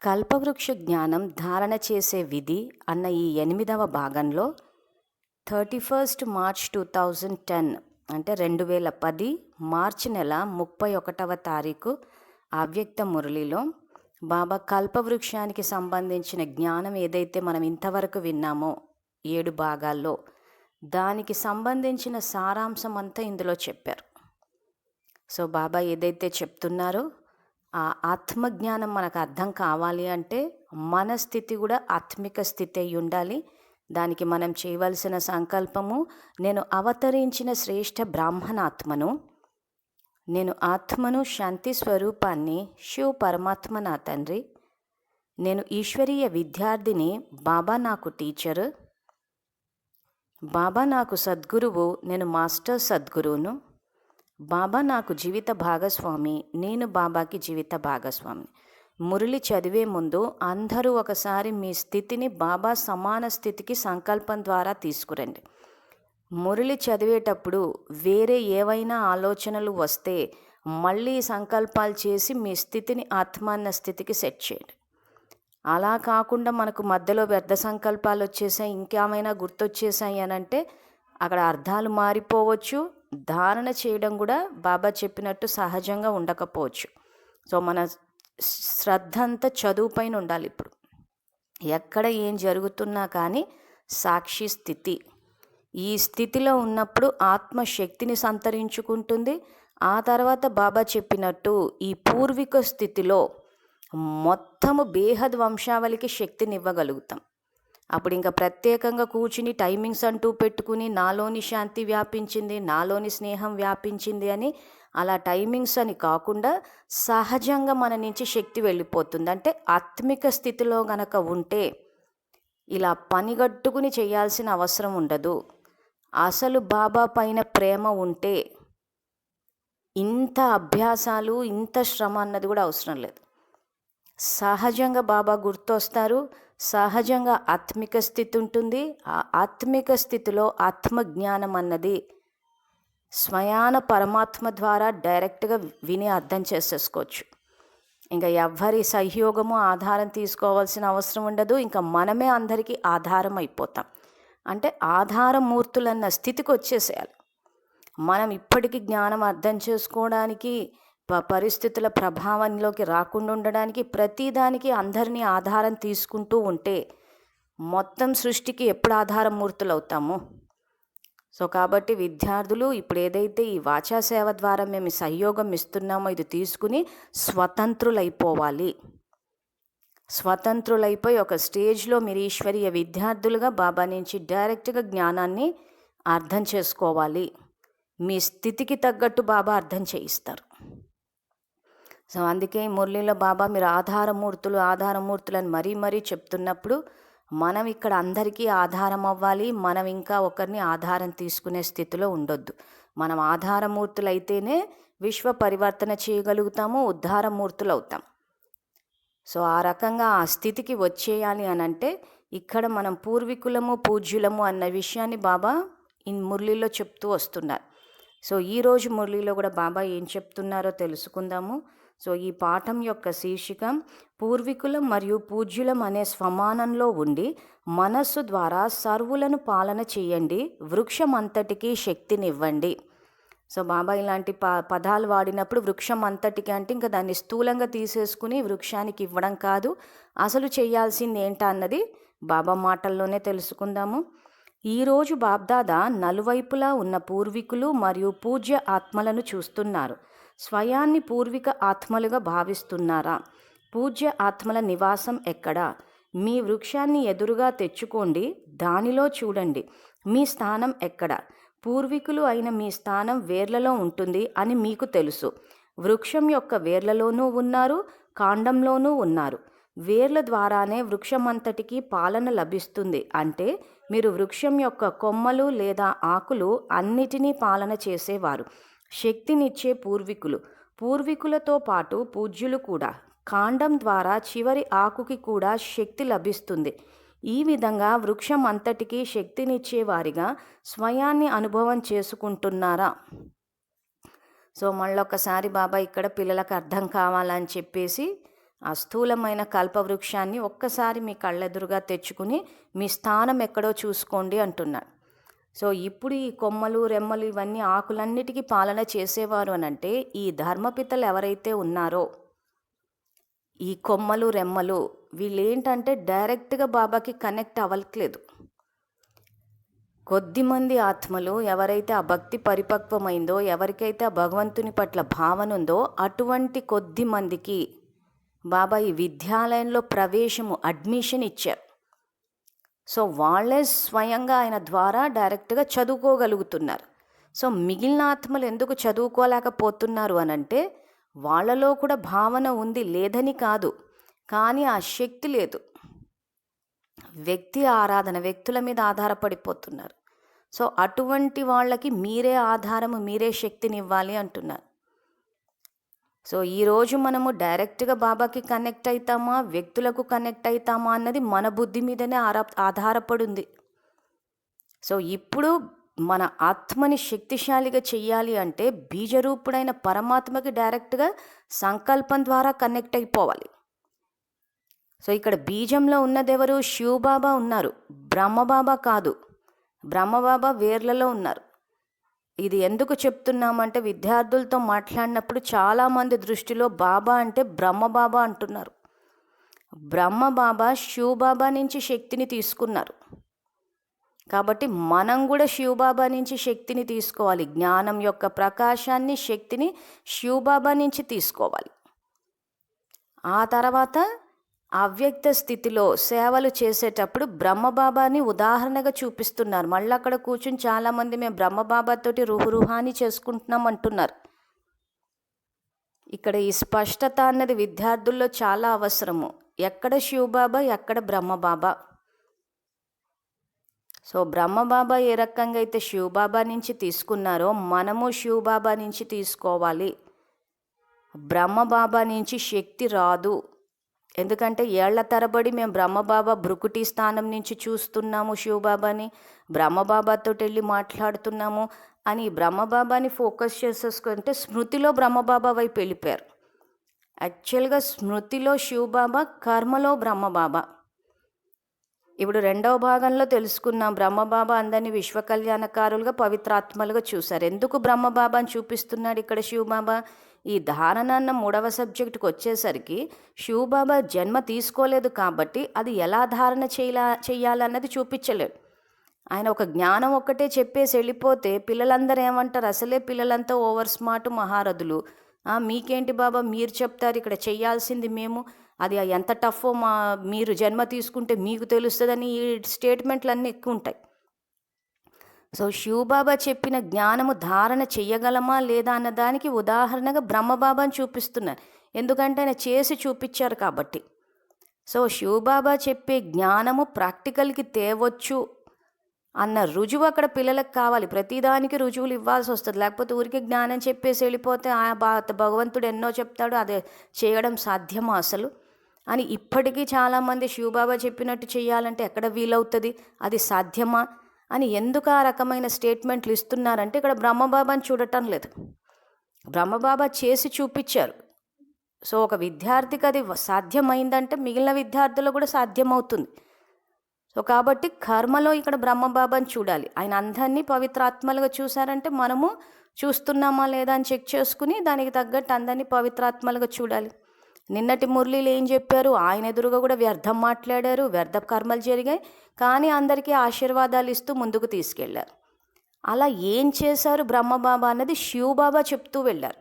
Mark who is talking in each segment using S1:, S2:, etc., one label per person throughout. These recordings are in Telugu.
S1: కల్పవృక్ష జ్ఞానం ధారణ చేసే విధి అన్న ఈ 8వ భాగంలో 31 మార్చ్ 2010 అంటే 2010 మార్చి నెల 31వ తారీఖు అవ్యక్త మురళిలో బాబా కల్పవృక్షానికి సంబంధించిన జ్ఞానం ఏదైతే మనం ఇంతవరకు విన్నామో 7 భాగాల్లో దానికి సంబంధించిన సారాంశం అంతా ఇందులో చెప్పారు. సో బాబా ఏదైతే చెప్తున్నారో ఆ ఆత్మజ్ఞానం మనకు అర్థం కావాలి అంటే మన స్థితి కూడా ఆత్మిక స్థితి అయి ఉండాలి. దానికి మనం చేయవలసిన సంకల్పము, నేను అవతరించిన శ్రేష్ఠ బ్రాహ్మణాత్మను, నేను ఆత్మను, శాంతి స్వరూపాన్ని, శివ పరమాత్మ నా తండ్రి, నేను ఈశ్వరీయ విద్యార్థిని, బాబా నాకు టీచరు, బాబా నాకు సద్గురువు, నేను మాస్టర్ సద్గురువును, బాబా నాకు జీవిత భాగస్వామి, నేను బాబాకి జీవిత భాగస్వామి. మురళి చదివే ముందు అందరూ ఒకసారి మీ స్థితిని బాబా సమాన స్థితికి సంకల్పం ద్వారా తీసుకురండి. మురళి చదివేటప్పుడు వేరే ఏవైనా ఆలోచనలు వస్తే మళ్ళీ సంకల్పాలు చేసి మీ స్థితిని ఆత్మాన్న స్థితికి సెట్ చేయండి. అలా కాకుండా మనకు మధ్యలో వ్యర్థ సంకల్పాలు వచ్చేసాయి, ఇంకేమైనా గుర్తొచ్చేసాయి అని అంటే అక్కడ అర్థాలు మారిపోవచ్చు, ధారణ చేయడం కూడా బాబా చెప్పినట్టు సహజంగా ఉండకపోవచ్చు. సో మన శ్రద్ధ అంతా చదువు పైన ఉండాలి. ఇప్పుడు ఎక్కడ ఏం జరుగుతున్నా కానీ సాక్షి స్థితి, ఈ స్థితిలో ఉన్నప్పుడు ఆత్మశక్తిని సంతరించుకుంటుంది. ఆ తర్వాత బాబా చెప్పినట్టు ఈ పూర్విక స్థితిలో మొత్తము బేహద్ వంశావళికి శక్తిని ఇవ్వగలుగుతాం. అప్పుడు ఇంకా ప్రత్యేకంగా కూర్చుని టైమింగ్స్ అంటూ పెట్టుకుని నాలోని శాంతి వ్యాపించింది, నాలోని స్నేహం వ్యాపించింది అని అలా టైమింగ్స్ అని కాకుండా సహజంగా మన నుంచి శక్తి వెళ్ళిపోతుంది. అంటే ఆత్మిక స్థితిలో గనక ఉంటే ఇలా పనిగట్టుకుని చేయాల్సిన అవసరం ఉండదు. అసలు బాబా పైన ప్రేమ ఉంటే ఇంత అభ్యాసాలు, ఇంత శ్రమ అన్నది కూడా అవసరం లేదు. సహజంగా బాబా గుర్తొస్తారు, సహజంగా ఆత్మిక స్థితి ఉంటుంది. ఆ ఆత్మిక స్థితిలో ఆత్మజ్ఞానం అన్నది స్వయాన పరమాత్మ ద్వారా డైరెక్ట్గా విని అర్థం చేసేసుకోవచ్చు. ఇంకా ఎవ్వరి సహయోగము ఆధారం తీసుకోవాల్సిన అవసరం ఉండదు. ఇంకా మనమే అందరికీ ఆధారం అయిపోతాం. అంటే ఆధారమూర్తులన్న స్థితికి వచ్చేసేయాలి. మనం ఇప్పటికీ జ్ఞానం అర్థం చేసుకోవడానికి, పరిస్థితుల ప్రభావంలోకి రాకుండా ఉండడానికి, ప్రతిదానికి అందరినీ ఆధారం తీసుకుంటూ ఉంటే మొత్తం సృష్టికి ఎప్పుడు ఆధారమూర్తులు అవుతాము. సో కాబట్టి విద్యార్థులు ఇప్పుడు ఏదైతే ఈ వాచా సేవ ద్వారా మేము సహయోగం ఇస్తున్నామో ఇది తీసుకుని స్వతంత్రులైపోవాలి. స్వతంత్రులైపోయి ఒక స్టేజ్లో మీరు ఈశ్వరీయ విద్యార్థులుగా బాబా నుంచి డైరెక్ట్గా జ్ఞానాన్ని అర్థం చేసుకోవాలి. మీ స్థితికి తగ్గట్టు బాబా అర్థం చేయిస్తారు. సో అందుకే మురళిలో బాబా మీరు ఆధారమూర్తులు అని మరీ చెప్తున్నప్పుడు మనం ఇక్కడ అందరికీ ఆధారం అవ్వాలి. మనం ఇంకా ఒకరిని ఆధారం తీసుకునే స్థితిలో ఉండొద్దు. మనం ఆధారమూర్తులు అయితేనే విశ్వ పరివర్తన చేయగలుగుతాము, ఉద్ధారమూర్తులు అవుతాం. సో ఆ రకంగా ఆ స్థితికి వచ్చేయాలి అని అంటే ఇక్కడ మనం పూర్వీకులము, పూజ్యులము అన్న విషయాన్ని బాబా ఈ మురళిలో చెప్తూ వస్తున్నారు. సో ఈరోజు మురళిలో కూడా బాబా ఏం చెప్తున్నారో తెలుసుకుందాము. సో ఈ పాఠం యొక్క శీర్షిక పూర్వీకులం మరియు పూజ్యులం అనే స్వమానంలో ఉండి మనస్సు ద్వారా సర్వులను పాలన చేయండి, వృక్షం అంతటికీ శక్తినివ్వండి. సో బాబా ఇలాంటి పదాలు వాడినప్పుడు వృక్షం అంతటికి అంటే ఇంకా దాన్ని స్థూలంగా తీసేసుకుని వృక్షానికి ఇవ్వడం కాదు, అసలు చేయాల్సింది ఏంటా అన్నది బాబా మాటల్లోనే తెలుసుకుందాము. ఈరోజు బాబ్దాదా నలువైపులా ఉన్న పూర్వీకులు మరియు పూజ్య ఆత్మలను చూస్తున్నారు. స్వయాన్ని పూర్విక ఆత్మలుగా భావిస్తున్నారా? పూజ్య ఆత్మల నివాసం ఎక్కడ? మీ వృక్షాన్ని ఎదురుగా తెచ్చుకోండి, దానిలో చూడండి మీ స్థానం ఎక్కడ. పూర్వీకులు అయిన మీ స్థానం వేర్లలో ఉంటుంది అని మీకు తెలుసు. వృక్షం యొక్క వేర్లలోనూ ఉన్నారు, కాండంలోనూ ఉన్నారు. వేర్ల ద్వారానే వృక్షమంతటికి పాలన లభిస్తుంది. అంటే మీరు వృక్షం యొక్క కొమ్మలు లేదా ఆకులు అన్నిటినీ పాలన చేసేవారు. శక్తినిచ్చే పూర్వీకులు, పూర్వీకులతో పాటు పూజ్యులు కూడా. కాండం ద్వారా చివరి ఆకుకి కూడా శక్తి లభిస్తుంది. ఈ విధంగా వృక్షం అంతటికీ శక్తినిచ్చేవారిగా స్వయాన్ని అనుభవం చేసుకుంటున్నారా? సో మళ్ళొకసారి బాబా ఇక్కడ పిల్లలకు అర్థం కావాలని చెప్పేసి ఆ స్థూలమైన కల్పవృక్షాన్ని ఒక్కసారి మీ కళ్ళెదురుగా తెచ్చుకుని మీ స్థానం ఎక్కడో చూసుకోండి అంటున్నాడు. సో ఇప్పుడు ఈ కొమ్మలు రెమ్మలు ఇవన్నీ ఆకులన్నిటికీ పాలన చేసేవారు అనంటే ఈ ధర్మపితలు ఎవరైతే ఉన్నారో ఈ కొమ్మలు రెమ్మలు వీళ్ళేంటంటే డైరెక్ట్గా బాబాకి కనెక్ట్ అవ్వట్లేదు. కొద్దిమంది ఆత్మలు ఎవరైతే ఆ భక్తి పరిపక్వమైందో, ఎవరికైతే ఆ భగవంతుని పట్ల భావన ఉందో అటువంటి కొద్ది మందికి బాబా ఈ విద్యాలయంలో అడ్మిషన్ ఇచ్చారు. సో వాళ్ళే స్వయంగా ఆయన ద్వారా డైరెక్ట్గా చదువుకోగలుగుతున్నారు. సో మిగిలిన ఆత్మలు ఎందుకు చదువుకోలేకపోతున్నారు అనంటే వాళ్ళలో కూడా భావన ఉంది, లేదని కాదు, కానీ ఆ శక్తి లేదు. వ్యక్తి ఆరాధన, వ్యక్తుల మీద ఆధారపడిపోతున్నారు. సో అటువంటి వాళ్ళకి మీరే ఆధారము, మీరే శక్తిని ఇవ్వాలి అంటున్నారు. సో ఈరోజు మనము డైరెక్ట్గా బాబాకి కనెక్ట్ అవుతామా, వ్యక్తులకు కనెక్ట్ అవుతామా అన్నది మన బుద్ధి మీదనే ఆధారపడింది. సో ఇప్పుడు మన ఆత్మని శక్తిశాలిగా చెయ్యాలి అంటే బీజరూపుడైన పరమాత్మకి డైరెక్ట్గా సంకల్పం ద్వారా కనెక్ట్ అయిపోవాలి. సో ఇక్కడ బీజంలో ఉన్నదెవరు? శివబాబా ఉన్నారు, బ్రహ్మబాబా కాదు. బ్రహ్మబాబా వేర్లలో ఉన్నారు. ఇది ఎందుకు చెప్తున్నామంటే విద్యార్థులతో మాట్లాడినప్పుడు చాలామంది దృష్టిలో బాబా అంటే బ్రహ్మబాబా అంటున్నారు. బ్రహ్మబాబా శివబాబా నుంచి శక్తిని తీసుకున్నారు. కాబట్టి మనం కూడా శివబాబా నుంచి శక్తిని తీసుకోవాలి. జ్ఞానం యొక్క ప్రకాశాన్ని, శక్తిని శివబాబా నుంచి తీసుకోవాలి. ఆ తర్వాత అవ్యక్త స్థితిలో సేవలు చేసేటప్పుడు బ్రహ్మబాబాని ఉదాహరణగా చూపిస్తున్నారు. మళ్ళీ అక్కడ కూర్చుని చాలామంది మేము బ్రహ్మబాబాతోటి రుహురుహాని చేసుకుంటున్నాం అంటున్నారు. ఇక్కడ ఈ స్పష్టత అన్నది విద్యార్థుల్లో చాలా అవసరము. ఎక్కడ శివబాబా, ఎక్కడ బ్రహ్మబాబా. సో బ్రహ్మబాబా ఏ రకంగా అయితే శివబాబా నుంచి తీసుకున్నారో మనము శివబాబా నుంచి తీసుకోవాలి. బ్రహ్మబాబా నుంచి శక్తి రాదు. ఎందుకంటే ఏళ్ల తరబడి మేము బ్రహ్మబాబా భృకుటి స్థానం నుంచి చూస్తున్నాము శివబాబాని, బ్రహ్మబాబాతో వెళ్ళి మాట్లాడుతున్నాము అని బ్రహ్మబాబాని ఫోకస్ చేసేసుకుంటే స్మృతిలో బ్రహ్మబాబా వైపు వెళ్ళిపోయారు. యాక్చువల్గా స్మృతిలో శివబాబా, కర్మలో బ్రహ్మబాబా. ఇప్పుడు రెండవ భాగంలో తెలుసుకున్నాం. బ్రహ్మబాబా అందరినీ విశ్వకళ్యాణకారులుగా, పవిత్రాత్మలుగా చూశారు. ఎందుకు బ్రహ్మబాబాని చూపిస్తున్నాడు ఇక్కడ శివబాబా? ఈ ధారణ అన్న 3వ సబ్జెక్టుకి వచ్చేసరికి శివబాబా జన్మ తీసుకోలేదు కాబట్టి అది ఎలా ధారణ చేయాలన్నది చూపించలేడు. ఆయన ఒక జ్ఞానం ఒక్కటే చెప్పేసి వెళ్ళిపోతే పిల్లలందరూ ఏమంటారు? అసలే పిల్లలంతా ఓవర్ స్మార్ట్ మహారథులు. మీకేంటి బాబా, మీరు చెప్తారు, ఇక్కడ చేయాల్సింది మేము, అది ఎంత టఫో మీరు జన్మ తీసుకుంటే మీకు తెలుస్తుందని ఈ స్టేట్మెంట్లన్నీ ఎక్కువ ఉంటాయి. సో శివబాబా చెప్పిన జ్ఞానము ధారణ చెయ్యగలమా లేదా అన్నదానికి ఉదాహరణగా బ్రహ్మబాబాని చూపిస్తున్నారు. ఎందుకంటే ఆయన చేసి చూపించారు కాబట్టి. సో శివబాబా చెప్పే జ్ఞానము ప్రాక్టికల్కి తేవచ్చు అన్న రుజువు అక్కడ పిల్లలకు కావాలి. ప్రతిదానికి రుజువులు ఇవ్వాల్సి వస్తుంది. లేకపోతే ఊరికి జ్ఞానం చెప్పేసి వెళ్ళిపోతే భగవంతుడు ఎన్నో చెప్తాడు, అదే చేయడం సాధ్యమా అసలు అని ఇప్పటికీ చాలామంది శివబాబా చెప్పినట్టు చేయాలంటే ఎక్కడ వీలవుతుంది, అది సాధ్యమా అని ఎందుకు ఆ రకమైన స్టేట్మెంట్లు ఇస్తున్నారంటే ఇక్కడ బ్రహ్మబాబాని చూడటం లేదు. బ్రహ్మబాబా చేసి చూపించారు. సో ఒక విద్యార్థికి అది సాధ్యమైందంటే మిగిలిన విద్యార్థులు కూడా సాధ్యమవుతుంది. సో కాబట్టి కర్మలో ఇక్కడ బ్రహ్మబాబాని చూడాలి. ఆయన అందరినీ పవిత్రాత్మలుగా చూశారంటే మనము చూస్తున్నామా లేదా అని చెక్ చేసుకుని దానికి తగ్గట్టు అందరినీ పవిత్రాత్మలుగా చూడాలి. నిన్నటి మురళీలు ఏం చెప్పారు? ఆయన ఎదురుగా కూడా వ్యర్థం మాట్లాడారు, వ్యర్థ కర్మలు జరిగాయి, కానీ అందరికీ ఆశీర్వాదాలు ఇస్తూ ముందుకు తీసుకెళ్లారు. అలా ఏం చేశారు బ్రహ్మబాబా అన్నది శివబాబా చెప్తూ వెళ్ళారు.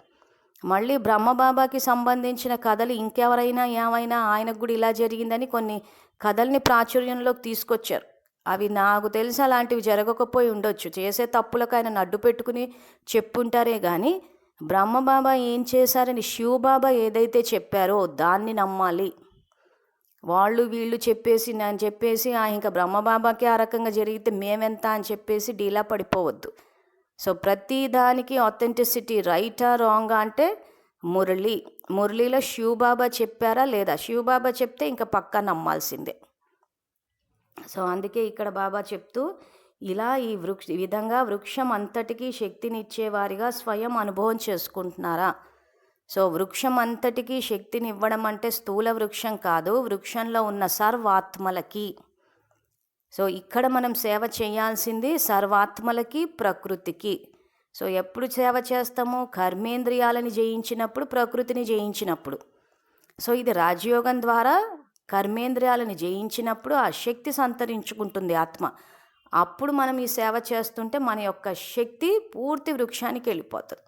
S1: మళ్ళీ బ్రహ్మబాబాకి సంబంధించిన కథలు ఇంకెవరైనా ఏమైనా ఆయనకు కూడా ఇలా జరిగిందని కొన్ని కథల్ని ప్రాచుర్యంలోకి తీసుకొచ్చారు. అవి నాకు తెలిసి అలాంటివి జరగకపోయి ఉండొచ్చు. చేసే తప్పులకు ఆయన అడ్డు పెట్టుకుని చెప్పుంటారే కానీ బ్రహ్మబాబా ఏం చేశారని శివబాబా ఏదైతే చెప్పారో దాన్ని నమ్మాలి. వాళ్ళు వీళ్ళు చెప్పేసి నేను చెప్పేసి ఇంకా బ్రహ్మబాబాకి ఆ రకంగా జరిగితే మేమెంత అని చెప్పేసి డీలా పడిపోవద్దు. సో ప్రతి దానికి ఆథెంటిసిటీ, రైటా రాంగా అంటే మురళిలో శివబాబా చెప్పారా లేదా, శివబాబా చెప్తే ఇంకా పక్కా నమ్మాల్సిందే. సో అందుకే ఇక్కడ బాబా చెప్తూ ఇలా ఈ విధంగా వృక్షం అంతటికీ శక్తినిచ్చేవారిగా స్వయం అనుభవం చేసుకుంటున్నారా? సో వృక్షం అంతటికీ శక్తిని ఇవ్వడం అంటే స్థూల వృక్షం కాదు, వృక్షంలో ఉన్న సర్వాత్మలకి. సో ఇక్కడ మనం సేవ చేయాల్సింది సర్వాత్మలకి, ప్రకృతికి. సో ఎప్పుడు సేవ చేస్తాము? కర్మేంద్రియాలని జయించినప్పుడు, ప్రకృతిని జయించినప్పుడు. సో ఇది రాజయోగం ద్వారా కర్మేంద్రియాలను జయించినప్పుడు ఆ శక్తి సంతరించుకుంటుంది ఆత్మ. అప్పుడు మనం ఈ సేవ చేస్తుంటే మన యొక్క శక్తి పూర్తి వృక్షానికి వెళ్ళిపోతుంది.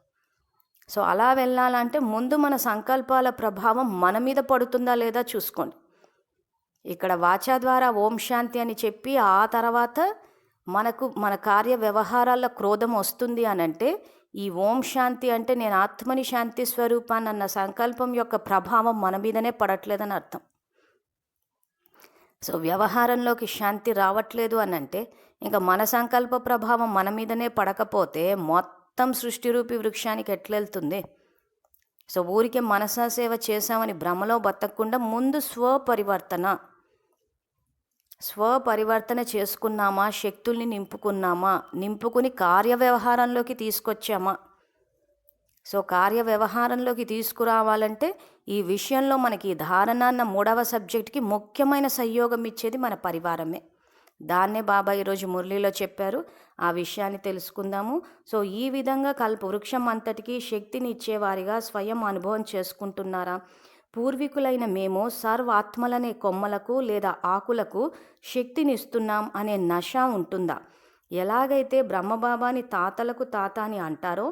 S1: సో అలా వెళ్ళాలంటే ముందు మన సంకల్పాల ప్రభావం మన మీద పడుతుందా లేదా చూసుకోండి. ఇక్కడ వాచా ద్వారా ఓం శాంతి అని చెప్పి ఆ తర్వాత మన కార్య వ్యవహారాల్లో క్రోధం వస్తుంది అని అంటే ఈ ఓం శాంతి అంటే నేను ఆత్మని శాంతి స్వరూపాన్ని అన్న సంకల్పం యొక్క ప్రభావం మన మీదనే పడట్లేదని అర్థం. సో వ్యవహారంలోకి శాంతి రావట్లేదు అని అంటే ఇంకా మన సంకల్ప ప్రభావం మన మీదనే పడకపోతే మొత్తం సృష్టిరూపి వృక్షానికి ఎట్లెళ్తుంది? సో ఊరికే మనసా సేవ చేశామని భ్రమలో బతకకుండా ముందు స్వపరివర్తన చేసుకున్నామా, శక్తుల్ని నింపుకున్నామా, నింపుకుని కార్యవ్యవహారంలోకి తీసుకొచ్చామా? సో కార్యవ్యవహారంలోకి తీసుకురావాలంటే ఈ విషయంలో మనకి ధారణ అన్న 3వ సబ్జెక్ట్కి ముఖ్యమైన సహయోగం ఇచ్చేది మన పరివారమే. దాన్నే బాబా ఈరోజు మురళీలో చెప్పారు. ఆ విషయాన్ని తెలుసుకుందాము. సో ఈ విధంగా వృక్షం అంతటికీ శక్తిని ఇచ్చేవారిగా స్వయం అనుభవం చేసుకుంటున్నారా? పూర్వీకులైన మేము సర్వాత్మలనే కొమ్మలకు లేదా ఆకులకు శక్తినిస్తున్నాం అనే నష ఉంటుందా? ఎలాగైతే బ్రహ్మబాబాని తాతలకు తాత అని అంటారో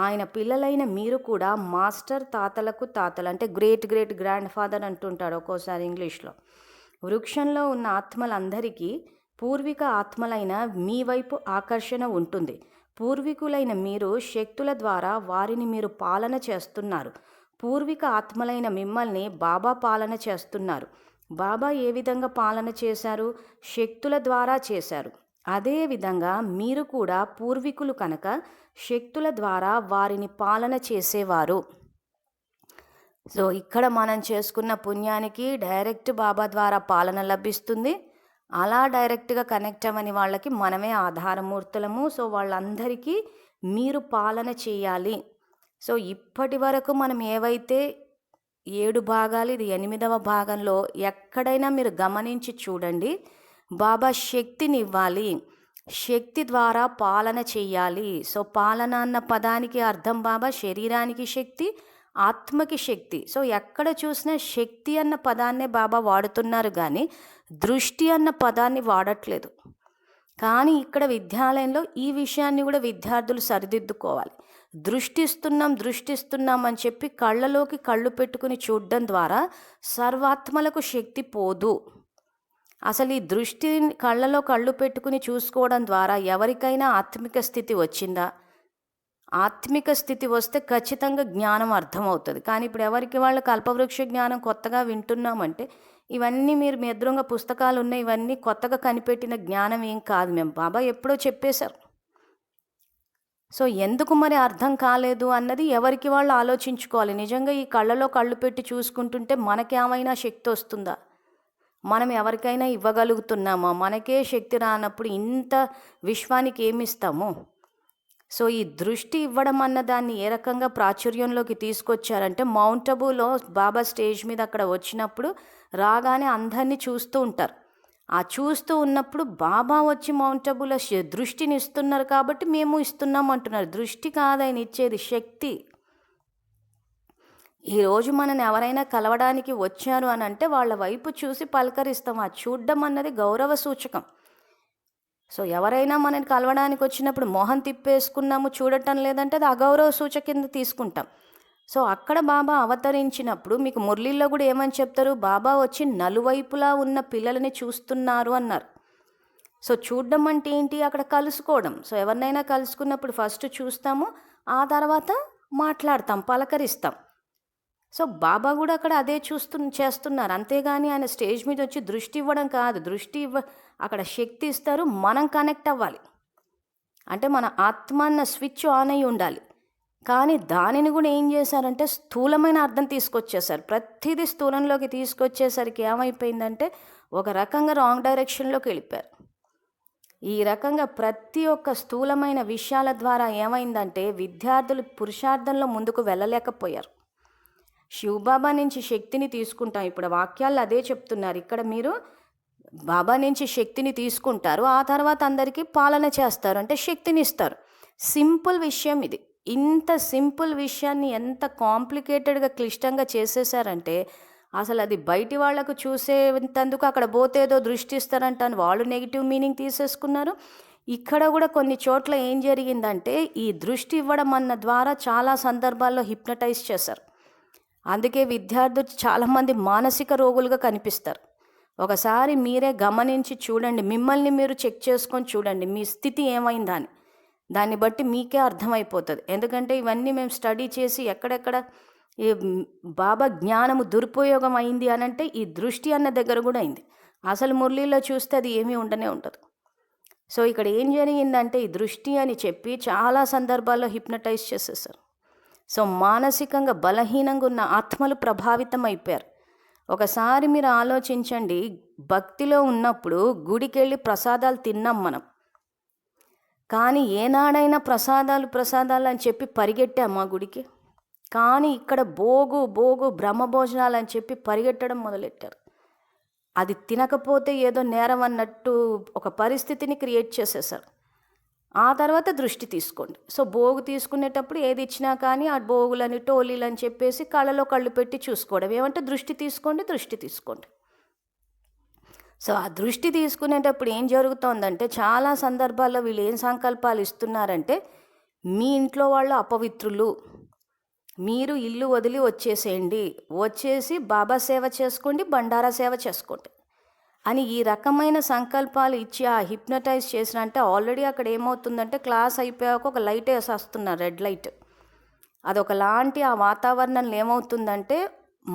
S1: ఆయన పిల్లలైన మీరు కూడా మాస్టర్ తాతలకు తాతలు అంటే గ్రేట్ గ్రేట్ గ్రాండ్ ఫాదర్ అంటుంటాడు ఒక్కోసారి ఇంగ్లీష్లో. వృక్షంలో ఉన్న ఆత్మలందరికీ పూర్వీక ఆత్మలైన మీ వైపు ఆకర్షణ ఉంటుంది. పూర్వీకులైన మీరు శక్తుల ద్వారా వారిని మీరు పాలన చేస్తున్నారు. పూర్వీక ఆత్మలైన మిమ్మల్ని బాబా పాలన చేస్తున్నారు. బాబా ఏ విధంగా పాలన చేశారు? శక్తుల ద్వారా చేశారు. అదేవిధంగా మీరు కూడా పూర్వీకులు కనుక శక్తుల ద్వారా వారిని పాలన చేసేవారు. సో ఇక్కడ మనం చేసుకున్న పుణ్యానికి డైరెక్ట్ బాబా ద్వారా పాలన లభిస్తుంది. అలా డైరెక్ట్గా కనెక్ట్ అవ్వని వాళ్ళకి మనమే ఆధారమూర్తులము. సో వాళ్ళందరికీ మీరు పాలన చేయాలి. సో ఇప్పటి వరకు మనం ఏవైతే 7 భాగాలు, ఇది 8వ భాగంలో ఎక్కడైనా మీరు గమనించి చూడండి. బాబా శక్తిని ఇవ్వాలి, శక్తి ద్వారా పాలన చెయ్యాలి. సో పాలన అన్న పదానికి అర్థం బాబా శరీరానికి శక్తి, ఆత్మకి శక్తి. సో ఎక్కడ చూసినా శక్తి అన్న పదాన్నే బాబా వాడుతున్నారు కానీ దృష్టి అన్న పదాన్ని వాడట్లేదు. కానీ ఇక్కడ విద్యాలయంలో ఈ విషయాన్ని కూడా విద్యార్థులు సరిదిద్దుకోవాలి. దృష్టిస్తున్నాం అని చెప్పి కళ్ళలోకి కళ్ళు పెట్టుకుని చూడడం ద్వారా సర్వాత్మలకు శక్తి పోదు. అసలు ఈ దృష్టి కళ్ళలో కళ్ళు పెట్టుకుని చూసుకోవడం ద్వారా ఎవరికైనా ఆత్మిక స్థితి వచ్చిందా? ఆత్మిక స్థితి వస్తే ఖచ్చితంగా జ్ఞానం అర్థమవుతుంది. కానీ ఇప్పుడు ఎవరికి వాళ్ళు కల్పవృక్ష జ్ఞానం కొత్తగా వింటున్నామంటే ఇవన్నీ మీరు మీ ఎదురుగా పుస్తకాలు ఉన్నాయి, ఇవన్నీ కొత్తగా కనిపెట్టిన జ్ఞానం ఏం కాదు. మేము బాబా ఎప్పుడో చెప్పేశారు. సో ఎందుకు మరి అర్థం కాలేదు అన్నది ఎవరికి వాళ్ళు ఆలోచించుకోవాలి. నిజంగా ఈ కళ్ళలో కళ్ళు పెట్టి చూసుకుంటుంటే మనకేమైనా శక్తి వస్తుందా? మనం ఎవరికైనా ఇవ్వగలుగుతున్నామా? మనకే శక్తి రానప్పుడు ఇంత విశ్వానికి ఏమిస్తాము? సో ఈ దృష్టి ఇవ్వడం అన్న దాన్ని ఏ రకంగా ప్రాచుర్యంలోకి తీసుకొచ్చారంటే మౌంట్ అబూలో బాబా స్టేజ్ మీద అక్కడ వచ్చినప్పుడు రాగానే అందరినీ చూస్తూ ఉంటారు. ఆ చూస్తూ ఉన్నప్పుడు బాబా వచ్చి మౌంట్ అబూలో దృష్టిని ఇస్తున్నారు కాబట్టి మేము ఇస్తున్నాం అంటున్నారు. దృష్టి కాదు ఆయన ఇచ్చేది, శక్తి. ఈరోజు మనని ఎవరైనా కలవడానికి వచ్చారు అని అంటే వాళ్ళ వైపు చూసి పలకరిస్తాం. ఆ చూడడం అన్నది గౌరవ సూచకం. సో ఎవరైనా మనని కలవడానికి వచ్చినప్పుడు మొహం తిప్పేసుకున్నాము, చూడటం లేదంటే అది అగౌరవ సూచక కింద తీసుకుంటాం. సో అక్కడ బాబా అవతరించినప్పుడు మీకు మురళీలో కూడా ఏమని చెప్తారు? బాబా వచ్చి నలువైపులా ఉన్న పిల్లలని చూస్తున్నారు అన్నారు. సో చూడడం అంటే ఏంటి? అక్కడ కలుసుకోవడం. సో ఎవరినైనా కలుసుకున్నప్పుడు ఫస్ట్ చూస్తాము, ఆ తర్వాత మాట్లాడతాం, పలకరిస్తాం. సో బాబా కూడా అక్కడ అదే చేస్తున్నారు. అంతేగాని ఆయన స్టేజ్ మీద వచ్చి దృష్టి ఇవ్వడం కాదు. అక్కడ శక్తి ఇస్తారు, మనం కనెక్ట్ అవ్వాలి. అంటే మన ఆత్మ అన్న స్విచ్ ఆన్ అయి ఉండాలి. కానీ దానిని కూడా ఏం చేశారంటే స్థూలమైన అర్థం తీసుకొచ్చేసారు. ప్రతిదీ స్థూలంలోకి తీసుకొచ్చేసరికి ఏమైపోయిందంటే ఒక రకంగా రాంగ్ డైరెక్షన్లోకి వెళ్ళిపోయారు. ఈ రకంగా ప్రతి ఒక్క స్థూలమైన విషయాల ద్వారా ఏమైందంటే విద్యార్థులు పురుషార్థంలో ముందుకు వెళ్ళలేకపోయారు. శివబాబా నుంచి శక్తిని తీసుకుంటాం. ఇప్పుడు వాక్యాలు అదే చెప్తున్నారు. ఇక్కడ మీరు బాబా నుంచి శక్తిని తీసుకుంటారు, ఆ తర్వాత అందరికీ పాలన చేస్తారు, అంటే శక్తిని ఇస్తారు. సింపుల్ విషయం ఇది. ఇంత సింపుల్ విషయాన్ని ఎంత కాంప్లికేటెడ్గా క్లిష్టంగా చేసేసారంటే అసలు అది బయటి వాళ్లకు చూసేందుకు అక్కడ పోతే ఏదో దృష్టి ఇస్తారంటాను వాళ్ళు నెగిటివ్ మీనింగ్ తీసేసుకున్నారు. ఇక్కడ కూడా కొన్ని చోట్ల ఏం జరిగిందంటే ఈ దృష్టి ఇవ్వడం అన్న ద్వారా చాలా సందర్భాల్లో హిప్నటైజ్ చేశారు. అందుకే విద్యార్థులు చాలామంది మానసిక రోగులుగా కనిపిస్తారు. ఒకసారి మీరే గమనించి చూడండి, మిమ్మల్ని మీరు చెక్ చేసుకొని చూడండి మీ స్థితి ఏమైందని. దాన్ని బట్టి మీకే అర్థమైపోతుంది. ఎందుకంటే ఇవన్నీ మేము స్టడీ చేసి ఎక్కడెక్కడ ఈ బాబా జ్ఞానము దురుపయోగం అయింది అని అంటే ఈ దృష్టి అన్న దగ్గర కూడా అయింది. అసలు మురళీలో చూస్తే అది ఏమీ ఉండనే ఉండదు. సో ఇక్కడ ఏం జరిగిందంటే ఈ దృష్టి అని చెప్పి చాలా సందర్భాల్లో హిప్నటైజ్ చేసేసారు. సో మానసికంగా బలహీనంగా ఉన్న ఆత్మలు ప్రభావితం అయిపోయారు. ఒకసారి మీరు ఆలోచించండి, భక్తిలో ఉన్నప్పుడు గుడికి వెళ్ళి ప్రసాదాలు తిన్నాం మనం, కానీ ఏనాడైనా ప్రసాదాలు అని చెప్పి పరిగెట్టాము ఆ గుడికి. కానీ ఇక్కడ భోగు బ్రహ్మభోజనాలు అని చెప్పి పరిగెట్టడం మొదలెట్టారు. అది తినకపోతే ఏదో నేరం అన్నట్టు ఒక పరిస్థితిని క్రియేట్ చేసేసారు. ఆ తర్వాత దృష్టి తీసుకోండి. సో భోగు తీసుకునేటప్పుడు ఏది ఇచ్చినా కానీ ఆ భోగులని టోలీలని చెప్పేసి కళ్ళలో కళ్ళు పెట్టి చూసుకోవడం. ఏమంటే దృష్టి తీసుకోండి. సో ఆ దృష్టి తీసుకునేటప్పుడు ఏం జరుగుతోందంటే చాలా సందర్భాల్లో వీళ్ళు ఏం సంకల్పాలు ఇస్తున్నారంటే మీ ఇంట్లో వాళ్ళు అపవిత్రులు, మీరు ఇల్లు వదిలి వచ్చేసి బాబా సేవ చేసుకోండి, బండారా సేవ చేసుకోండి అని ఈ రకమైన సంకల్పాలు ఇచ్చి ఆ హిప్నటైజ్ చేసినంటే ఆల్రెడీ అక్కడ ఏమవుతుందంటే క్లాస్ అయిపోయాక ఒక లైట్ వేసేస్తున్నారు, రెడ్ లైట్. అదొకలాంటి ఆ వాతావరణంలో ఏమవుతుందంటే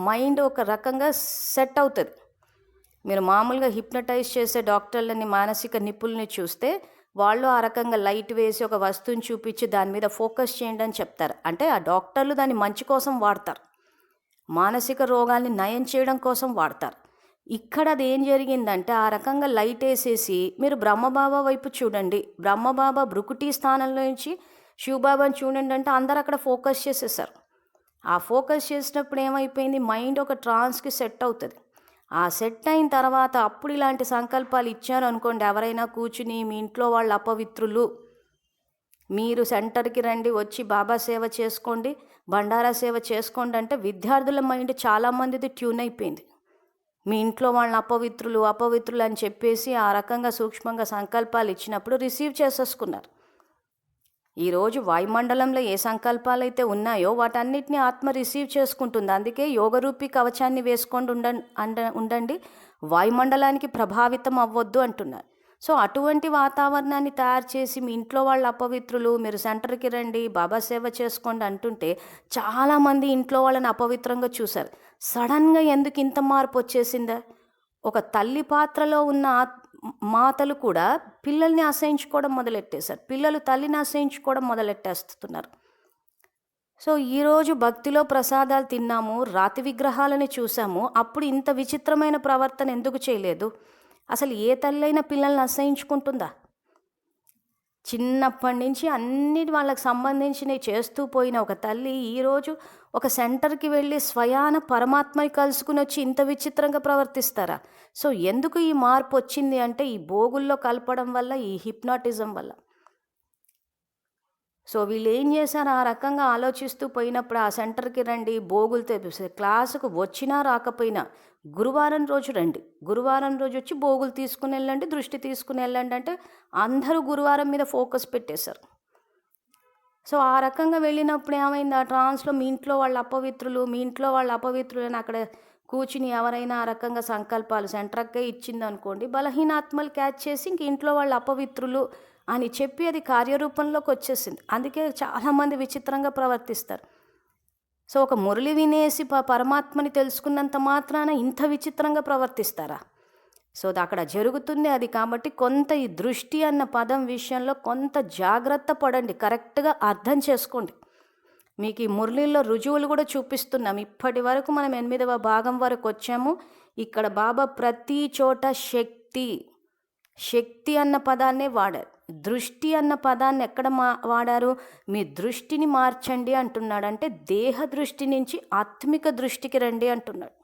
S1: మైండ్ ఒక రకంగా సెట్ అవుతుంది. మీరు మామూలుగా హిప్నటైజ్ చేసే డాక్టర్లని మానసిక నిపుణుల్ని చూస్తే వాళ్ళు ఆ రకంగా లైట్ వేసి ఒక వస్తువుని చూపించి దాని మీద ఫోకస్ చేయండి అని చెప్తారు. అంటే ఆ డాక్టర్లు దాన్ని మంచి కోసం వాడతారు, మానసిక రోగాల్ని నయం చేయడం కోసం వాడతారు. ఇక్కడ అది ఏం జరిగిందంటే ఆ రకంగా లైట్ వేసేసి మీరు బ్రహ్మబాబా వైపు చూడండి, బ్రహ్మబాబా బ్రుకుటి స్థానంలో నుంచి శివబాబాని చూడండి అంటే అందరు అక్కడ ఫోకస్ చేసేసారు. ఆ ఫోకస్ చేసినప్పుడు ఏమైపోయింది, మైండ్ ఒక ట్రాన్స్కి సెట్ అవుతుంది. ఆ సెట్ అయిన తర్వాత అప్పుడు ఇలాంటి సంకల్పాలు ఇచ్చారు అనుకోండి, ఎవరైనా కూర్చుని మీ ఇంట్లో వాళ్ళు అపవిత్రులు, మీరు సెంటర్కి రండి, వచ్చి బాబా సేవ చేసుకోండి, బండారా సేవ చేసుకోండి అంటే విద్యార్థుల మైండ్ చాలామందిది ట్యూన్ అయిపోయింది. మీ ఇంట్లో వాళ్ళని అపవిత్రులు అని చెప్పేసి ఆ రకంగా సూక్ష్మంగా సంకల్పాలు ఇచ్చినప్పుడు రిసీవ్ చేసేసుకున్నారు. ఈరోజు వాయుమండలంలో ఏ సంకల్పాలు అయితే ఉన్నాయో వాటన్నిటిని ఆత్మ రిసీవ్ చేసుకుంటుంది. అందుకే యోగరూపి కవచాన్ని వేసుకోండి ఉండండి, వాయుమండలానికి ప్రభావితం అవ్వద్దు అంటున్నారు. సో అటువంటి వాతావరణాన్ని తయారు చేసి మీ ఇంట్లో వాళ్ళు అపవిత్రులు, మీరు సెంటర్కి రండి, బాబా సేవ చేసుకోండి అంటుంటే చాలామంది ఇంట్లో వాళ్ళని అపవిత్రంగా చూశారు. సడన్గా ఎందుకు ఇంత మార్పు వచ్చేసిందా? ఒక తల్లి పాత్రలో ఉన్న మాతలు కూడా పిల్లల్ని అసహించుకోవడం మొదలెట్టేశారు, పిల్లలు తల్లిని అసహించుకోవడం మొదలెట్టేస్తున్నారు. సో ఈరోజు భక్తిలో ప్రసాదాలు తిన్నాము, రాతి విగ్రహాలని చూసాము, అప్పుడు ఇంత విచిత్రమైన ప్రవర్తన ఎందుకు చేయలేదు? అసలు ఏ తల్లైనా పిల్లల్ని అసహించుకుంటుందా? చిన్నప్పటి నుంచి అన్ని వాళ్ళకి సంబంధించినవి చేస్తూ పోయిన ఒక తల్లి ఈరోజు ఒక సెంటర్కి వెళ్ళి స్వయాన పరమాత్మని కలుసుకుని వచ్చి ఇంత విచిత్రంగా ప్రవర్తిస్తారా? సో ఎందుకు ఈ మార్పు వచ్చింది అంటే ఈ భోగుల్లో కలపడం వల్ల, ఈ హిప్నాటిజం వల్ల. సో వీళ్ళు ఏం చేశారు, ఆ రకంగా ఆలోచిస్తూ పోయినప్పుడు ఆ సెంటర్కి రండి, భోగులు తెప్పిస్తే క్లాసుకు వచ్చినా రాకపోయినా గురువారం రోజు రండి, గురువారం రోజు వచ్చి భోగులు తీసుకుని వెళ్ళండి, దృష్టి తీసుకుని వెళ్ళండి అంటే అందరూ గురువారం మీద ఫోకస్ పెట్టేశారు. సో ఆ రకంగా వెళ్ళినప్పుడు ఏమైంది, ఆ ట్రాన్స్లో మీ ఇంట్లో వాళ్ళు అపవిత్రులు అని అక్కడ కూర్చుని ఎవరైనా ఆ రకంగా సంకల్పాలు సెంటర్కే ఇచ్చింది అనుకోండి, బలహీనాత్మలు క్యాచ్ చేసి ఇంక ఇంట్లో వాళ్ళు అపవిత్రులు అని చెప్పి అది కార్యరూపంలోకి వచ్చేసింది. అందుకే చాలామంది విచిత్రంగా ప్రవర్తిస్తారు. సో ఒక మురళి వినేసి పరమాత్మని తెలుసుకున్నంత మాత్రాన ఇంత విచిత్రంగా ప్రవర్తిస్తారా? సో అక్కడ జరుగుతుంది అది. కాబట్టి కొంత ఈ దృష్టి అన్న పదం విషయంలో కొంత జాగ్రత్త పడండి, కరెక్ట్గా అర్థం చేసుకోండి. మీకు ఈ మురళిలో రుజువులు కూడా చూపిస్తున్నాం. ఇప్పటి వరకు మనం 8వ భాగం వరకు వచ్చాము. ఇక్కడ బాబా ప్రతి చోట శక్తి అన్న పదాన్నే వాడారు. దృష్టి అన్న పదాన్ని ఎక్కడ వాడారు? మీ దృష్టిని మార్చండి అంటున్నాడు. అంటే దేహ దృష్టి నుంచి ఆత్మిక దృష్టికి రండి అంటున్నాడు.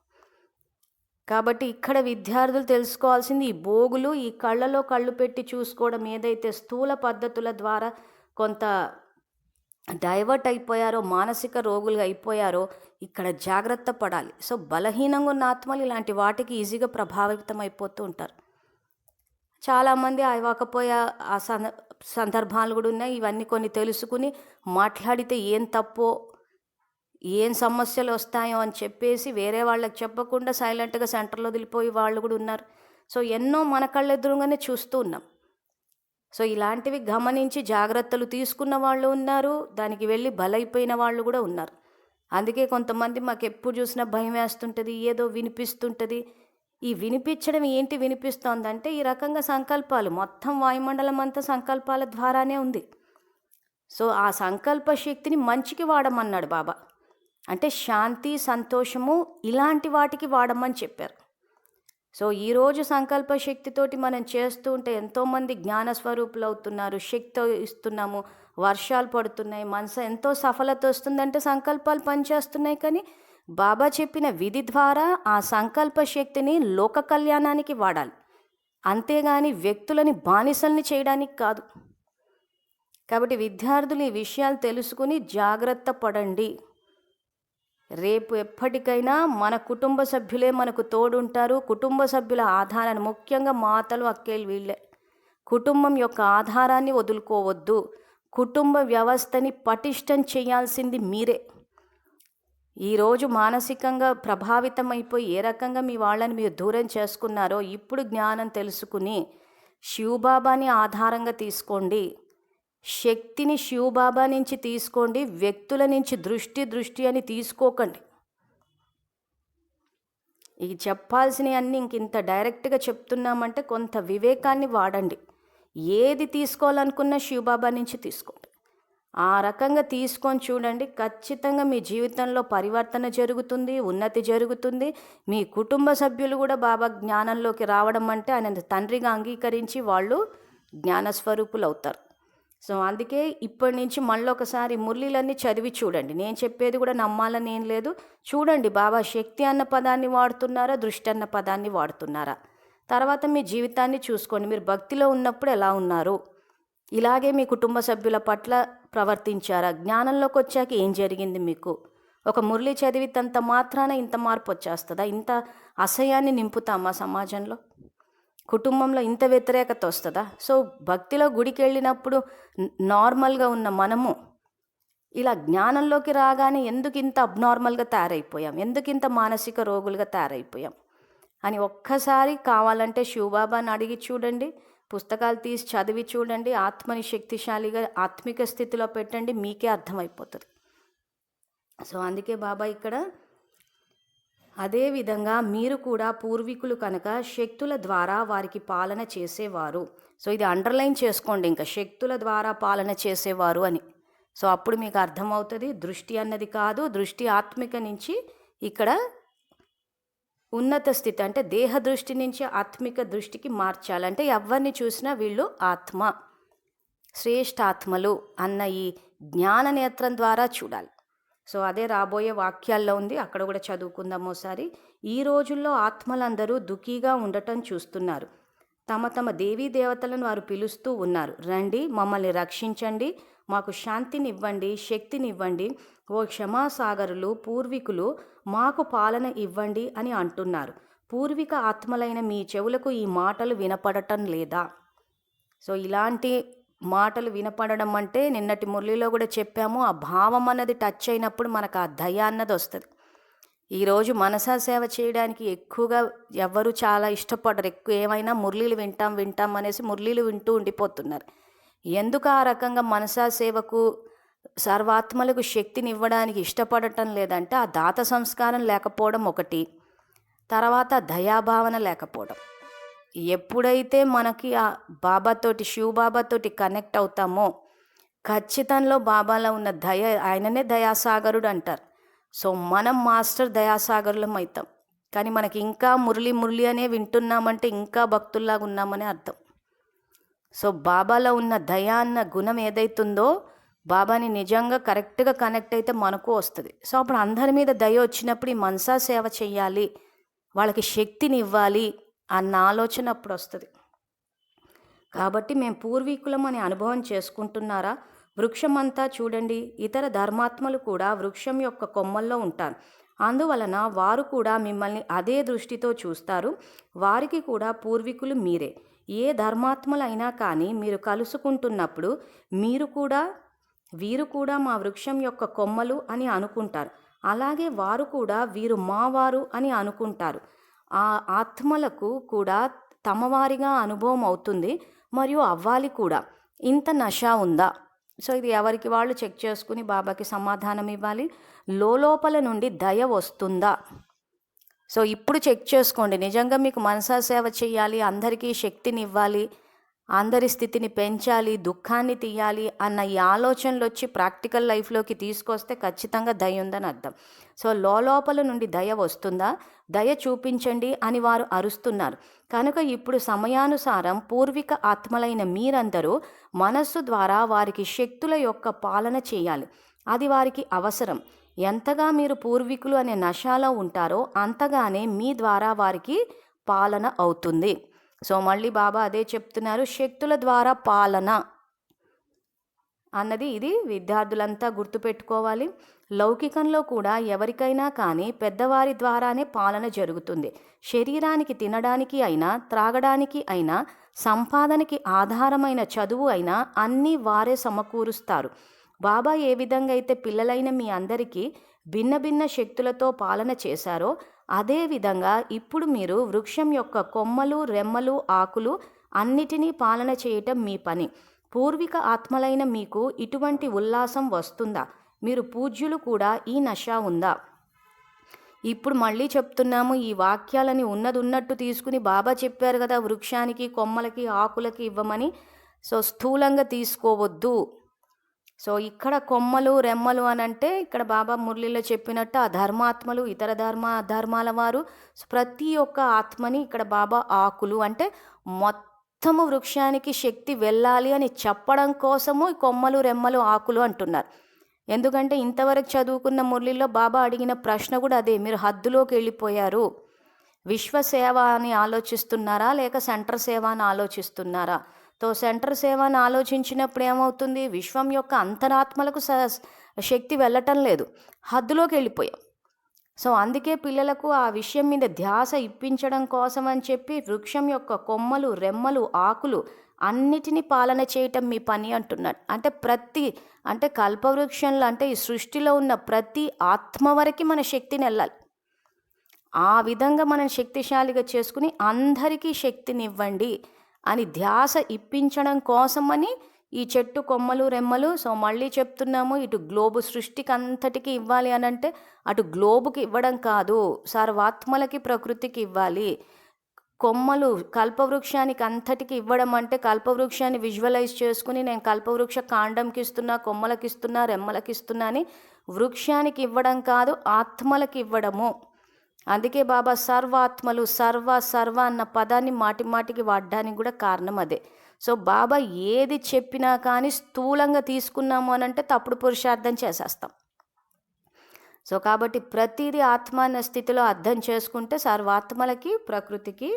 S1: కాబట్టి ఇక్కడ విద్యార్థులు తెలుసుకోవాల్సింది ఈ భోగులు, ఈ కళ్ళలో కళ్ళు పెట్టి చూసుకోవడం ఏదైతే స్థూల పద్ధతుల ద్వారా కొంత డైవర్ట్ అయిపోయారో, మానసిక రోగులుగా అయిపోయారో ఇక్కడ జాగ్రత్త పడాలి. సో బలహీనంగా ఉన్న ఆత్మలు ఇలాంటి వాటికి ఈజీగా ప్రభావితం అయిపోతూ ఉంటారు. చాలామంది అవ్వకపోయే ఆ సందర్భాలు కూడా ఉన్నాయి. ఇవన్నీ కొన్ని తెలుసుకుని మాట్లాడితే ఏం తప్పో, ఏం సమస్యలు వస్తాయో అని చెప్పేసి వేరే వాళ్ళకి చెప్పకుండా సైలెంట్గా సెంటర్లో వదిలిపోయి వాళ్ళు కూడా ఉన్నారు. సో ఎన్నో మన కళ్ళెదురుగానే చూస్తూ ఉన్నాం. సో ఇలాంటివి గమనించి జాగ్రత్తలు తీసుకున్న వాళ్ళు ఉన్నారు, దానికి వెళ్ళి బలైపోయిన వాళ్ళు కూడా ఉన్నారు. అందుకే కొంతమంది మాకు ఎప్పుడు చూసినా భయం వేస్తుంటుంది, ఏదో వినిపిస్తుంటుంది. ఈ వినిపించడం ఏంటి వినిపిస్తోందంటే ఈ రకంగా సంకల్పాలు, మొత్తం వాయుమండలం అంతా సంకల్పాల ద్వారానే ఉంది. సో ఆ సంకల్ప శక్తిని మంచికి వాడమన్నాడు బాబా. అంటే శాంతి, సంతోషము ఇలాంటి వాటికి వాడమని చెప్పారు. సో ఈరోజు సంకల్ప శక్తితోటి మనం చేస్తూ ఉంటే ఎంతోమంది జ్ఞాన స్వరూపులు అవుతున్నారు, శక్తి ఇస్తున్నాము, వర్షాలు పడుతున్నాయి, మనసు ఎంతో సఫలత వస్తుందంటే సంకల్పాలు పనిచేస్తున్నాయి. కానీ బాబా చెప్పిన విధి ద్వారా ఆ సంకల్ప శక్తిని లోక కళ్యాణానికి వాడాలి, అంతేగాని వ్యక్తులని బానిసల్ని చేయడానికి కాదు. కాబట్టి విద్యార్థులు ఈ విషయాలు తెలుసుకుని జాగ్రత్త పడండి. రేపు ఎప్పటికైనా మన కుటుంబ సభ్యులే మనకు తోడుంటారు. కుటుంబ సభ్యుల ఆధారాన్ని, ముఖ్యంగా మాతలు, అక్కేలు వీళ్ళే. కుటుంబం యొక్క ఆధారాన్ని వదులుకోవద్దు. కుటుంబ వ్యవస్థని పటిష్టం చేయాల్సింది మీరే. ఈరోజు మానసికంగా ప్రభావితం అయిపోయి ఏ రకంగా మీ వాళ్ళని మీరు దూరం చేసుకున్నారో ఇప్పుడు జ్ఞానం తెలుసుకుని శివబాబాని ఆధారంగా తీసుకోండి. శక్తిని శివబాబా నుంచి తీసుకోండి, వ్యక్తుల నుంచి దృష్టి అని తీసుకోకండి. ఇవి చెప్పాల్సినవి అన్నీ ఇంత డైరెక్ట్గా చెప్తున్నామంటే కొంత వివేకాన్ని వాడండి. ఏది తీసుకోవాలనుకున్నా శివబాబా నుంచి తీసుకోండి. ఆ రకంగా తీసుకొని చూడండి, ఖచ్చితంగా మీ జీవితంలో పరివర్తన జరుగుతుంది, ఉన్నతి జరుగుతుంది. మీ కుటుంబ సభ్యులు కూడా బాబా జ్ఞానంలోకి రావడం అంటే ఆయన తండ్రిగా అంగీకరించి వాళ్ళు జ్ఞానస్వరూపులు అవుతారు. సో అందుకే ఇప్పటి నుంచి మళ్ళీ ఒకసారి మురళీలన్నీ చదివి చూడండి. నేను చెప్పేది కూడా నమ్మాలని ఏం లేదు. చూడండి బాబా శక్తి అన్న పదాన్ని వాడుతున్నారా, దృష్టి అన్న పదాన్ని వాడుతున్నారా. తర్వాత మీ జీవితాన్ని చూసుకోండి. మీరు భక్తిలో ఉన్నప్పుడు ఎలా ఉన్నారు, ఇలాగే మీ కుటుంబ సభ్యుల పట్ల ప్రవర్తించారా, జ్ఞానంలోకి వచ్చాక ఏం జరిగింది మీకు. ఒక మురళి చదివితంత మాత్రాన ఇంత మార్పు వచ్చేస్తుందా? ఇంత అసహ్యాన్ని నింపుతామా సమాజంలో? కుటుంబంలో ఇంత వ్యతిరేకత వస్తుందా? సో భక్తిలో గుడికి వెళ్ళినప్పుడు నార్మల్గా ఉన్న మనము ఇలా జ్ఞానంలోకి రాగానే ఎందుకు ఇంత అబ్నార్మల్గా తయారైపోయాం, ఎందుకు ఇంత మానసిక రోగులుగా తయారైపోయాం అని ఒక్కసారి కావాలంటే శివబాబాని అడిగి చూడండి, పుస్తకాలు తీసి చదివి చూడండి, ఆత్మని శక్తిశాలిగా ఆత్మిక స్థితిలో పెట్టండి, మీకే అర్థమైపోతుంది. సో అందుకే బాబా ఇక్కడ అదేవిధంగా మీరు కూడా పూర్వీకులు కనుక శక్తుల ద్వారా వారికి పాలన చేసేవారు. సో ఇది అండర్లైన్ చేసుకోండి, ఇంకా శక్తుల ద్వారా పాలన చేసేవారు అని. సో అప్పుడు మీకు అర్థమవుతుంది దృష్టి అన్నది కాదు, దృష్టి ఆత్మిక నుంచి ఇక్కడ ఉన్నత స్థితి అంటే దేహ దృష్టి నుంచి ఆత్మిక దృష్టికి మార్చాలంటే ఎవరిని చూసినా వీళ్ళు ఆత్మ, శ్రేష్ఠాత్మలు అన్న ఈ జ్ఞాన నేత్రం ద్వారా చూడాలి. సో అదే రాబోయే వాక్యాల్లో ఉంది, అక్కడ కూడా చదువుకుందాం ఒకసారి. ఈ రోజుల్లో ఆత్మలందరూ దుఃఖీగా ఉండటం చూస్తున్నారు. తమ తమ దేవీ దేవతలను వారు పిలుస్తూ ఉన్నారు, రండి మమ్మల్ని రక్షించండి, మాకు శాంతిని ఇవ్వండి, శక్తిని ఇవ్వండి, ఓ క్షమాసాగరులు పూర్వీకులు మాకు పాలన ఇవ్వండి అని అంటున్నారు. పూర్వీక ఆత్మలైన మీ చెవులకు ఈ మాటలు వినపడటం లేదా? సో ఇలాంటి మాటలు వినపడడం అంటే నిన్నటి మురళిలో కూడా చెప్పాము, ఆ భావం అన్నది టచ్ అయినప్పుడు మనకు ఆ దయ అన్నది వస్తుంది. ఈరోజు మనసా సేవ చేయడానికి ఎక్కువగా ఎవరు చాలా ఇష్టపడరు. ఎక్కువ ఏమైనా మురళీలు వింటాం అనేసి మురళీలు వింటూ ఉండిపోతున్నారు. ఎందుకు ఆ రకంగా మనసా సేవకు సర్వాత్మలకు శక్తిని ఇవ్వడానికి ఇష్టపడటం లేదంటే ఆ దాత సంస్కారం లేకపోవడం ఒకటి, తర్వాత దయాభావన లేకపోవడం. ఎప్పుడైతే మనకి ఆ బాబాతోటి శివబాబాతోటి కనెక్ట్ అవుతామో ఖచ్చితంలో బాబాలో ఉన్న దయ, ఆయననే దయాసాగరుడు అంటారు. సో మనం మాస్టర్ దయాసాగరులం అవుతాం. కానీ మనకి ఇంకా మురళి అనే వింటున్నామంటే ఇంకా భక్తుల్లాగా ఉన్నామని అర్థం. సో బాబాలో ఉన్న దయ అన్న గుణం ఏదైతుందో బాబాని నిజంగా కరెక్ట్గా కనెక్ట్ అయితే మనకు వస్తుంది. సో అప్పుడు అందరి మీద దయ వచ్చినప్పుడు ఈ మనసా సేవ చెయ్యాలి, వాళ్ళకి శక్తిని ఇవ్వాలి అన్న ఆలోచన అప్పుడు వస్తుంది. కాబట్టి మేము పూర్వీకులం అనే అనుభవం చేసుకుంటున్నారా? వృక్షమంతా చూడండి, ఇతర ధర్మాత్మలు కూడా వృక్షం యొక్క కొమ్మల్లో ఉంటారు. అందువలన వారు కూడా మిమ్మల్ని అదే దృష్టితో చూస్తారు. వారికి కూడా పూర్వీకులు మీరే. ఏ ధర్మాత్మలైనా కానీ మీరు కలుసుకుంటున్నప్పుడు వీరు కూడా మా వృక్షం యొక్క కొమ్మలు అని అనుకుంటారు. అలాగే వారు కూడా వీరు మావారు అని అనుకుంటారు. ఆ ఆత్మలకు కూడా తమవారిగా అనుభవం అవుతుంది మరియు అవ్వాలి కూడా. ఇంత నష ఉందా? సో ఇది ఎవరికి వాళ్ళు చెక్ చేసుకుని బాబాకి సమాధానం ఇవ్వాలి. లోపల నుండి దయ వస్తుందా? సో ఇప్పుడు చెక్ చేసుకోండి. నిజంగా మీకు మనసా సేవ చేయాలి, అందరికీ శక్తిని ఇవ్వాలి, అందరి స్థితిని పెంచాలి, దుఃఖాన్ని తీయాలి అన్న ఈ ఆలోచనలు వచ్చి ప్రాక్టికల్ లైఫ్లోకి తీసుకొస్తే ఖచ్చితంగా దయ ఉందని అర్థం. సో లోపల నుండి దయ వస్తుందా? దయ చూపించండి అని వారు అరుస్తున్నారు. కనుక ఇప్పుడు సమయానుసారం పూర్విక ఆత్మలైన మీరందరూ మనస్సు ద్వారా వారికి శక్తుల యొక్క పాలన చేయాలి. అది వారికి అవసరం. ఎంతగా మీరు పూర్వీకులు అనే నశాలో ఉంటారో అంతగానే మీ ద్వారా వారికి పాలన అవుతుంది. సో మళ్ళీ బాబా అదే చెప్తున్నారు, శక్తుల ద్వారా పాలన అన్నది ఇది విద్యార్థులంతా గుర్తుపెట్టుకోవాలి. లౌకికంలో కూడా ఎవరికైనా కానీ పెద్దవారి ద్వారానే పాలన జరుగుతుంది. శరీరానికి తినడానికి అయినా, త్రాగడానికి అయినా, సంపాదనకి ఆధారమైన చదువు అయినా అన్నీ వారే సమకూరుస్తారు. బాబా ఏ విధంగా అయితే పిల్లలైన మీ అందరికీ భిన్న భిన్న శక్తులతో పాలన చేశారో అదేవిధంగా ఇప్పుడు మీరు వృక్షం యొక్క కొమ్మలు, రెమ్మలు, ఆకులు అన్నిటినీ పాలన చేయటం మీ పని. పూర్విక ఆత్మలైన మీకు ఇటువంటి ఉల్లాసం వస్తుందా? మీరు పూజ్యులు కూడా ఈ నష ఉందా? ఇప్పుడు మళ్ళీ చెప్తున్నాము, ఈ వాక్యాలని ఉన్నట్టు తీసుకుని బాబా చెప్పారు కదా వృక్షానికి, కొమ్మలకి, ఆకులకి ఇవ్వమని. సో స్థూలంగా తీసుకోవద్దు. సో ఇక్కడ కొమ్మలు, రెమ్మలు అని అంటే ఇక్కడ బాబా మురళిలో చెప్పినట్టు ఆ ధర్మాత్మలు, ఇతర ధర్మాల వారు, ప్రతి ఒక్క ఆత్మని ఇక్కడ బాబా ఆకులు అంటే మొత్తము వృక్షానికి శక్తి వెళ్ళాలి అని చెప్పడం కోసము కొమ్మలు, రెమ్మలు, ఆకులు అంటున్నారు. ఎందుకంటే ఇంతవరకు చదువుకున్న మురళిలో బాబా అడిగిన ప్రశ్న కూడా అదే, మీరు హద్దులోకి వెళ్ళిపోయారు. విశ్వసేవ అని ఆలోచిస్తున్నారా లేక సెంటర్ సేవ అని ఆలోచిస్తున్నారా? తో సెంటర్ సేవను ఆలోచించినప్పుడు ఏమవుతుంది, విశ్వం యొక్క అంతరాత్మలకు శక్తి వెళ్ళటం లేదు, హద్దులోకి వెళ్ళిపోయాం. సో అందుకే పిల్లలకు ఆ విషయం మీద ధ్యాస ఇప్పించడం కోసం అని చెప్పి వృక్షం యొక్క కొమ్మలు, రెమ్మలు, ఆకులు అన్నిటినీ పాలన చేయటం మీ పని అంటున్నాడు. అంటే కల్పవృక్షంలో అంటే ఈ సృష్టిలో ఉన్న ప్రతి ఆత్మ వరకు మన శక్తిని వెళ్ళాలి. ఆ విధంగా మనం శక్తిశాలిగా చేసుకుని అందరికీ శక్తిని ఇవ్వండి అని ధ్యాస ఇప్పించడం కోసమని ఈ చెట్టు కొమ్మలు, రెమ్మలు. సో మళ్ళీ చెప్తున్నాము, ఇటు గ్లోబు సృష్టికి అంతటికి ఇవ్వాలి అని అంటే అటు గ్లోబుకి ఇవ్వడం కాదు, సర్వాత్మలకి, ప్రకృతికి ఇవ్వాలి. కొమ్మలు కల్పవృక్షానికి అంతటికి ఇవ్వడం అంటే కల్పవృక్షాన్ని విజువలైజ్ చేసుకుని నేను కల్పవృక్ష కాండంకి ఇస్తున్నా, కొమ్మలకి ఇస్తున్నా, రెమ్మలకి ఇస్తున్నా అని వృక్షానికి ఇవ్వడం కాదు, ఆత్మలకి ఇవ్వడము. అందుకే బాబా సర్వాత్మలు, సర్వ అన్న పదాన్ని మాటికి వాడడానికి కూడా కారణం అదే. సో బాబా ఏది చెప్పినా కానీ స్థూలంగా తీసుకున్నాము అని అంటే తప్పుడు పురుషార్థం చేసేస్తాం. సో కాబట్టి ప్రతిదీ ఆత్మ అన్న స్థితిలో అర్థం చేసుకుంటే సర్వాత్మలకి, ప్రకృతికి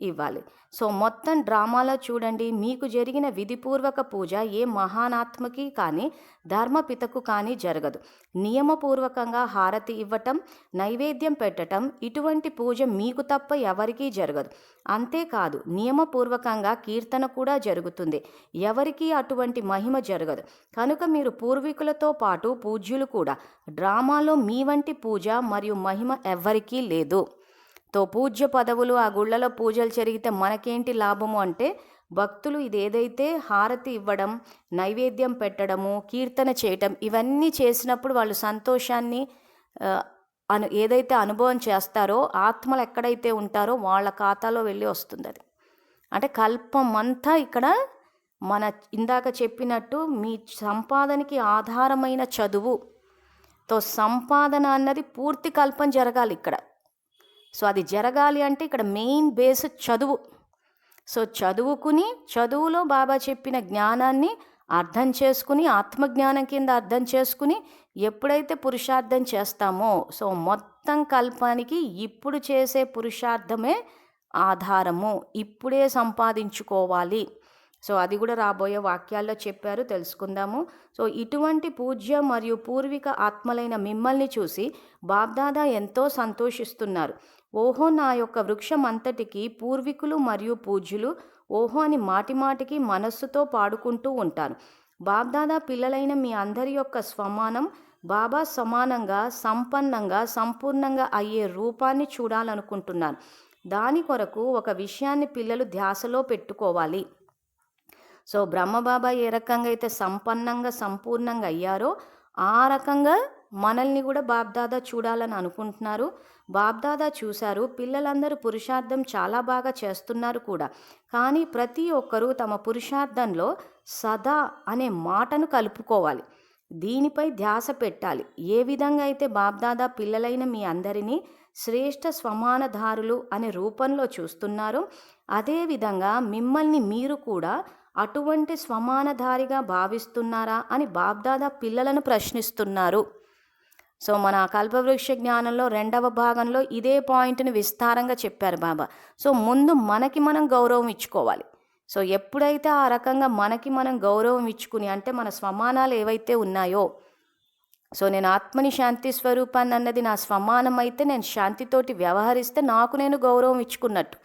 S1: ఇవ్వాలి. సో మొత్తం డ్రామాలో చూడండి, మీకు జరిగిన విధిపూర్వక పూజ ఏ మహానాత్మకి కానీ ధర్మపితకు కానీ జరగదు. నియమపూర్వకంగా హారతి ఇవ్వటం, నైవేద్యం పెట్టడం ఇటువంటి పూజ మీకు తప్ప ఎవరికీ జరగదు. అంతేకాదు నియమపూర్వకంగా కీర్తన కూడా జరుగుతుంది, ఎవరికీ అటువంటి మహిమ జరగదు. కనుక మీరు పూర్వీకులతో పాటు పూజ్యులు కూడా. డ్రామాలో మీ వంటి పూజ మరియు మహిమ ఎవ్వరికీ లేదు. తో పూజ్య పదవులు, ఆ గుళ్ళలో పూజలు జరిగితే మనకేంటి లాభము అంటే భక్తులు ఇదేదైతే హారతి ఇవ్వడం, నైవేద్యం పెట్టడము, కీర్తన చేయటం ఇవన్నీ చేసినప్పుడు వాళ్ళు సంతోషాన్ని ఏదైతే అనుభవం చేస్తారో ఆత్మలు ఎక్కడైతే ఉంటారో వాళ్ళ ఖాతాలో వెళ్ళి వస్తుంది. అది అంటే కల్పం అంతా ఇక్కడ మన ఇందాక చెప్పినట్టు మీ సంపాదనకి ఆధారమైన చదువుతో సంపాదన అన్నది పూర్తి కల్పం జరగాలి ఇక్కడ. సో అది జరగాలి అంటే ఇక్కడ మెయిన్ బేస్ చదువు. సో చదువుకుని చదువులో బాబా చెప్పిన జ్ఞానాన్ని అర్థం చేసుకుని ఆత్మజ్ఞానం కింద అర్థం చేసుకుని ఎప్పుడైతే పురుషార్థం చేస్తామో సో మొత్తం కల్పానికి ఇప్పుడు చేసే పురుషార్థమే ఆధారము, ఇప్పుడే సంపాదించుకోవాలి. సో అది కూడా రాబోయే వాక్యాల్లో చెప్పారు, తెలుసుకుందాము. సో ఇటువంటి పూజ్య మరియు పూర్విక ఆత్మలైన మిమ్మల్ని చూసి బాబ్దాదా ఎంతో సంతోషిస్తున్నారు. ఓహో, నా యొక్క వృక్షం అంతటికి పూర్వీకులు మరియు పూజ్యులు ఓహో అని మాటిమాటికి మనస్సుతో పాడుకుంటూ ఉంటారు. బాబ్దాదా పిల్లలైన మీ అందరి యొక్క స్వమానం బాబా సమానంగా సంపన్నంగా సంపూర్ణంగా అయ్యే రూపాన్ని చూడాలనుకుంటున్నాను. దాని కొరకు ఒక విషయాన్ని పిల్లలు ధ్యాసలో పెట్టుకోవాలి. సో బ్రహ్మబాబా ఏ రకంగా అయితే సంపన్నంగా సంపూర్ణంగా అయ్యారో ఆ రకంగా మనల్ని కూడా బాబ్దాదా చూడాలని అనుకుంటున్నారు. బాబ్దాదా చూశారు, పిల్లలందరూ పురుషార్థం చాలా బాగా చేస్తున్నారు కూడా. కానీ ప్రతి ఒక్కరూ తమ పురుషార్థంలో సదా అనే మాటను కలుపుకోవాలి, దీనిపై ధ్యాస పెట్టాలి. ఏ విధంగా అయితే బాబ్దాదా పిల్లలైన మీ అందరినీ శ్రేష్ఠ స్వమానధారులు అనే రూపంలో చూస్తున్నారో అదేవిధంగా మిమ్మల్ని మీరు కూడా అటువంటి స్వమానధారిగా భావిస్తున్నారా అని బాబ్దాదా పిల్లలను ప్రశ్నిస్తున్నారు. సో మన కల్పవృక్ష జ్ఞానంలో 2వ భాగంలో ఇదే పాయింట్ని విస్తారంగా చెప్పారు బాబా. సో ముందు మనకి మనం గౌరవం ఇచ్చుకోవాలి. సో ఎప్పుడైతే ఆ రకంగా మనకి మనం గౌరవం ఇచ్చుకుని, అంటే మన స్వమానాలు ఏవైతే ఉన్నాయో, సో నేను ఆత్మని శాంతి స్వరూపాన్ని అన్నది నా స్వమానం అయితే నేను శాంతితోటి వ్యవహరిస్తే నాకు నేను గౌరవం ఇచ్చుకున్నట్టు.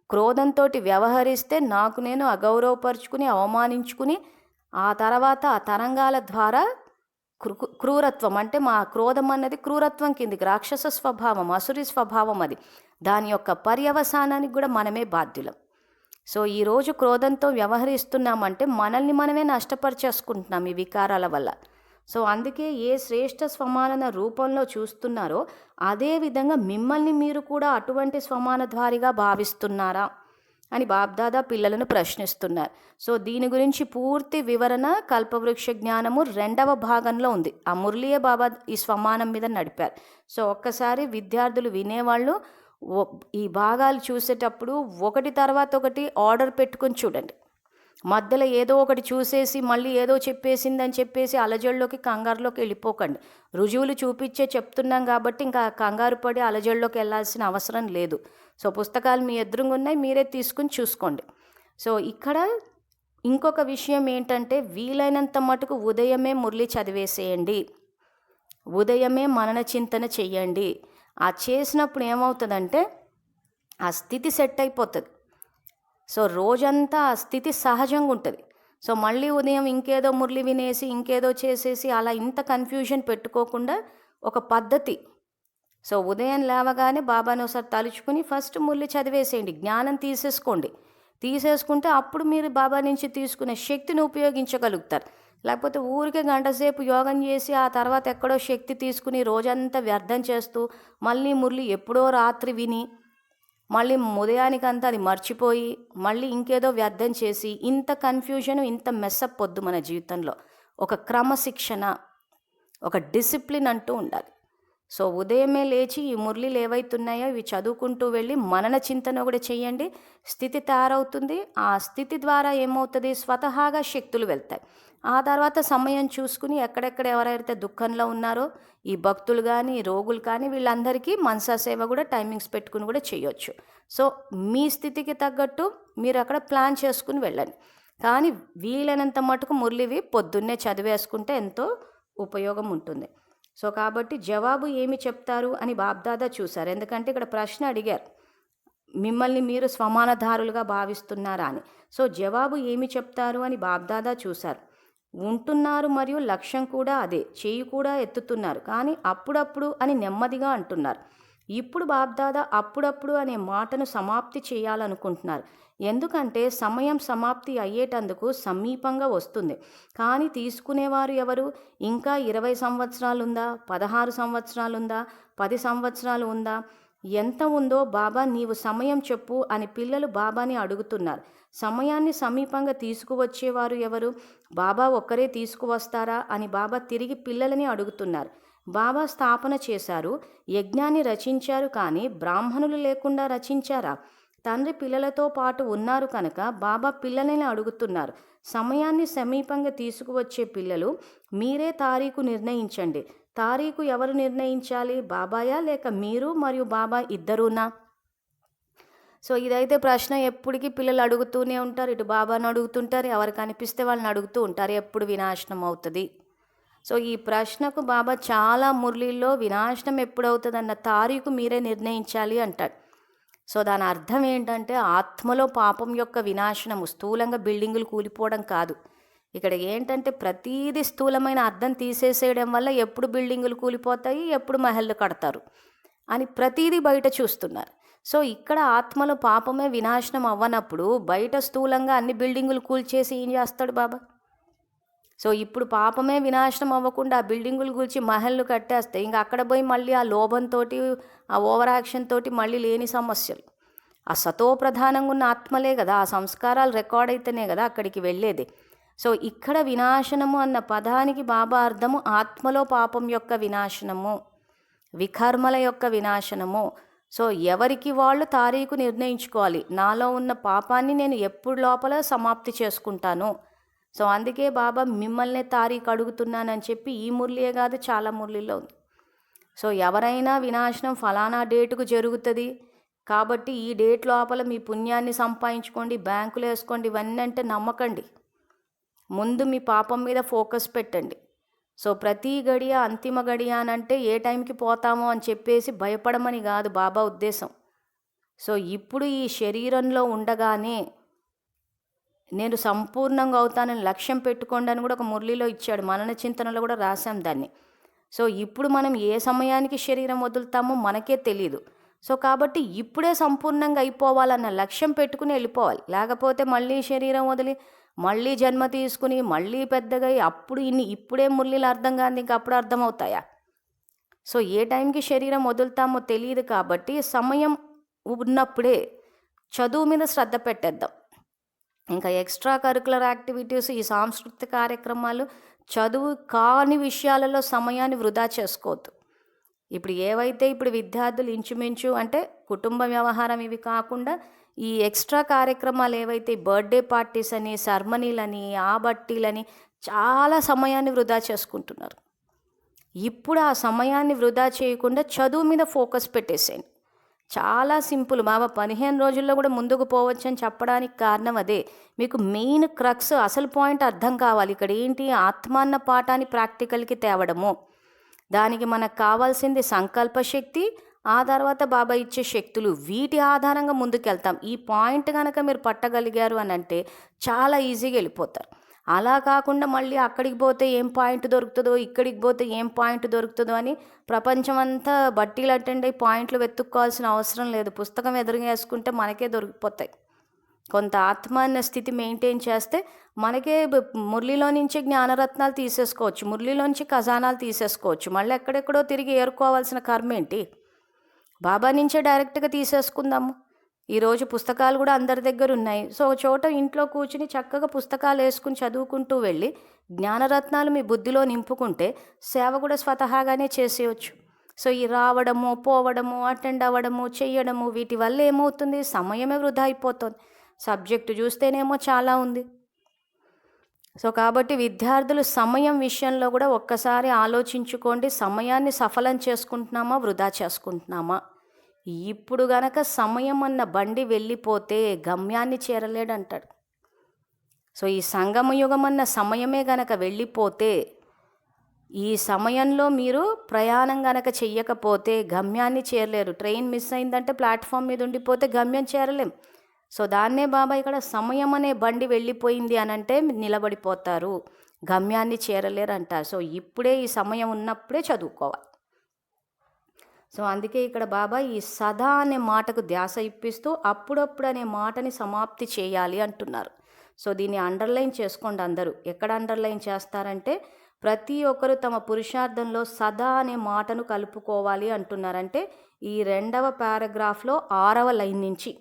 S1: క్రోధంతో వ్యవహరిస్తే నాకు నేను అగౌరవపరుచుకుని అవమానించుకుని ఆ తర్వాత ఆ తరంగాల ద్వారా క్రూరత్వం, అంటే మా క్రోధం అన్నది క్రూరత్వం కిందికి, రాక్షస స్వభావం, అసురి స్వభావం అది. దాని యొక్క పర్యవసానానికి కూడా మనమే బాధ్యులం. సో ఈరోజు క్రోధంతో వ్యవహరిస్తున్నామంటే మనల్ని మనమే నష్టపరిచేసుకుంటున్నాం ఈ వికారాల వల్ల. సో అందుకే ఏ శ్రేష్ఠ స్వమాన రూపంలో చూస్తున్నారో అదేవిధంగా మిమ్మల్ని మీరు కూడా అటువంటి స్వమానధారిగా భావిస్తున్నారా అని బాబ్దాదా పిల్లలను ప్రశ్నిస్తున్నారు. సో దీని గురించి పూర్తి వివరణ కల్పవృక్ష జ్ఞానము 2వ భాగంలో ఉంది. ఆ మురళీయ బాబా ఈ స్వమానం మీద నడిపారు. సో ఒక్కసారి విద్యార్థులు వినేవాళ్ళు ఈ భాగాలు చూసేటప్పుడు ఒకటి తర్వాత ఒకటి ఆర్డర్ పెట్టుకొని చూడండి. మధ్యలో ఏదో ఒకటి చూసేసి మళ్ళీ ఏదో చెప్పేసిందని చెప్పేసి అలజడిలోకి కంగారులోకి వెళ్ళిపోకండి. రుజువులు చూపించే చెప్తున్నాం కాబట్టి ఇంకా కంగారు పడి అలజడిలోకి వెళ్ళాల్సిన అవసరం లేదు. సో పుస్తకాలు మీ ఎదురుగా ఉన్నాయి, మీరే తీసుకుని చూసుకోండి. సో ఇక్కడ ఇంకొక విషయం ఏంటంటే వీలైనంత మటుకు ఉదయమే మురళి చదివేసేయండి, ఉదయమే మనన చింతన చెయ్యండి. ఆ చేసినప్పుడు ఏమవుతుందంటే ఆ స్థితి సెట్ అయిపోతుంది. సో రోజంతా ఆ స్థితి సహజంగా ఉంటుంది. సో మళ్ళీ ఉదయం ఇంకేదో మురళి వినేసి ఇంకేదో చేసేసి అలా ఇంత కన్ఫ్యూజన్ పెట్టుకోకుండా ఒక పద్ధతి. సో ఉదయం లేవగానే బాబాని ఒకసారి తలుచుకుని ఫస్ట్ మురళి చదివేసేయండి, జ్ఞానం తీసేసుకుంటే అప్పుడు మీరు బాబా నుంచి తీసుకునే శక్తిని ఉపయోగించగలుగుతారు. లేకపోతే ఊరికే గంటసేపు యోగం చేసి ఆ తర్వాత ఎక్కడో శక్తి తీసుకుని రోజంతా వ్యర్థం చేస్తూ మళ్ళీ మురళి ఎప్పుడో రాత్రి విని మళ్ళీ ఉదయానికంతా అది మర్చిపోయి మళ్ళీ ఇంకేదో వ్యర్థం చేసి ఇంత కన్ఫ్యూజన్ ఇంత మెస్సప్ వద్దు. మన జీవితంలో ఒక క్రమశిక్షణ, ఒక డిసిప్లిన్ అంటూ ఉండాలి. సో ఉదయమే లేచి ఈ మురళీలు ఏవైతున్నాయో ఇవి చదువుకుంటూ వెళ్ళి మనన చింతన కూడా చేయండి. స్థితి తయారవుతుంది. ఆ స్థితి ద్వారా ఏమవుతుంది, స్వతహాగా శక్తులు వెళ్తాయి. ఆ తర్వాత సమయం చూసుకుని ఎక్కడెక్కడ ఎవరైతే దుఃఖంలో ఉన్నారో ఈ భక్తులు కానీ రోగులు కానీ వీళ్ళందరికీ మనసా సేవ కూడా టైమింగ్స్ పెట్టుకుని కూడా చేయొచ్చు. సో మీ స్థితికి తగ్గట్టు మీరు అక్కడ ప్లాన్ చేసుకుని వెళ్ళండి. కానీ వీలైనంత మటుకు మురళివి పొద్దున్నే చదివేసుకుంటే ఎంతో ఉపయోగం ఉంటుంది. సో కాబట్టి జవాబు ఏమి చెప్తారు అని బాబ్దాదా చూశారు. ఎందుకంటే ఇక్కడ ప్రశ్న అడిగారు, మిమ్మల్ని మీరు స్వమానధారులుగా భావిస్తున్నారా అని. సో జవాబు ఏమి చెప్తారు అని బాబ్దాదా చూశారు. ఉంటున్నారు మరియు లక్ష్యం కూడా అదే, చేయి కూడా ఎత్తుతున్నారు, కానీ అప్పుడప్పుడు అని నెమ్మదిగా అంటున్నారు. ఇప్పుడు బాబ్దాదా అప్పుడప్పుడు అనే మాటను సమాప్తి చేయాలనుకుంటున్నారు. ఎందుకంటే సమయం సమాప్తి అయ్యేటందుకు సమీపంగా వస్తుంది. కానీ తీసుకునేవారు ఎవరు? ఇంకా 20 సంవత్సరాలు ఉందా, 16 సంవత్సరాలు ఉందా, 10 సంవత్సరాలు ఉందా, ఎంత ఉందో బాబా నీవు సమయం చెప్పు అని పిల్లలు బాబాని అడుగుతున్నారు. సమయాన్ని సమీపంగా తీసుకువచ్చేవారు ఎవరు? బాబా ఒక్కరే తీసుకువస్తారా అని బాబా తిరిగి పిల్లలని అడుగుతున్నారు. బాబా స్థాపన చేశారు, యజ్ఞాన్ని రచించారు, కానీ బ్రాహ్మణులు లేకుండా రచించారా? తండ్రి పిల్లలతో పాటు ఉన్నారు కనుక బాబా పిల్లలని అడుగుతున్నారు, సమయాన్ని సమీపంగా తీసుకువచ్చే పిల్లలు మీరే తారీఖు నిర్ణయించండి. తారీఖు ఎవరు నిర్ణయించాలి? బాబాయా లేక మీరు మరియు బాబా ఇద్దరునా? సో ఇదైతే ప్రశ్న ఎప్పటికీ పిల్లలు అడుగుతూనే ఉంటారు. ఇటు బాబాను అడుగుతుంటారు, ఎవరికి అనిపిస్తే వాళ్ళని అడుగుతూ ఉంటారు, ఎప్పుడు వినాశనం అవుతుంది. సో ఈ ప్రశ్నకు బాబా చాలా మురళీల్లో వినాశనం ఎప్పుడవుతుందన్న తారీఖు మీరే నిర్ణయించాలి అంటాడు. సో దాని అర్థం ఏంటంటే ఆత్మలో పాపం యొక్క వినాశనము, స్థూలంగా బిల్డింగులు కూలిపోవడం కాదు. ఇక్కడ ఏంటంటే ప్రతీది స్థూలమైన అర్థం తీసేసేయడం వల్ల ఎప్పుడు బిల్డింగులు కూలిపోతాయి, ఎప్పుడు మహల్లు కడతారు అని ప్రతీది బయట చూస్తున్నారు. సో ఇక్కడ ఆత్మలో పాపమే వినాశనం అవ్వనప్పుడు బయట స్థూలంగా అన్ని బిల్డింగులు కూల్చేసి ఏం చేస్తాడు బాబా? సో ఇప్పుడు పాపమే వినాశనం అవ్వకుండా ఆ బిల్డింగులు కూల్చి మహల్లు కట్టేస్తే ఇంకా అక్కడ పోయి మళ్ళీ ఆ లోభంతో, ఆ ఓవర్ యాక్షన్ తోటి మళ్ళీ లేని సమస్యలు. ఆ సతో ప్రధానంగా ఉన్న ఆత్మలే కదా, ఆ సంస్కారాలు రికార్డ్ అయితేనే కదా అక్కడికి వెళ్ళేది. సో ఇక్కడ వినాశనము అన్న పదానికి బాబా అర్థము ఆత్మలో పాపం యొక్క వినాశనము, వికర్మల యొక్క వినాశనము. సో ఎవరికి వాళ్ళు తారీఖు నిర్ణయించుకోవాలి, నాలో ఉన్న పాపాన్ని నేను ఎప్పుడు లోపల సమాప్తి చేసుకుంటాను. సో అందుకే బాబా మిమ్మల్నే తారీఖు అడుగుతున్నానని చెప్పి ఈ మురళియే కాదు చాలా మురళిలో ఉంది. సో ఎవరైనా వినాశనం ఫలానా డేటుకు జరుగుతుంది కాబట్టి ఈ డేట్ లోపల మీ పుణ్యాన్ని సంపాదించుకోండి, బ్యాంకులు వేసుకోండి, ఇవన్నీ అంటే నమ్మకండి. ముందు మీ పాపం మీద ఫోకస్ పెట్టండి. సో ప్రతి గడియ అంతిమ గడియ అనంటే ఏ టైంకి పోతామో అని చెప్పేసి భయపడమని కాదు బాబా ఉద్దేశం. సో ఇప్పుడు ఈ శరీరంలో ఉండగానే నేను సంపూర్ణంగా అవుతానని లక్ష్యం పెట్టుకోండి అని కూడా ఒక మురళిలో ఇచ్చాడు, మనన చింతనలో కూడా రాశాం దాన్ని. సో ఇప్పుడు మనం ఏ సమయానికి శరీరం వదులుతామో మనకే తెలియదు. సో కాబట్టి ఇప్పుడే సంపూర్ణంగా అయిపోవాలన్న లక్ష్యం పెట్టుకుని వెళ్ళిపోవాలి. లేకపోతే మళ్ళీ శరీరం వదిలి మళ్ళీ జన్మ తీసుకుని మళ్ళీ పెద్దగా అప్పుడు ఇప్పుడే మురళిలు అర్థం కాదు, ఇంకా అప్పుడు అర్థమవుతాయా? సో ఏ టైంకి శరీరం వదులుతామో తెలియదు కాబట్టి సమయం ఉన్నప్పుడే చదువు మీద శ్రద్ధ పెట్టేద్దాం. ఇంకా ఎక్స్ట్రా కరికులర్ యాక్టివిటీస్, ఈ సాంస్కృతిక కార్యక్రమాలు, చదువు కాని విషయాలలో సమయాన్ని వృధా చేసుకోవద్దు. ఇప్పుడు ఏవైతే ఇప్పుడు విద్యార్థులు ఇంచుమించు అంటే కుటుంబ వ్యవహారం ఇవి కాకుండా ఈ ఎక్స్ట్రా కార్యక్రమాలు ఏవైతే బర్త్డే పార్టీస్ అని, సర్మనీలని, ఆ బట్టీలని చాలా సమయాన్ని వృధా చేసుకుంటున్నారు. ఇప్పుడు ఆ సమయాన్ని వృధా చేయకుండా చదువు మీద ఫోకస్ పెట్టేసేయండి. చాలా సింపుల్. బాబా 15 రోజుల్లో కూడా ముందుకు పోవచ్చు అని చెప్పడానికి కారణం అదే. మీకు మెయిన్ క్రక్స్, అసలు పాయింట్ అర్థం కావాలి. ఇక్కడ ఏంటి? ఆత్మాన్న పాఠాన్ని ప్రాక్టికల్కి తేవడము. దానికి మనకు కావాల్సింది సంకల్ప శక్తి, ఆ తర్వాత బాబా ఇచ్చే శక్తులు. వీటి ఆధారంగా ముందుకెళ్తాం. ఈ పాయింట్ కనుక మీరు పట్టగలిగారు అని అంటే చాలా ఈజీగా వెళ్ళిపోతారు. అలా కాకుండా మళ్ళీ అక్కడికి పోతే ఏం పాయింట్ దొరుకుతుందో, ఇక్కడికి పోతే ఏం పాయింట్ దొరుకుతుందో అని ప్రపంచమంతా బట్టీలు అటెండ్ అయ్యి పాయింట్లు వెతుక్కోవాల్సిన అవసరం లేదు. పుస్తకం ఎదురుగా వేసుకుంటే మనకే దొరికిపోతాయి. కొంత ఆత్మ అన్న స్థితి మెయింటైన్ చేస్తే మనకే మురళిలో నుంచి జ్ఞానరత్నాలు తీసేసుకోవచ్చు, మురళిలోంచి ఖజానాలు తీసేసుకోవచ్చు. మళ్ళీ ఎక్కడెక్కడో తిరిగి ఏరుకోవాల్సిన కర్మ ఏంటి? బాబా నుంచే డైరెక్ట్గా తీసేసుకుందాము. ఈరోజు పుస్తకాలు కూడా అందరి దగ్గర ఉన్నాయి. సో ఒక చోట ఇంట్లో కూర్చుని చక్కగా పుస్తకాలు వేసుకుని చదువుకుంటూ వెళ్ళి జ్ఞానరత్నాలు మీ బుద్ధిలో నింపుకుంటే సేవ కూడా స్వతహాగానే చేసేయచ్చు. సో ఈ రావడము, పోవడము, అటెండ్ అవ్వడము, చెయ్యడము, వీటి వల్ల ఏమవుతుంది? సమయమే వృధా అయిపోతుంది. సబ్జెక్టు చూస్తేనేమో చాలా ఉంది. సో కాబట్టి విద్యార్థులు సమయం విషయంలో కూడా ఒక్కసారి ఆలోచించుకోండి. సమయాన్ని సఫలం చేసుకుంటున్నామా, వృధా చేసుకుంటున్నామా? ఇప్పుడు గనక సమయం అన్న బండి వెళ్ళిపోతే గమ్యాన్ని చేరలేడంటాడు. సో ఈ సంగమయుగం అన్న సమయమే గనక వెళ్ళిపోతే, ఈ సమయంలో మీరు ప్రయాణం గనక చెయ్యకపోతే గమ్యాన్ని చేరలేరు. ట్రైన్ మిస్ అయిందంటే ప్లాట్ఫామ్ మీద ఉండిపోతే గమ్యం చేరలేం. సో దాన్నే బాబా ఇక్కడ సమయం అనే బండి వెళ్ళిపోయింది అని అంటే నిలబడిపోతారు, గమ్యాన్ని చేరలేరు అంటారు. సో ఇప్పుడే ఈ సమయం ఉన్నప్పుడే చదువుకోవాలి. సో అందుకే ఇక్కడ బాబా ఈ సదా అనే మాటకు ధ్యాస ఇప్పిస్తూ అప్పుడప్పుడు అనే మాటని సమాప్తి చేయాలి అంటున్నారు. సో దీన్ని అండర్లైన్ చేసుకోండి అందరూ. ఎక్కడ అండర్లైన్ చేస్తారంటే ప్రతి ఒక్కరు తమ పురుషార్థంలో సదా అనే మాటను కలుపుకోవాలి అంటున్నారంటే ఈ 2వ పారాగ్రాఫ్లో 6వ లైన్ నుంచి.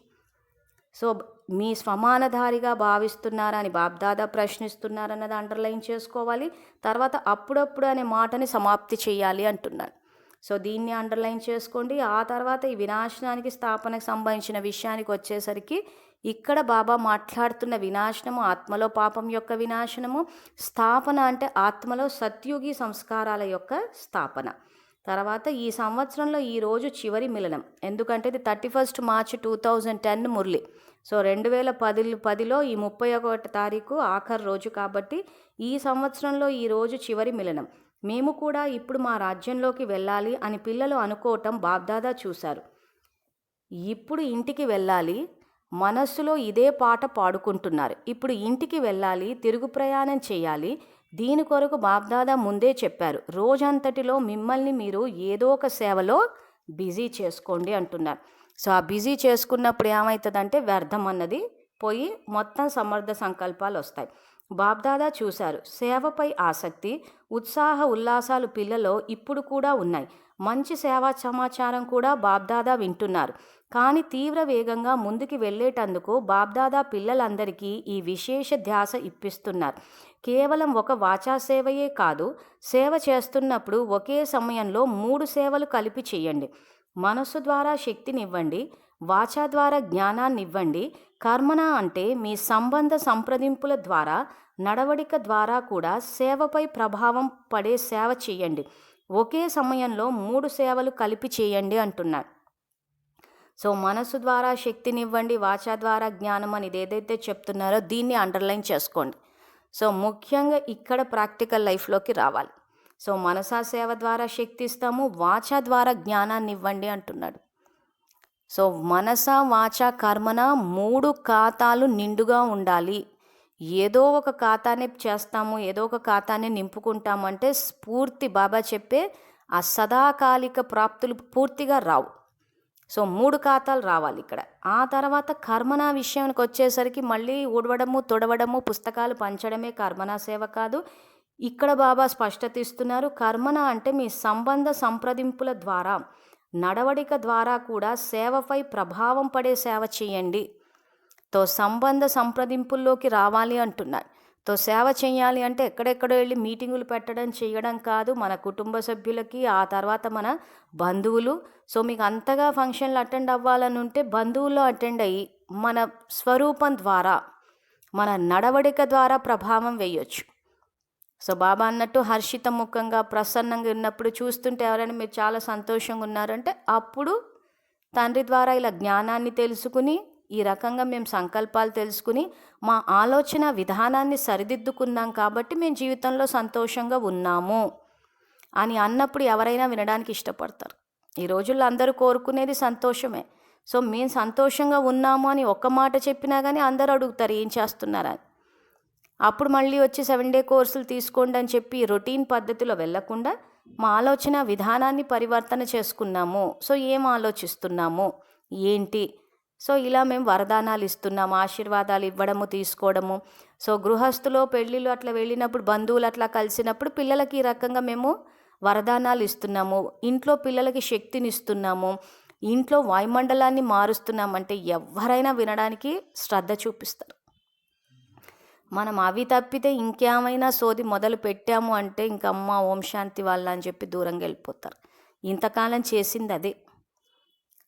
S1: సో మీ స్వమానధారిగా భావిస్తున్నారని బాబ్దాదా ప్రశ్నిస్తున్నారన్నది అండర్లైన్ చేసుకోవాలి. తర్వాత అప్పుడప్పుడు అనే మాటని సమాప్తి చేయాలి అంటున్నాను. సో దీన్ని అండర్లైన్ చేసుకోండి. ఆ తర్వాత ఈ వినాశనానికి స్థాపనకు సంబంధించిన విషయానికి వచ్చేసరికి ఇక్కడ బాబా మాట్లాడుతున్న వినాశనము ఆత్మలో పాపం యొక్క వినాశనము, స్థాపన అంటే ఆత్మలో సత్యుగి సంస్కారాల యొక్క స్థాపన. తర్వాత ఈ సంవత్సరంలో ఈరోజు చివరి మిలనం, ఎందుకంటే ఇది 31 మార్చి 2010 మురళి. సో 2010లో ఈ 31 తారీఖు ఆఖరి రోజు కాబట్టి ఈ సంవత్సరంలో ఈరోజు చివరి మిలనం. మేము కూడా ఇప్పుడు మా రాజ్యంలోకి వెళ్ళాలి అని పిల్లలు అనుకోవటం బాబ్దాదా చూశారు. ఇప్పుడు ఇంటికి వెళ్ళాలి, మనస్సులో ఇదే పాట పాడుకుంటున్నారు. ఇప్పుడు ఇంటికి వెళ్ళాలి, తిరుగు ప్రయాణం చేయాలి. దీని కొరకు బాబ్దాదా ముందే చెప్పారు, రోజంతటిలో మిమ్మల్ని మీరు ఏదో ఒక సేవలో బిజీ చేసుకోండి అంటున్నారు. సో ఆ బిజీ చేసుకున్నప్పుడు ఏమవుతుందంటే వ్యర్థం అన్నది పోయి మొత్తం సమర్థ సంకల్పాలు వస్తాయి. బాబ్దాదా చూశారు, సేవపై ఆసక్తి, ఉత్సాహ ఉల్లాసాలు పిల్లలో ఇప్పుడు కూడా ఉన్నాయి. మంచి సేవా సమాచారం కూడా బాబ్దాదా వింటున్నారు. కానీ తీవ్ర వేగంగా ముందుకు వెళ్ళేటందుకు బాబ్దాదా పిల్లలందరికీ ఈ విశేష ధ్యాస ఇప్పిస్తున్నారు. కేవలం ఒక వాచా సేవయే కాదు, సేవ చేస్తున్నప్పుడు ఒకే సమయంలో 3 సేవలు కలిపి చేయండి. మనస్సు ద్వారా శక్తినివ్వండి, వాచా ద్వారా జ్ఞానాన్నివ్వండి. కర్మణ అంటే మీ సంబంధ సంప్రదింపుల ద్వారా, నడవడిక ద్వారా కూడా సేవపై ప్రభావం పడే సేవ చేయండి. ఒకే సమయంలో 3 సేవలు కలిపి చేయండి అంటున్నాడు. సో మనసు ద్వారా శక్తినివ్వండి, వాచా ద్వారా జ్ఞానం అని ఏదైతే చెప్తున్నారో దీన్ని అండర్లైన్ చేసుకోండి. సో ముఖ్యంగా ఇక్కడ ప్రాక్టికల్ లైఫ్లోకి రావాలి. సో మనసా సేవ ద్వారా శక్తి ఇస్తాము, వాచా ద్వారా జ్ఞానాన్ని ఇవ్వండి అంటున్నాడు. సో మనస వాచ కర్మన 3 ఖాతాలు నిండుగా ఉండాలి. ఏదో ఒక ఖాతానే చేస్తాము, ఏదో ఒక ఖాతానే నింపుకుంటామంటే స్ఫూర్తి బాబా చెప్పే ఆ సదాకాలిక ప్రాప్తులు పూర్తిగా రావు. సో 3 ఖాతాలు రావాలి ఇక్కడ. ఆ తర్వాత కర్మనా విషయానికి వచ్చేసరికి మళ్ళీ ఊడవడము, తొడవడము, పుస్తకాలు పంచడమే కర్మనా సేవ కాదు. ఇక్కడ బాబా స్పష్టత ఇస్తున్నారు, కర్మన అంటే మీ సంబంధ సంప్రదింపుల ద్వారా, నడవడిక ద్వారా కూడా సేవపై ప్రభావం పడే సేవ చేయండి. తో సంబంధ సంప్రదింపుల్లోకి రావాలి అంటున్నారు. తో సేవ చేయాలి అంటే ఎక్కడెక్కడో వెళ్ళి మీటింగులు పెట్టడం చేయడం కాదు. మన కుటుంబ సభ్యులకి, ఆ తర్వాత మన బంధువులు. సో మీకు అంతగా ఫంక్షన్లు అటెండ్ అవ్వాలని ఉంటే బంధువుల్లో అటెండ్ అయ్యి మన స్వరూపం ద్వారా, మన నడవడిక ద్వారా ప్రభావం వేయొచ్చు. సో బాబా అన్నట్టు హర్షిత ముఖంగా ప్రసన్నంగా ఉన్నప్పుడు చూస్తుంటే ఎవరైనా మీరు చాలా సంతోషంగా ఉన్నారంటే అప్పుడు తండ్రి ద్వారా ఇలా జ్ఞానాన్ని తెలుసుకుని, ఈ రకంగా మేము సంకల్పాలు తెలుసుకుని మా ఆలోచన విధానాన్ని సరిదిద్దుకున్నాం కాబట్టి మేము జీవితంలో సంతోషంగా ఉన్నాము అని అన్నప్పుడు ఎవరైనా వినడానికి ఇష్టపడతారు. ఈ రోజుల్లో అందరూ కోరుకునేది సంతోషమే. సో మేము సంతోషంగా ఉన్నాము అని ఒక్క మాట చెప్పినా కానీ అందరూ అడుగుతారు ఏం చేస్తున్నారని. అప్పుడు మళ్ళీ వచ్చి 7 డే కోర్సులు తీసుకోండి అని చెప్పి రొటీన్ పద్ధతిలో వెళ్లకుండా మా ఆలోచన విధానాన్ని పరివర్తన చేసుకున్నాము. సో ఏం ఆలోచిస్తున్నాము ఏంటి, సో ఇలా మేము వరదానాలు ఇస్తున్నాము, ఆశీర్వాదాలు ఇవ్వడము తీసుకోవడము. సో గృహస్థులో పెళ్ళిళ్ళు అట్లా వెళ్ళినప్పుడు, బంధువులు అట్లా కలిసినప్పుడు పిల్లలకి ఈ రకంగా మేము వరదానాలు ఇస్తున్నాము. ఇంట్లో పిల్లలకి శక్తిని ఇస్తున్నాము, ఇంట్లో వాయుమండలాన్ని మారుస్తున్నామంటే ఎవరైనా వినడానికి శ్రద్ధ చూపిస్తారు. మనం అవి తప్పితే ఇంకేమైనా సోది మొదలు పెట్టాము అంటే ఇంకమ్మ ఓం శాంతి వాళ్ళ అని చెప్పి దూరంగా వెళ్ళిపోతారు. ఇంతకాలం చేసింది అదే.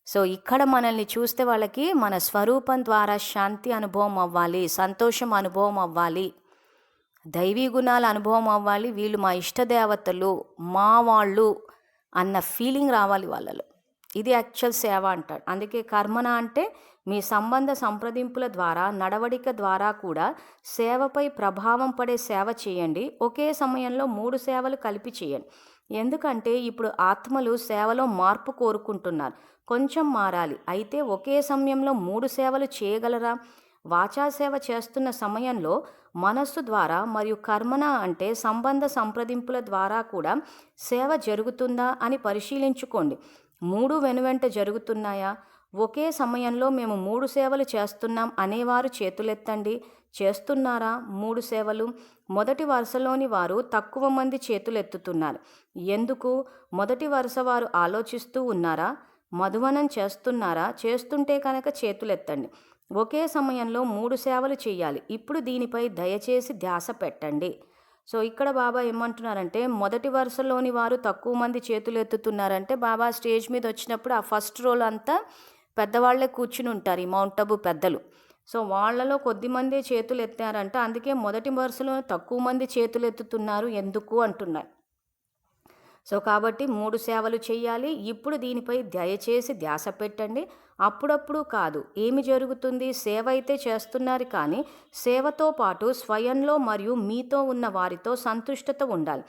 S1: సో ఇక్కడ మనల్ని చూస్తే వాళ్ళకి మన స్వరూపం ద్వారా శాంతి అనుభవం అవ్వాలి, సంతోషం అనుభవం అవ్వాలి, దైవీ గుణాల అనుభవం అవ్వాలి. వీళ్ళు మా ఇష్టదేవతలు, మా వాళ్ళు అన్న ఫీలింగ్ రావాలి వాళ్ళలో. ఇది యాక్చువల్ సేవ అంటాడు. అందుకే కర్మన అంటే మీ సంబంధ సంప్రదింపుల ద్వారా, నడవడిక ద్వారా కూడా సేవపై ప్రభావం పడే సేవ చేయండి. ఒకే సమయంలో 3 సేవలు కలిపి చేయండి. ఎందుకంటే ఇప్పుడు ఆత్మలు సేవలో మార్పు కోరుకుంటున్నారు, కొంచెం మారాలి. అయితే ఒకే సమయంలో 3 సేవలు చేయగలరా? వాచా సేవ చేస్తున్న సమయంలో మనస్సు ద్వారా మరియు కర్మన అంటే సంబంధ సంప్రదింపుల ద్వారా కూడా సేవ జరుగుతుందా అని పరిశీలించుకోండి. 3 వెనువెంట జరుగుతున్నాయా? ఒకే సమయంలో మేము 3 సేవలు చేస్తున్నాం అనేవారు చేతులెత్తండి. చేస్తున్నారా 3 సేవలు? మొదటి వరుసలోని వారు తక్కువ మంది చేతులెత్తుతున్నారు. ఎందుకు? మొదటి వరుస వారు ఆలోచిస్తూ ఉన్నారా? మధువనం చేస్తున్నారా? చేస్తుంటే కనుక చేతులెత్తండి. ఒకే సమయంలో 3 సేవలు చేయాలి. ఇప్పుడు దీనిపై దయచేసి ధ్యాస పెట్టండి. సో ఇక్కడ బాబా ఏమంటున్నారంటే, మొదటి వరుసలోని వారు తక్కువ మంది చేతులు ఎత్తుతున్నారంటే, బాబా స్టేజ్ మీద వచ్చినప్పుడు ఆ ఫస్ట్ రోల్ అంతా పెద్దవాళ్లే కూర్చుని ఉంటారు, ఈ మౌంట్ అబు పెద్దలు. సో వాళ్ళలో కొద్దిమందే చేతులు ఎత్తారంట, అందుకే మొదటి వరుసలో తక్కువ మంది చేతులు ఎత్తుతున్నారు ఎందుకు అంటున్నారు. సో కాబట్టి 3 సేవలు చేయాలి. ఇప్పుడు దీనిపై దయచేసి ధ్యాస పెట్టండి. అప్పుడప్పుడు కాదు. ఏమి జరుగుతుంది? సేవ అయితే చేస్తున్నారు, కానీ సేవతో పాటు స్వయంలో మరియు మీతో ఉన్న వారితో సంతుష్టత ఉండాలి.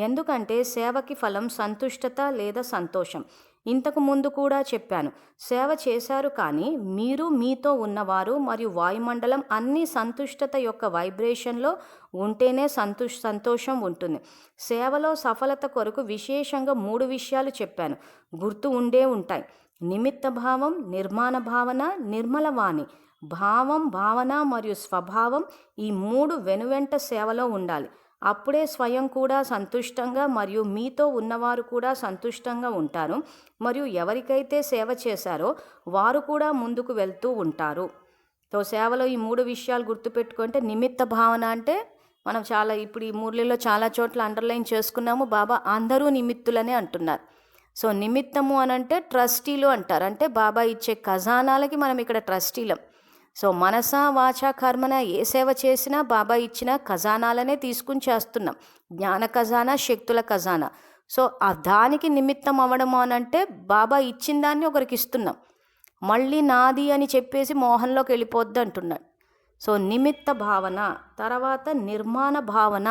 S1: ఎందుకంటే సేవకి ఫలం సంతుష్టత లేదా సంతోషం. ఇంతకు ముందు కూడా చెప్పాను, సేవ చేశారు కానీ మీరు, మీతో ఉన్నవారు మరియు వాయుమండలం అన్నీ సంతుష్టత యొక్క వైబ్రేషన్లో ఉంటేనే సంతోషం ఉంటుంది. సేవలో సఫలత కొరకు విశేషంగా 3 విషయాలు చెప్పాను, గుర్తు ఉండే ఉంటాయి. నిమిత్త భావం, నిర్మాణ భావన, నిర్మల వాణి. భావం, భావన మరియు స్వభావం, ఈ 3 వెనువెంట సేవలో ఉండాలి. అప్పుడే స్వయం కూడా సంతుష్టంగా మరియు మీతో ఉన్నవారు కూడా సంతుష్టంగా ఉంటారు. మరియు ఎవరికైతే సేవ చేశారో వారు కూడా ముందుకు వెళ్తూ ఉంటారు. సో సేవలో ఈ 3 విషయాలు గుర్తుపెట్టుకుంటే, నిమిత్త భావన అంటే మనం ఇప్పుడు ఈ మురళిలో చాలా చోట్ల అండర్లైన్ చేసుకున్నాము. బాబా అందరూ నిమిత్తులనే అంటున్నారు. సో నిమిత్తము అనంటే ట్రస్టీలు అంటారు. అంటే బాబా ఇచ్చే ఖజానాలకి మనం ఇక్కడ ట్రస్టీలం. సో మనస వాచ కర్మన ఏ సేవ చేసినా బాబా ఇచ్చిన ఖజానాలనే తీసుకుని చేస్తున్నాం. జ్ఞాన ఖజానా, శక్తుల ఖజానా. సో దానికి నిమిత్తం అవ్వడము అనంటే బాబా ఇచ్చిన దాన్ని ఒకరికి ఇస్తున్నాం. మళ్ళీ నాది అని చెప్పేసి మోహంలోకి వెళ్ళిపోద్ది అంటున్నాడు. సో నిమిత్త భావన. తర్వాత నిర్మాణ భావన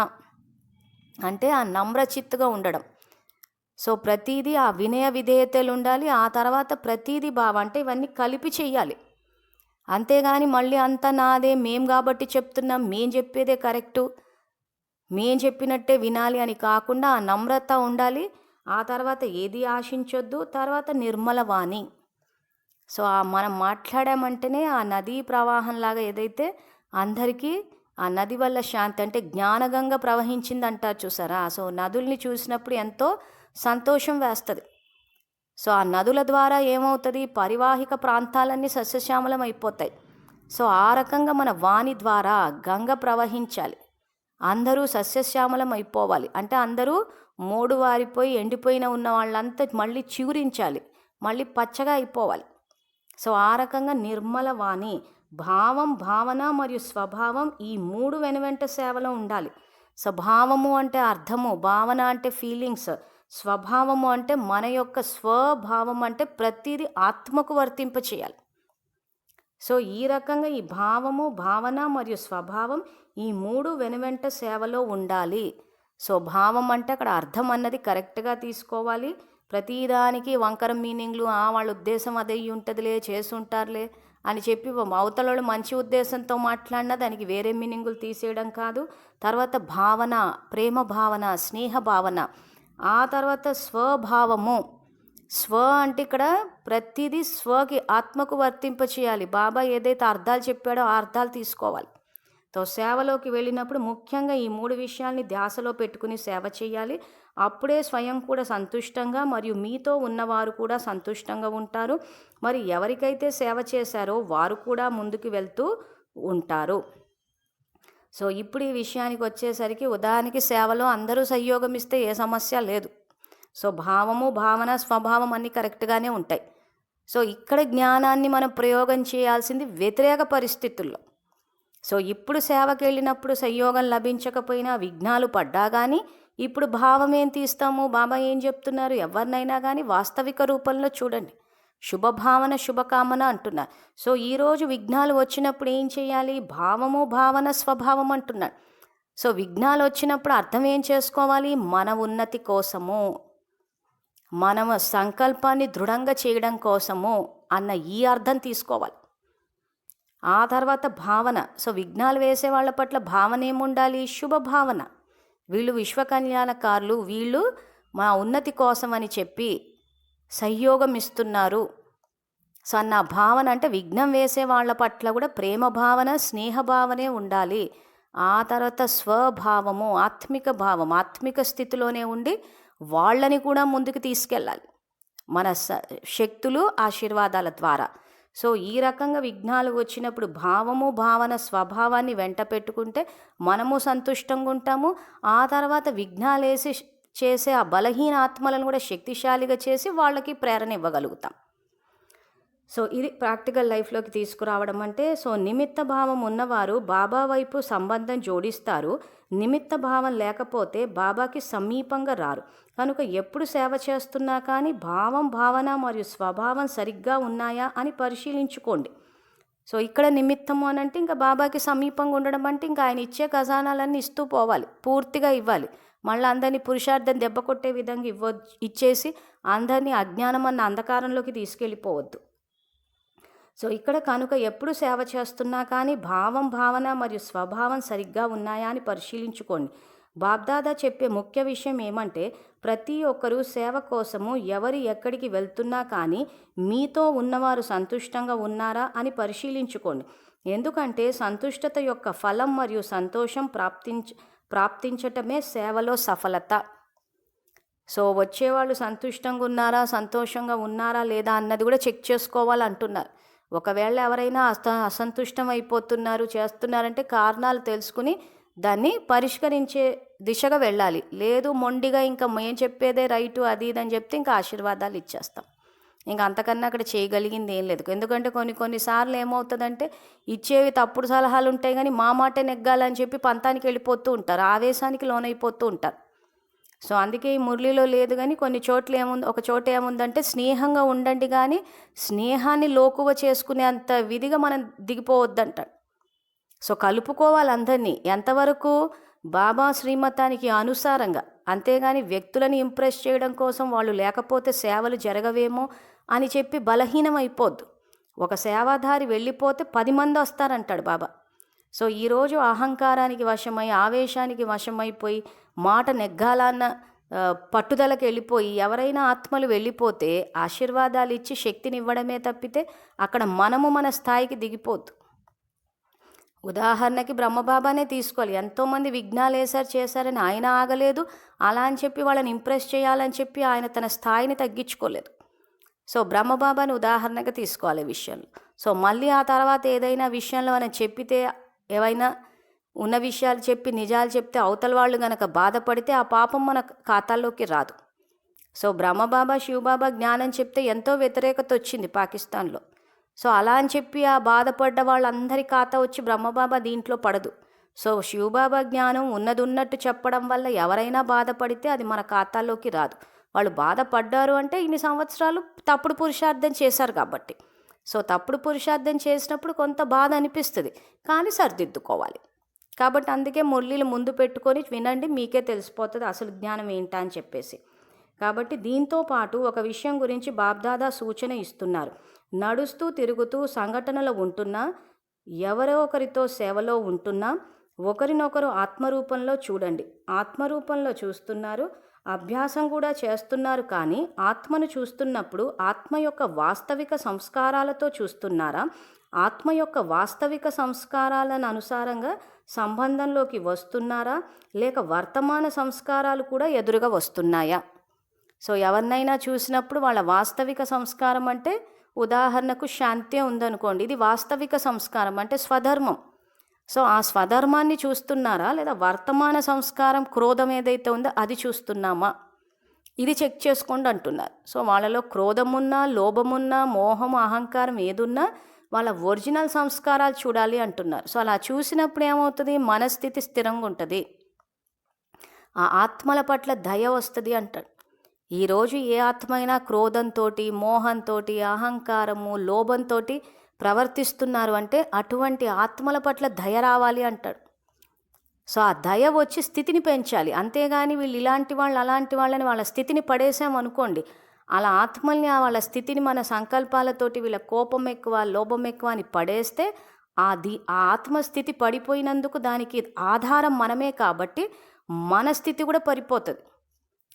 S1: అంటే ఆ నమ్రచిత్తుగా ఉండడం. సో ప్రతీదీ ఆ వినయ విధేయతలు ఉండాలి. ఆ తర్వాత ప్రతీదీ అంటే ఇవన్నీ కలిపి చెయ్యాలి. అంతేగాని మళ్ళీ అంతా నాదే, మేం కాబట్టి చెప్తున్నాం, మేం చెప్పేదే కరెక్టు, మేం చెప్పినట్టే వినాలి అని కాకుండా ఆ నమ్రత ఉండాలి. ఆ తర్వాత ఏది ఆశించొద్దు. తర్వాత నిర్మల వాణి. సో మనం మాట్లాడామంటేనే ఆ నదీ ప్రవాహంలాగా ఏదైతే అందరికీ ఆ నది వల్ల శాంతి, అంటే జ్ఞానగంగా ప్రవహించింది అంటారు చూసారా. సో నదుల్ని చూసినప్పుడు ఎంతో సంతోషం వేస్తుంది. సో ఆ నదుల ద్వారా ఏమవుతుంది? పరివాహిక ప్రాంతాలన్నీ సస్యశ్యామలం అయిపోతాయి. సో ఆ రకంగా మన వాణి ద్వారా గంగ ప్రవహించాలి. అందరూ సస్యశ్యామలం అయిపోవాలి. అంటే అందరూ మోడు వారిపోయి ఎండిపోయిన ఉన్న వాళ్ళంతా మళ్ళీ చిగురించాలి, మళ్ళీ పచ్చగా అయిపోవాలి. సో ఆ రకంగా నిర్మల వాణి. భావం, భావన మరియు స్వభావం, ఈ 3 వెనువెంట సేవలో ఉండాలి. స్వభావము అంటే అర్థము, భావన అంటే ఫీలింగ్స్, స్వభావము అంటే మన యొక్క స్వభావం అంటే ప్రతిదీ ఆత్మకు వర్తింప చేయాలి. సో ఈ రకంగా ఈ భావము, భావన మరియు స్వభావం, ఈ 3 వెనువెంట సేవలో ఉండాలి. సో భావం అంటే అక్కడ అర్థం అన్నది కరెక్ట్గా తీసుకోవాలి. ప్రతిదానికి వంకర మీనింగ్లు, వాళ్ళ ఉద్దేశం అదే ఉంటుందిలే, చేసుంటారులే అని చెప్పి అవతలలో మంచి ఉద్దేశంతో మాట్లాడినా దానికి వేరే మీనింగులు తీసేయడం కాదు. తర్వాత భావన, ప్రేమ భావన, స్నేహ భావన. ఆ తర్వాత స్వభావము. స్వ అంటే ఇక్కడ ప్రతిదీ స్వకి, ఆత్మకు వర్తింప చేయాలి. బాబా ఏదైతే అర్థాలు చెప్పాడో ఆ అర్థాలు తీసుకోవాలి. తో సేవలోకి వెళ్ళినప్పుడు ముఖ్యంగా ఈ 3 విషయాల్ని ధ్యాసలో పెట్టుకుని సేవ చేయాలి. అప్పుడే స్వయం కూడా సంతుష్టంగా మరియు మీతో ఉన్నవారు కూడా సంతుష్టంగా ఉంటారు. మరి ఎవరికైతే సేవ చేశారో వారు కూడా ముందుకు వెళ్తూ ఉంటారు. సో ఇప్పుడు ఈ విషయానికి వచ్చేసరికి, ఉదాహరణకి సేవలో అందరూ సహయోగం ఇస్తే ఏ సమస్య లేదు. సో భావము, భావన, స్వభావం అన్నీ కరెక్ట్గానే ఉంటాయి. సో ఇక్కడ జ్ఞానాన్ని మనం ప్రయోగం చేయాల్సింది వ్యతిరేక పరిస్థితుల్లో. సో ఇప్పుడు సేవకి వెళ్ళినప్పుడు సహయోగం లభించకపోయినా, విఘ్నాలు పడ్డా కానీ ఇప్పుడు భావం ఏం తీస్తాము? బాబా ఏం చెప్తున్నారు? ఎవరినైనా కానీ వాస్తవిక రూపంలో చూడండి. శుభభావన, శుభకామన అంటున్నారు. సో ఈరోజు విఘ్నాలు వచ్చినప్పుడు ఏం చేయాలి? భావము, భావన, స్వభావం అంటున్నాడు. సో విఘ్నాలు వచ్చినప్పుడు అర్థం ఏం చేసుకోవాలి? మన ఉన్నతి కోసము, మన సంకల్పాన్ని దృఢంగా చేయడం కోసము అన్న ఈ అర్థం తీసుకోవాలి. ఆ తర్వాత భావన. సో విఘ్నాలు వేసే వాళ్ళ పట్ల భావన ఏముండాలి? శుభభావన. వీళ్ళు విశ్వ కళ్యాణకారులు, వీళ్ళు మా ఉన్నతి కోసం అని చెప్పి సహయోగం ఇస్తున్నారు. సో అన్న భావన అంటే విఘ్నం వేసే వాళ్ళ పట్ల కూడా ప్రేమ భావన, స్నేహ భావనే ఉండాలి. ఆ తర్వాత స్వభావము, ఆత్మిక భావం, ఆత్మిక స్థితిలోనే ఉండి వాళ్ళని కూడా ముందుకు తీసుకెళ్ళాలి మన శక్తులు, ఆశీర్వాదాల ద్వారా. సో ఈ రకంగా విఘ్నాలు వచ్చినప్పుడు భావము భావన స్వభావాన్ని వెంట పెట్టుకుంటే మనము సంతుష్టంగా ఉంటాము. ఆ తర్వాత విఘ్నాలేసి చేసే ఆ బలహీన ఆత్మలను కూడా శక్తిశాలిగా చేసి వాళ్ళకి ప్రేరణ ఇవ్వగలుగుతాం. సో ఇది ప్రాక్టికల్ లైఫ్లోకి తీసుకురావడం అంటే, సో నిమిత్త భావం ఉన్నవారు బాబా వైపు సంబంధం జోడిస్తారు. నిమిత్త భావం లేకపోతే బాబాకి సమీపంగా రారు. కనుక ఎప్పుడు సేవ చేస్తున్నా కానీ భావం భావన మరియు స్వభావం సరిగ్గా ఉన్నాయా అని పరిశీలించుకోండి. సో ఇక్కడ నిమిత్తము అని అంటే ఇంకా బాబాకి సమీపంగా ఉండడం అంటే ఇంకా ఆయన ఇచ్చే ఖజానాలన్నీ ఇస్తూ పోవాలి, పూర్తిగా ఇవ్వాలి. మళ్ళీ అందరినీ పురుషార్థం దెబ్బ కొట్టే విధంగా ఇచ్చేసి అందరినీ అజ్ఞానం అన్న అంధకారంలోకి తీసుకెళ్ళిపోవద్దు. సో ఇక్కడ కనుక ఎప్పుడు సేవ చేస్తున్నా కానీ భావం భావన మరియు స్వభావం సరిగ్గా ఉన్నాయా అని పరిశీలించుకోండి. బాబ్దాదా చెప్పే ముఖ్య విషయం ఏమంటే, ప్రతి ఒక్కరూ సేవ కోసము ఎవరు ఎక్కడికి వెళ్తున్నా కానీ మీతో ఉన్నవారు సంతుష్టంగా ఉన్నారా అని పరిశీలించుకోండి. ఎందుకంటే సంతుష్టత యొక్క ఫలం మరియు సంతోషం ప్రాప్తించటమే సేవలో సఫలత. సో వచ్చేవాళ్ళు సంతుష్టంగా ఉన్నారా, సంతోషంగా ఉన్నారా లేదా అన్నది కూడా చెక్ చేసుకోవాలంటున్నారు. ఒకవేళ ఎవరైనా అసంతుష్టం అయిపోతున్నారు చేస్తున్నారంటే కారణాలు తెలుసుకుని దాన్ని పరిష్కరించే దిశగా వెళ్ళాలి. లేదు మొండిగా ఇంకా మేము చెప్పేదే రైటు అది ఇదని చెప్తే ఇంకా ఆశీర్వాదాలు ఇచ్చేస్తాం. ఇంకా అంతకన్నా అక్కడ చేయగలిగింది ఏం లేదు. ఎందుకంటే కొన్నిసార్లు ఏమవుతుందంటే ఇచ్చేవి తప్పుడు సలహాలు ఉంటాయి కానీ మా మాటే నెగ్గాలని చెప్పి పంతానికి వెళ్ళిపోతూ ఉంటారు, ఆవేశానికి లోనైపోతూ ఉంటారు. సో అందుకే ఈ మురళిలో లేదు కానీ ఒక చోట ఏముందంటే స్నేహంగా ఉండండి కానీ స్నేహాన్ని లోకువ చేసుకునే అంత విధిగా మనం దిగిపోవద్దంటాడు. సో కలుపుకోవాలి అందరినీ, ఎంతవరకు బాబా శ్రీమతానికి అనుసారంగా, అంతేగాని వ్యక్తులను ఇంప్రెస్ చేయడం కోసం వాళ్ళు లేకపోతే సేవలు జరగవేమో అని చెప్పి బలహీనం అయిపోద్దు. ఒక సేవాధారి వెళ్ళిపోతే 10 మంది వస్తారంటాడు బాబా. సో ఈరోజు అహంకారానికి వశమై ఆవేశానికి వశమైపోయి మాట నెగ్గాలన్న పట్టుదలకు వెళ్ళిపోయి ఎవరైనా ఆత్మలు వెళ్ళిపోతే ఆశీర్వాదాలు ఇచ్చి శక్తినివ్వడమే తప్పితే అక్కడ మనము మన స్థాయికి దిగిపోద్దు. ఉదాహరణకి బ్రహ్మబాబానే తీసుకోవాలి. ఎంతోమంది విఘ్నాలు చేశారని ఆయన ఆగలేదు. అలా అని చెప్పి వాళ్ళని ఇంప్రెస్ చేయాలని చెప్పి ఆయన తన స్థాయిని తగ్గించుకోలేదు. సో బ్రహ్మబాబాని ఉదాహరణగా తీసుకోవాలి విషయంలో. సో మళ్ళీ ఆ తర్వాత ఏదైనా విషయంలో మనం చెప్పితే, ఏవైనా ఉన్న విషయాలు చెప్పి నిజాలు చెప్తే అవతల వాళ్ళు గనక బాధపడితే ఆ పాపం మన ఖాతాల్లోకి రాదు. సో బ్రహ్మబాబా శివబాబా జ్ఞానం చెప్తే ఎంతో వ్యతిరేకత వచ్చింది పాకిస్తాన్లో. సో అలా అని చెప్పి ఆ బాధపడ్డ వాళ్ళందరి ఖాతా వచ్చి బ్రహ్మబాబా దీంట్లో పడదు. సో శివబాబా జ్ఞానం ఉన్నట్టు చెప్పడం వల్ల ఎవరైనా బాధపడితే అది మన ఖాతాల్లోకి రాదు. వాళ్ళు బాధపడ్డారు అంటే ఇన్ని సంవత్సరాలు తప్పుడు పురుషార్థం చేశారు కాబట్టి. సో తప్పుడు పురుషార్థం చేసినప్పుడు కొంత బాధ అనిపిస్తుంది, కానీ సరిదిద్దుకోవాలి. కాబట్టి అందుకే మురళీలు ముందు పెట్టుకొని వినండి, మీకే తెలిసిపోతుంది అసలు జ్ఞానం ఏంటా అని చెప్పేసి. కాబట్టి దీంతో పాటు ఒక విషయం గురించి బాబ్దాదా సూచన ఇస్తున్నారు. నడుస్తూ తిరుగుతూ సంఘటనలో ఉంటున్నా, ఎవరో ఒకరితో సేవలో ఉంటున్నా ఒకరినొకరు ఆత్మరూపంలో చూడండి. ఆత్మరూపంలో చూస్తున్నారు, అభ్యాసం కూడా చేస్తున్నారు. కానీ ఆత్మను చూస్తున్నప్పుడు ఆత్మ యొక్క వాస్తవిక సంస్కారాలతో చూస్తున్నారా, ఆత్మ యొక్క వాస్తవిక సంస్కారాలను అనుసారంగా సంబంధంలోకి వస్తున్నారా, లేక వర్తమాన సంస్కారాలు కూడా ఎదురుగా వస్తున్నాయా? సో ఎవరినైనా చూసినప్పుడు వాళ్ళ వాస్తవిక సంస్కారం అంటే, ఉదాహరణకు శాంతి ఉందనుకోండి, ఇది వాస్తవిక సంస్కారం అంటే స్వధర్మం. సో ఆ స్వధర్మాన్ని చూస్తున్నారా, లేదా వర్తమాన సంస్కారం క్రోధం ఏదైతే ఉందో అది చూస్తున్నామా, ఇది చెక్ చేసుకోండి అంటున్నారు. సో వాళ్ళలో క్రోధమున్నా, లోభమున్నా, మోహం, అహంకారం ఏదున్నా వాళ్ళ ఒరిజినల్ సంస్కారాలు చూడాలి అంటున్నారు. సో అలా చూసినప్పుడు ఏమవుతుంది, మనస్థితి స్థిరంగా ఉంటుంది, ఆ ఆత్మల పట్ల దయ వస్తుంది అంటాడు. ఈరోజు ఏ ఆత్మ అయినా క్రోధంతో, మోహంతో, అహంకారము, లోభంతో ప్రవర్తిస్తున్నారు అంటే అటువంటి ఆత్మల పట్ల దయ రావాలి అంటాడు. సో ఆ దయ వచ్చి స్థితిని పెంచాలి. అంతేగాని వీళ్ళు ఇలాంటి వాళ్ళు అలాంటి వాళ్ళని వాళ్ళ స్థితిని పడేసామనుకోండి, అలా ఆత్మల్ని వాళ్ళ స్థితిని మన సంకల్పాలతోటి వీళ్ళ కోపం ఎక్కువ, లోభం ఎక్కువ అని పడేస్తే ఆ ఆత్మస్థితి పడిపోయినందుకు దానికి ఆధారం మనమే కాబట్టి మన స్థితి కూడా పడిపోతుంది.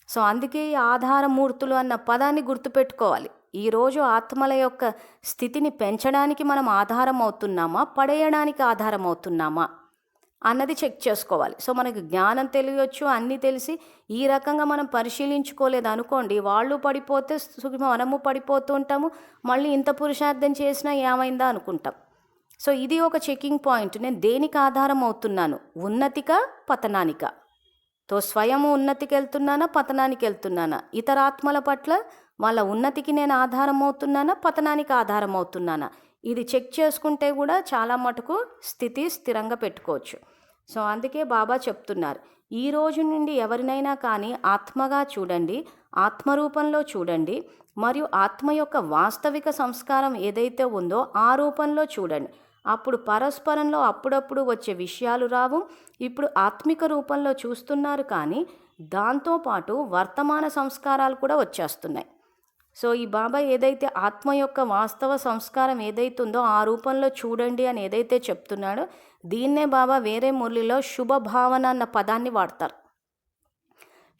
S1: సో అందుకే ఈ ఆధారమూర్తులు అన్న పదాన్ని గుర్తుపెట్టుకోవాలి. ఈరోజు ఆత్మల యొక్క స్థితిని పెంచడానికి మనం ఆధారం అవుతున్నామా, పడేయడానికి ఆధారం అవుతున్నామా? అన్నది చెక్ చేసుకోవాలి. సో మనకు జ్ఞానం తెలియచ్చు, అన్నీ తెలిసి ఈ రకంగా మనం పరిశీలించుకోలేదు అనుకోండి, వాళ్ళు పడిపోతే మనము పడిపోతూ ఉంటాము. మళ్ళీ ఇంత పురుషార్థం చేసినా ఏమైందా అనుకుంటాం. సో ఇది ఒక చెకింగ్ పాయింట్. నేను దేనికి ఆధారం అవుతున్నాను? ఉన్నతికా పతనానికా? స్వయము ఉన్నతికి వెళ్తున్నానా, పతనానికి వెళ్తున్నానా? ఇతర ఆత్మల పట్ల వాళ్ళ ఉన్నతికి నేను ఆధారం అవుతున్నానా, పతనానికి ఆధారం అవుతున్నానా? ఇది చెక్ చేసుకుంటే కూడా చాలా మటుకు స్థితి స్థిరంగా పెట్టుకోవచ్చు. సో అందుకే బాబా చెప్తున్నారు, ఈ రోజు నుండి ఎవరినైనా కానీ ఆత్మగా చూడండి, ఆత్మరూపంలో చూడండి, మరియు ఆత్మ యొక్క వాస్తవిక సంస్కారం ఏదైతే ఉందో ఆ రూపంలో చూడండి. అప్పుడు పరస్పరంలో అప్పుడప్పుడు వచ్చే విషయాలు రావు. ఇప్పుడు ఆత్మిక రూపంలో చూస్తున్నారు, కానీ దాంతోపాటు వర్తమాన సంస్కారాలు కూడా వచ్చేస్తున్నాయి. సో ఈ బాబా ఏదైతే ఆత్మ యొక్క వాస్తవ సంస్కారం ఏదైతే ఉందో ఆ రూపంలో చూడండి అని ఏదైతే చెప్తున్నాడో, దీన్నే బాబా వేరే మురళిలో శుభభావన అన్న పదాన్ని వాడతారు.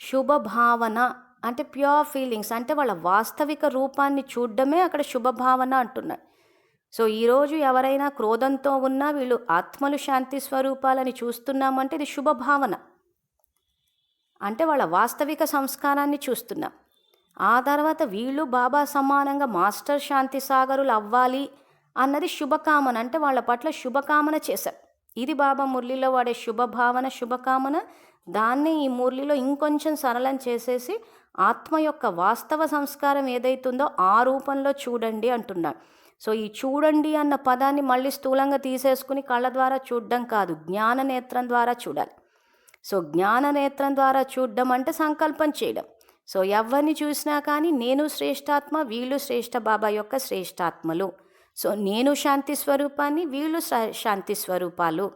S1: శుభభావన అంటే ప్యూర్ ఫీలింగ్స్, అంటే వాళ్ళ వాస్తవిక రూపాన్ని చూడడమే అక్కడ శుభభావన అంటున్నాడు. సో ఈరోజు ఎవరైనా క్రోధంతో ఉన్నా వీళ్ళు ఆత్మలు శాంతి స్వరూపాలని చూస్తున్నామంటే ఇది శుభభావన, అంటే వాళ్ళ వాస్తవిక సంస్కారాన్ని చూస్తున్నాం. ఆ తర్వాత వీళ్ళు బాబా సమానంగా మాస్టర్ శాంతి సాగరులు అవ్వాలి అన్నది శుభకామన, అంటే వాళ్ళ పట్ల శుభకామన చేశారు. ఇది బాబా మురళిలో వాడే శుభభావన, శుభకామన. దాన్ని ఈ మురళిలో ఇంకొంచెం సరళం చేసేసి ఆత్మ యొక్క వాస్తవ సంస్కారం ఏదైతుందో ఆ రూపంలో చూడండి అంటున్నాడు. సో ఈ చూడండి అన్న పదాన్ని మళ్ళీ స్థూలంగా తీసేసుకుని కళ్ళ ద్వారా చూడడం కాదు, జ్ఞాన నేత్రం ద్వారా చూడాలి. సో జ్ఞాన నేత్రం ద్వారా చూడడం అంటే సంకల్పం చేయడం. సో ఎవరిని చూసినా కానీ నేను శ్రేష్టాత్మ, వీళ్ళు శ్రేష్ఠ బాబా యొక్క శ్రేష్టాత్మలు. సో నేను శాంతి స్వరూపాన్ని, వీళ్ళు శాంతి స్వరూపాలు.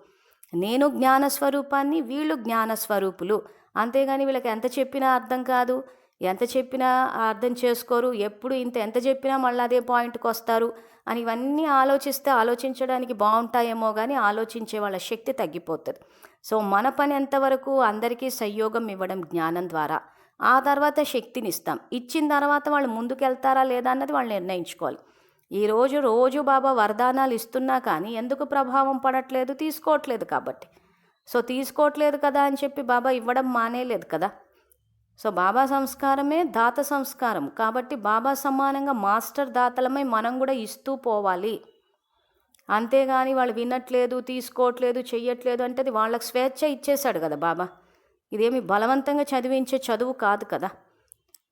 S1: నేను జ్ఞాన స్వరూపాన్ని, వీళ్ళు జ్ఞాన స్వరూపులు. అంతేగాని వీళ్ళకి ఎంత చెప్పినా అర్థం కాదు, ఎంత చెప్పినా అర్థం చేసుకోరు, ఎప్పుడు ఎంత చెప్పినా మళ్ళీ అదే పాయింట్కి వస్తారు అని ఇవన్నీ ఆలోచించడానికి బాగుంటాయేమో కానీ ఆలోచించే వాళ్ళ శక్తి తగ్గిపోతుంది. సో మన పని ఎంతవరకు అందరికీ సంయోగం ఇవ్వడం జ్ఞానం ద్వారా, ఆ తర్వాత శక్తిని ఇస్తాం. ఇచ్చిన తర్వాత వాళ్ళు ముందుకు వెళ్తారా లేదా అన్నది వాళ్ళు నిర్ణయించుకోవాలి. రోజు బాబా వరదానాలు ఇస్తున్నా కానీ ఎందుకు ప్రభావం పడట్లేదు? తీసుకోవట్లేదు కాబట్టి. సో తీసుకోవట్లేదు కదా అని చెప్పి బాబా ఇవ్వడం మానేలేదు కదా. సో బాబా సంస్కారమే దాత సంస్కారం కాబట్టి బాబా సమానంగా మాస్టర్ దాతలమై మనం కూడా ఇస్తూ పోవాలి. అంతేగాని వాళ్ళు వినట్లేదు, తీసుకోవట్లేదు, చెయ్యట్లేదు అంటే అది వాళ్ళకి స్వేచ్ఛ ఇచ్చేశాడు కదా బాబా. ఇదేమి బలవంతంగా చదివించే చదువు కాదు కదా.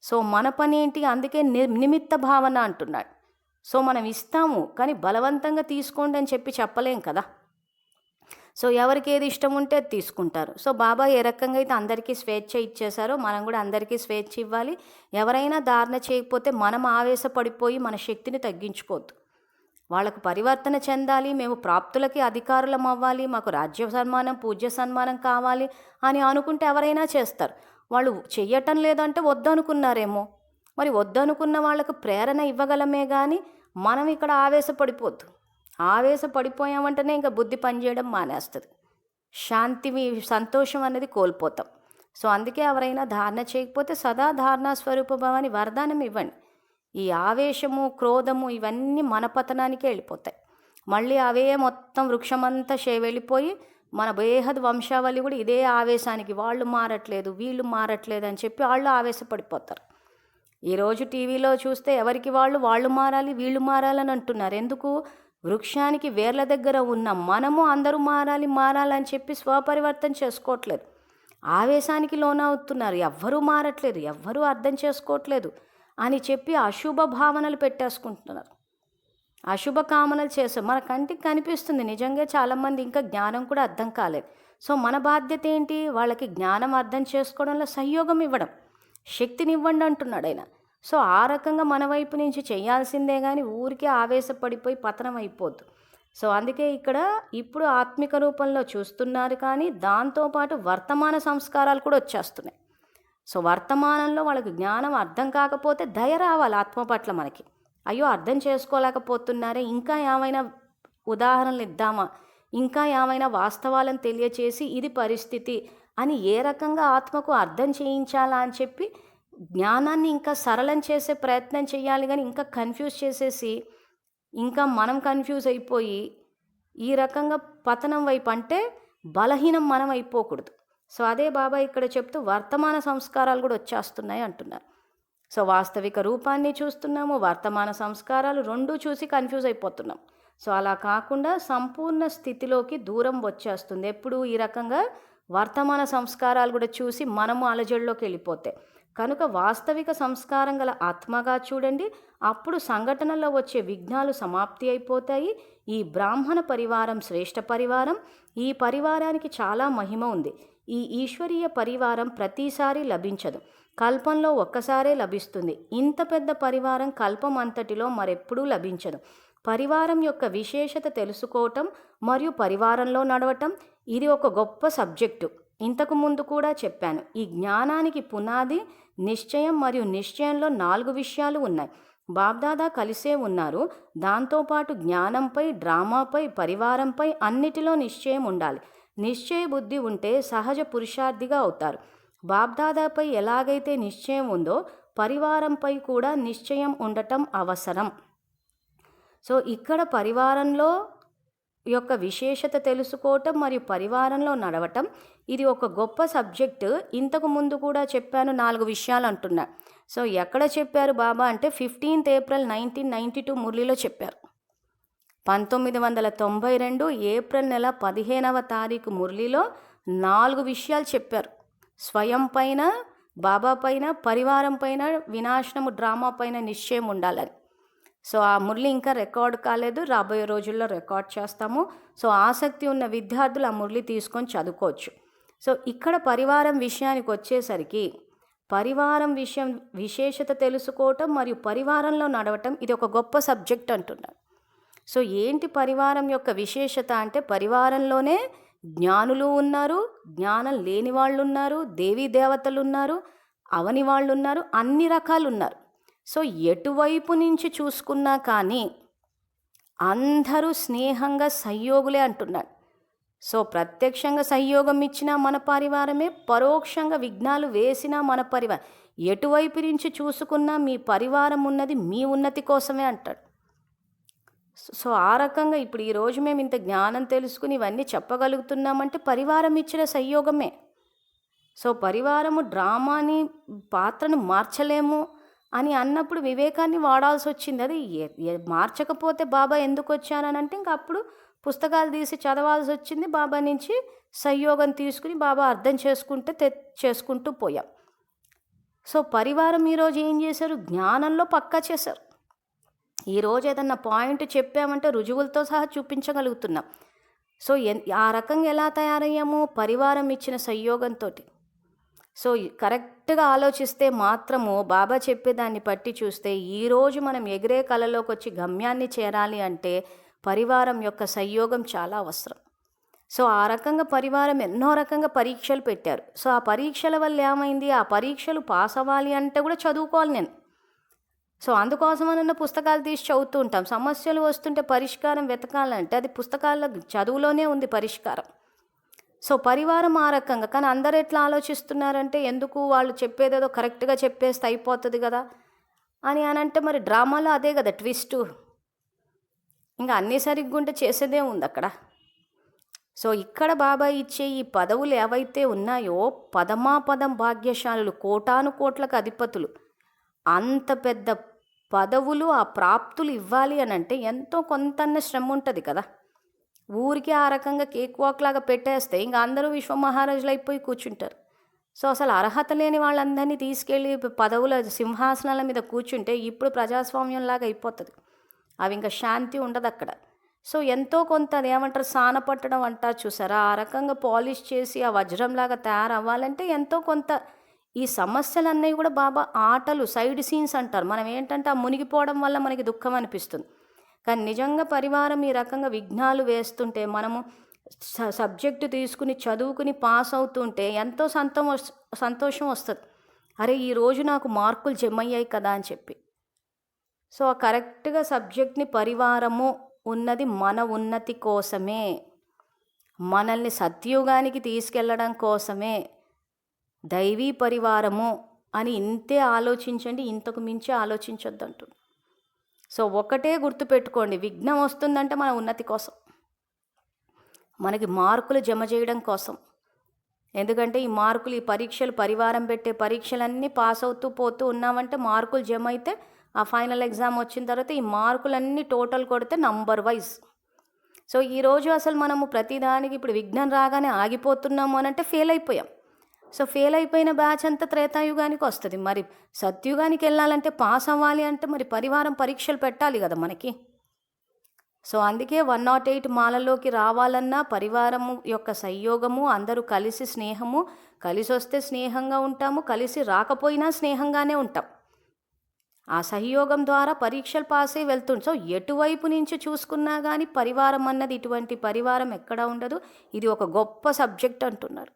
S1: సో మన పని ఏంటి? అందుకే నిమిత్త భావన అంటున్నాడు. సో మనం ఇస్తాము కానీ బలవంతంగా తీసుకోండి అని చెప్పలేం కదా. సో ఎవరికి ఏది ఇష్టం ఉంటే అది తీసుకుంటారు. సో బాబా ఏ రకంగా అయితే అందరికీ స్వేచ్ఛ ఇచ్చేశారో మనం కూడా అందరికీ స్వేచ్ఛ ఇవ్వాలి. ఎవరైనా ధారణ చేయకపోతే మనం ఆవేశపడిపోయి మన శక్తిని తగ్గించుకోవద్దు. వాళ్ళకు పరివర్తన చెందాలి, మేము ప్రాప్తులకి అధికారులం అవ్వాలి, మాకు రాజ్య సన్మానం, పూజ్య సన్మానం కావాలి అని అనుకుంటే ఎవరైనా చేస్తారు. వాళ్ళు చెయ్యటం లేదంటే వద్దనుకున్నారేమో. మరి వద్దనుకున్న వాళ్ళకు ప్రేరణ ఇవ్వగలమే కానీ మనం ఇక్కడ ఆవేశపడిపోద్దు. ఆవేశపడిపోయామంటేనే ఇంకా బుద్ధి పనిచేయడం మానేస్తుంది, శాంతి సంతోషం అనేది కోల్పోతాం. సో అందుకే ఎవరైనా ధారణ చేయకపోతే సదా ధారణా స్వరూప భవాని వరదానం ఇవ్వండి. ఈ ఆవేశము, క్రోధము ఇవన్నీ మన పతనానికే వెళ్ళిపోతాయి. మళ్ళీ అవే మొత్తం వృక్షమంతా వెళ్ళిపోయి మన బేహద్ వంశావళి కూడా ఇదే ఆవేశానికి వాళ్ళు మారట్లేదు, వీళ్ళు మారట్లేదు అని చెప్పి వాళ్ళు ఆవేశపడిపోతారు. ఈరోజు టీవీలో చూస్తే ఎవరికి వాళ్ళు మారాలి, వీళ్ళు మారాలని అంటున్నారు. ఎందుకు? వృక్షానికి వేర్ల దగ్గర ఉన్న మనము అందరూ మారాలని చెప్పి స్వపరివర్తన చేసుకోవట్లేదు. ఆవేశానికి లోనవుతున్నారు, ఎవ్వరూ మారట్లేదు, ఎవ్వరూ అర్థం చేసుకోవట్లేదు అని చెప్పి అశుభ భావనలు పెట్టేసుకుంటున్నారు, అశుభ కామనలు చేస్తారు. మన కంటికి కనిపిస్తుంది నిజంగా చాలామంది ఇంకా జ్ఞానం కూడా అర్థం కాలేదు. సో మన బాధ్యత ఏంటి? వాళ్ళకి జ్ఞానం అర్థం చేసుకోవడంలో సహయోగం ఇవ్వడం, శక్తిని ఇవ్వండి అంటున్నాడు ఆయన. సో ఆ రకంగా మన వైపు నుంచి చేయాల్సిందే కానీ ఊరికే ఆవేశపడిపోయి పతనం అయిపోద్దు. సో అందుకే ఇప్పుడు ఆత్మిక రూపంలో చూస్తున్నారు కానీ దాంతోపాటు వర్తమాన సంస్కారాలు కూడా వచ్చేస్తున్నాయి. సో వర్తమానంలో వాళ్ళకి జ్ఞానం అర్థం కాకపోతే దయ రావాలి ఆత్మ పట్ల మనకి. అయ్యో అర్థం చేసుకోలేకపోతున్నారే, ఇంకా ఏమైనా ఉదాహరణలు ఇద్దామా, ఇంకా ఏమైనా వాస్తవాలను తెలియచేసి ఇది పరిస్థితి అని ఏ రకంగా ఆత్మకు అర్థం చేయించాలా అని చెప్పి జ్ఞానాన్ని ఇంకా సరళం చేసే ప్రయత్నం చేయాలి. కానీ ఇంకా కన్ఫ్యూజ్ చేసేసి ఇంకా మనం కన్ఫ్యూజ్ అయిపోయి ఈ రకంగా పతనం వైపు, అంటే బలహీనం మనం అయిపోకూడదు. సో అదే బాబా ఇక్కడ చెప్తూ వర్తమాన సంస్కారాలు కూడా వచ్చేస్తున్నాయి అంటున్నారు. సో వాస్తవిక రూపాన్ని చూస్తున్నాము, వర్తమాన సంస్కారాలు రెండూ చూసి కన్ఫ్యూజ్ అయిపోతున్నాం. సో అలా కాకుండా సంపూర్ణ స్థితిలోకి దూరం వచ్చేస్తుంది ఎప్పుడు ఈ రకంగా వర్తమాన సంస్కారాలు కూడా చూసి మనము అలజడిలోకి వెళ్ళిపోతే. కనుక వాస్తవిక సంస్కారం గల ఆత్మగా చూడండి, అప్పుడు సంఘటనలో వచ్చే విఘ్నాలు సమాప్తి అయిపోతాయి. ఈ బ్రాహ్మణ పరివారం శ్రేష్ఠ పరివారం. ఈ పరివారానికి చాలా మహిమ ఉంది. ఈ ఈశ్వరీయ పరివారం ప్రతిసారి లభించదు, కల్పంలో ఒక్కసారే లభిస్తుంది. ఇంత పెద్ద పరివారం కల్పం అంతటిలో మరెప్పుడూ లభించదు. పరివారం యొక్క విశేషత తెలుసుకోవటం మరియు పరివారంలో నడవటం ఇది ఒక గొప్ప సబ్జెక్టు. ఇంతకు ముందు కూడా చెప్పాను. ఈ జ్ఞానానికి పునాది నిశ్చయం, మరియు నిశ్చయంలో 4 విషయాలు ఉన్నాయి. బాబ్దాదా కలిసే ఉన్నారు. దాంతోపాటు జ్ఞానంపై, డ్రామాపై, పరివారంపై అన్నిటిలో నిశ్చయం ఉండాలి. నిశ్చయ బుద్ధి ఉంటే సహజ పురుషార్థిగా అవుతారు. బాబ్దాదాపై ఎలాగైతే నిశ్చయం ఉందో పరివారంపై కూడా నిశ్చయం ఉండటం అవసరం. సో ఇక్కడ పరివారంలో యొక్క విశేషత తెలుసుకోవటం మరియు పరివారంలో నడవటం ఇది ఒక గొప్ప సబ్జెక్టు. ఇంతకు ముందు కూడా చెప్పాను 4 విషయాలు అంటున్నా. సో ఎక్కడ చెప్పారు బాబా అంటే 15th April 1992 మురళిలో చెప్పారు. 1992 ఏప్రిల్ నెల 15వ తారీఖు మురళిలో 4 విషయాలు చెప్పారు. స్వయం పైన, బాబా పైన, పరివారం పైన, వినాశనము డ్రామా పైన నిశ్చయం ఉండాలని. సో ఆ మురళి ఇంకా రికార్డ్ కాలేదు, రాబోయే రోజుల్లో రికార్డ్ చేస్తాము. సో ఆసక్తి ఉన్న విద్యార్థులు ఆ మురళి తీసుకొని చదువుకోవచ్చు. సో ఇక్కడ పరివారం విషయానికి వచ్చేసరికి పరివారం విషయం విశేషత తెలుసుకోవటం మరియు పరివారంలో నడవటం ఇది ఒక గొప్ప సబ్జెక్ట్ అంటున్నారు. సో ఏంటి పరివారం యొక్క విశేషత అంటే పరివారంలోనే జ్ఞానులు ఉన్నారు, జ్ఞానం లేని వాళ్ళు ఉన్నారు, దేవీ దేవతలు ఉన్నారు, అవని వాళ్ళు ఉన్నారు, అన్ని రకాలు ఉన్నారు. సో ఎటువైపు నుంచి చూసుకున్నా కానీ అందరూ స్నేహంగా సహయోగులే అంటున్నాడు. సో ప్రత్యక్షంగా సహయోగం ఇచ్చినా మన పరివారమే, పరోక్షంగా విఘ్నాలు వేసినా మన పరివారం. ఎటువైపు నుంచి చూసుకున్నా మీ పరివారం ఉన్నది మీ ఉన్నతి కోసమే అంటాడు. సో ఆ రకంగా ఇప్పుడు ఈరోజు మేము ఇంత జ్ఞానం తెలుసుకుని ఇవన్నీ చెప్పగలుగుతున్నామంటే పరివారం ఇచ్చిన సహయోగమే. సో పరివారము డ్రామాని పాత్రను మార్చలేము అని అన్నప్పుడు వివేకాన్ని వాడాల్సి వచ్చింది. అది మార్చకపోతే బాబా ఎందుకు వచ్చానని అంటే ఇంకా అప్పుడు పుస్తకాలు తీసి చదవాల్సి వచ్చింది. బాబా నుంచి సహయోగం తీసుకుని బాబా అర్థం చేసుకుంటూ పోయాం. సో పరివారం ఈరోజు ఏం చేశారు? జ్ఞానంలో పక్కా చేశారు. ఈరోజు ఏదన్నా పాయింట్ చెప్పామంటే రుజువులతో సహా చూపించగలుగుతున్నాం. సో ఆ రకంగా ఎలా తయారయ్యాము? పరివారం ఇచ్చిన సహయోగంతో. సో కరెక్ట్గా ఆలోచిస్తే మాత్రము బాబా చెప్పేదాన్ని బట్టి చూస్తే ఈరోజు మనం ఎగిరే కళలోకి వచ్చి గమ్యాన్ని చేరాలి అంటే పరివారం యొక్క సహయోగం చాలా అవసరం. సో ఆ రకంగా పరివారం ఎన్నో రకంగా పరీక్షలు పెట్టారు. సో ఆ పరీక్షల వల్ల ఏమైంది? ఆ పరీక్షలు పాస్ అవ్వాలి అంటే కూడా చదువుకోవాలి నేను. సో అందుకోసమన్న పుస్తకాలు తీసి చదువుతూ ఉంటాం. సమస్యలు వస్తుంటే పరిష్కారం వెతకాలంటే అది పుస్తకాల చదువులోనే ఉంది పరిష్కారం. సో పరివారం ఆ రకంగా. కానీ అందరు ఎట్లా ఆలోచిస్తున్నారంటే ఎందుకు వాళ్ళు చెప్పేదేదో కరెక్ట్గా చెప్పేస్తే అయిపోతుంది కదా అని అంటే మరి డ్రామాలో అదే కదా ట్విస్టు. ఇంకా అన్నీ సరిగ్గా ఉంటే చేసేదే ఉంది అక్కడ. సో ఇక్కడ బాబా ఇచ్చే ఈ పదవులు ఏవైతే ఉన్నాయో పదమాపదం భాగ్యశాలులు, కోటాను కోట్లకు అధిపతులు, అంత పెద్ద పదవులు ఆ ప్రాప్తులు ఇవ్వాలి అని అంటే ఎంతో కొంతన్న శ్రమ ఉంటుంది కదా. ఊరికి ఆ రకంగా కేక్ వాక్ లాగా పెట్టేస్తే ఇంకా అందరూ విశ్వమహారాజులు అయిపోయి కూర్చుంటారు. సో అసలు అర్హత లేని వాళ్ళందరినీ తీసుకెళ్ళి పదవుల సింహాసనాల మీద కూర్చుంటే ఇప్పుడు ప్రజాస్వామ్యంలాగా అయిపోతుంది. అవి ఇంకా శాంతి ఉండదు అక్కడ. సో ఎంతో కొంత అదేమంటారు సానపట్టడం అంటారు చూసారా, ఆ రకంగా పాలిష్ చేసి ఆ వజ్రంలాగా తయారవ్వాలంటే ఎంతో కొంత ఈ సమస్యలన్నీ కూడా బాబా ఆటలు, సైడ్ సీన్స్ అంటారు. మనం ఏంటంటే ఆ మునిగిపోవడం వల్ల మనకి దుఃఖం అనిపిస్తుంది. కానీ నిజంగా పరివారం ఈ రకంగా విఘ్నాలు వేస్తుంటే మనము సబ్జెక్టు తీసుకుని చదువుకుని పాస్ అవుతుంటే ఎంతో సంతోషం వస్తుంది. అరే ఈరోజు నాకు మార్కులు జమయ్యాయి కదా అని చెప్పి. సో కరెక్ట్గా సబ్జెక్ట్ని పరివారము ఉన్నది మన ఉన్నతి కోసమే, మనల్ని సత్యుగానికి తీసుకెళ్ళడం కోసమే. దైవీ పరివారము అని ఇంతే ఆలోచించండి, ఇంతకు మించి ఆలోచించొద్దు అంటుంది. సో ఒకటే గుర్తుపెట్టుకోండి, విఘ్నం వస్తుందంటే మన ఉన్నతి కోసం. మనకి మార్కులు జమ చేయడం కోసం. ఎందుకంటే ఈ మార్కులు, ఈ పరీక్షలు, పరివారం పెట్టే పరీక్షలన్నీ పాస్ అవుతూ పోతూ ఉన్నామంటే మార్కులు జమ అయితే ఆ ఫైనల్ ఎగ్జామ్ వచ్చిన తర్వాత ఈ మార్కులన్నీ టోటల్ కొడితే నంబర్ వైజ్. సో ఈరోజు అసలు మనము ప్రతిదానికి ఇప్పుడు విఘ్నం రాగానే ఆగిపోతున్నాము అని అంటే ఫెయిల్ అయిపోయాం. సో ఫెయిల్ అయిపోయిన బ్యాచ్ అంతా త్రేతాయుగానికి వస్తుంది. మరి సత్యుగానికి వెళ్ళాలంటే, పాస్ అవ్వాలి అంటే మరి పరివారం పరీక్షలు పెట్టాలి కదా మనకి. సో అందుకే 108 మాలలోకి రావాలన్నా పరివారము యొక్క సంయోగము, అందరూ కలిసి స్నేహము, కలిసి వస్తే స్నేహంగా ఉంటాము, కలిసి రాకపోయినా స్నేహంగానే ఉంటాం. ఆ సహయోగం ద్వారా పరీక్షలు పాస్ అయి వెళ్తుంది. సో ఎటువైపు నుంచి చూసుకున్నా కానీ పరివారం అన్నది, ఇటువంటి పరివారం ఎక్కడా ఉండదు. ఇది ఒక గొప్ప సబ్జెక్ట్ అంటున్నారు.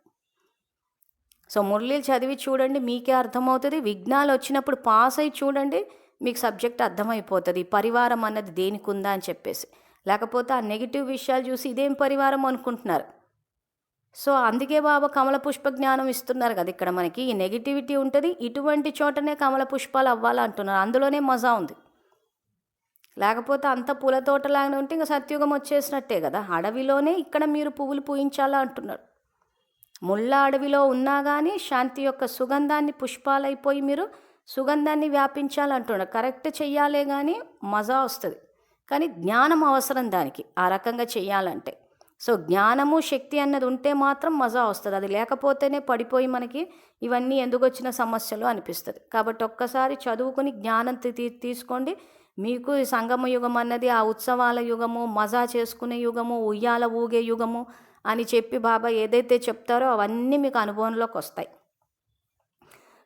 S1: సో మురళీలు చదివి చూడండి, మీకే అర్థమవుతుంది. విఘ్నాలు వచ్చినప్పుడు పాస్ అయి చూడండి, మీకు సబ్జెక్ట్ అర్థమైపోతుంది పరివారం అన్నది దేనికి ఉందా అని చెప్పేసి. లేకపోతే ఆ నెగిటివ్ విషయాలు చూసి ఇదేం పరివారం అనుకుంటున్నారు. సో అందుకే బాబా కమల పుష్ప జ్ఞానం ఇస్తున్నారు కదా ఇక్కడ మనకి. ఈ నెగిటివిటీ ఉంటుంది, ఇటువంటి చోటనే కమల పుష్పాలు అవ్వాలంటున్నారు. అందులోనే మజా ఉంది. లేకపోతే అంత పూల తోటలాగానే ఉంటే ఇంకా సత్యుగం వచ్చేసినట్టే కదా. అడవిలోనే ఇక్కడ మీరు పువ్వులు పూయించాలా అంటున్నారు. ముళ్ళ అడవిలో ఉన్నా కానీ శాంతి యొక్క సుగంధాన్ని, పుష్పాలైపోయి మీరు సుగంధాన్ని వ్యాపించాలంటున్నారు. కరెక్ట్ చెయ్యాలే కానీ మజా వస్తుంది. కానీ జ్ఞానం అవసరం దానికి, ఆ రకంగా చెయ్యాలంటే. సో జ్ఞానము, శక్తి అన్నది ఉంటే మాత్రం మజా వస్తుంది. అది లేకపోతేనే పడిపోయి మనకి ఇవన్నీ ఎందుకు వచ్చిన సమస్యలు అనిపిస్తుంది. కాబట్టి ఒక్కసారి చదువుకుని జ్ఞానం తీసుకోండి. మీకు ఈ సంగమ యుగం అన్నది ఆ ఉత్సవాల యుగము, మజా చేసుకునే యుగము, ఉయ్యాల ఊగే యుగము అని చెప్పి బాబా ఏదైతే చెప్తారో అవన్నీ మీకు అనుభవంలోకి వస్తాయి.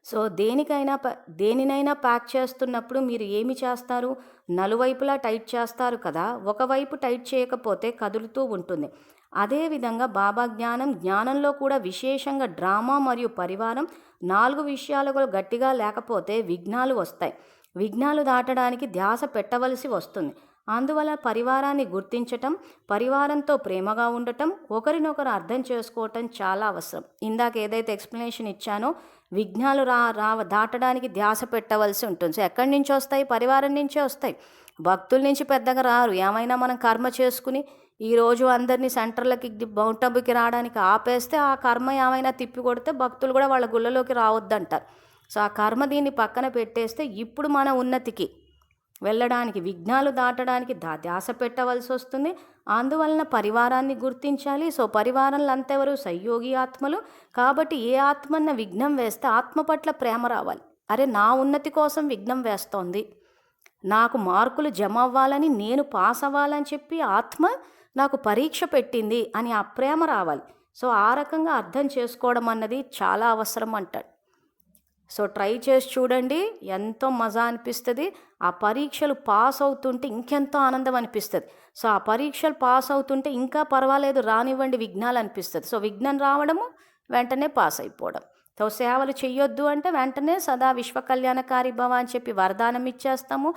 S1: సో దేనినైనా ప్యాక్ చేస్తున్నప్పుడు మీరు ఏమి చేస్తారు? నలువైపులా టైట్ చేస్తారు కదా. ఒకవైపు టైట్ చేయకపోతే కదులుతూ ఉంటుంది. అదేవిధంగా బాబా జ్ఞానంలో కూడా విశేషంగా డ్రామా మరియు పరివారం 4 విషయాలు గట్టిగా లేకపోతే విఘ్నాలు వస్తాయి. విఘ్నాలు దాటడానికి ధ్యాస పెట్టవలసి వస్తుంది. అందువల్ల పరివారాన్ని గుర్తించటం, పరివారంతో ప్రేమగా ఉండటం, ఒకరినొకరు అర్థం చేసుకోవటం చాలా అవసరం. ఇందాక ఏదైతే ఎక్స్ప్లెనేషన్ ఇచ్చానో, విఘ్నాలు దాటడానికి ధ్యాస పెట్టవలసి ఉంటుంది. సో ఎక్కడి నుంచి వస్తాయి? పరివారం నుంచే వస్తాయి. భక్తుల నుంచి పెద్దగా రారు. ఏమైనా మనం కర్మ చేసుకుని ఈరోజు అందరినీ సెంటర్లకి, మౌంటబుకి రావడానికి ఆపేస్తే ఆ కర్మ ఏమైనా తిప్పి కొడితే భక్తులు కూడా వాళ్ళ గుళ్ళలోకి రావద్దంటారు. సో ఆ కర్మ దీన్ని పక్కన పెట్టేస్తే ఇప్పుడు మన ఉన్నతికి వెళ్ళడానికి, విఘ్నాలు దాటడానికి ధ్యాస పెట్టవలసి వస్తుంది. అందువలన పరివారాన్ని గుర్తించాలి. సో పరివారంలో అంతెవరు? సంయోగి ఆత్మలు. కాబట్టి ఏ ఆత్మన్న విఘ్నం వేస్తే ఆత్మ పట్ల ప్రేమ రావాలి. అరే నా ఉన్నతి కోసం విఘ్నం వేస్తోంది, నాకు మార్కులు జమ అవ్వాలని, నేను పాస్ అవ్వాలని చెప్పి ఆత్మ నాకు పరీక్ష పెట్టింది అని ఆ ప్రేమ రావాలి. సో ఆ రకంగా అర్థం చేసుకోవడం అన్నది చాలా అవసరం అంటాడు. సో ట్రై చేసి చూడండి, ఎంతో మజా అనిపిస్తుంది. ఆ పరీక్షలు పాస్ అవుతుంటే ఇంకెంతో ఆనందం అనిపిస్తుంది. సో ఆ పరీక్షలు పాస్ అవుతుంటే ఇంకా పర్వాలేదు, రానివ్వండి విఘ్నాలు అనిపిస్తుంది. సో విఘ్నం రావడము, వెంటనే పాస్ అయిపోవడం. సో సేవలు చెయ్యొద్దు అంటే వెంటనే సదా విశ్వ కళ్యాణకారి భవ అని చెప్పి వరదానం ఇచ్చేస్తాము.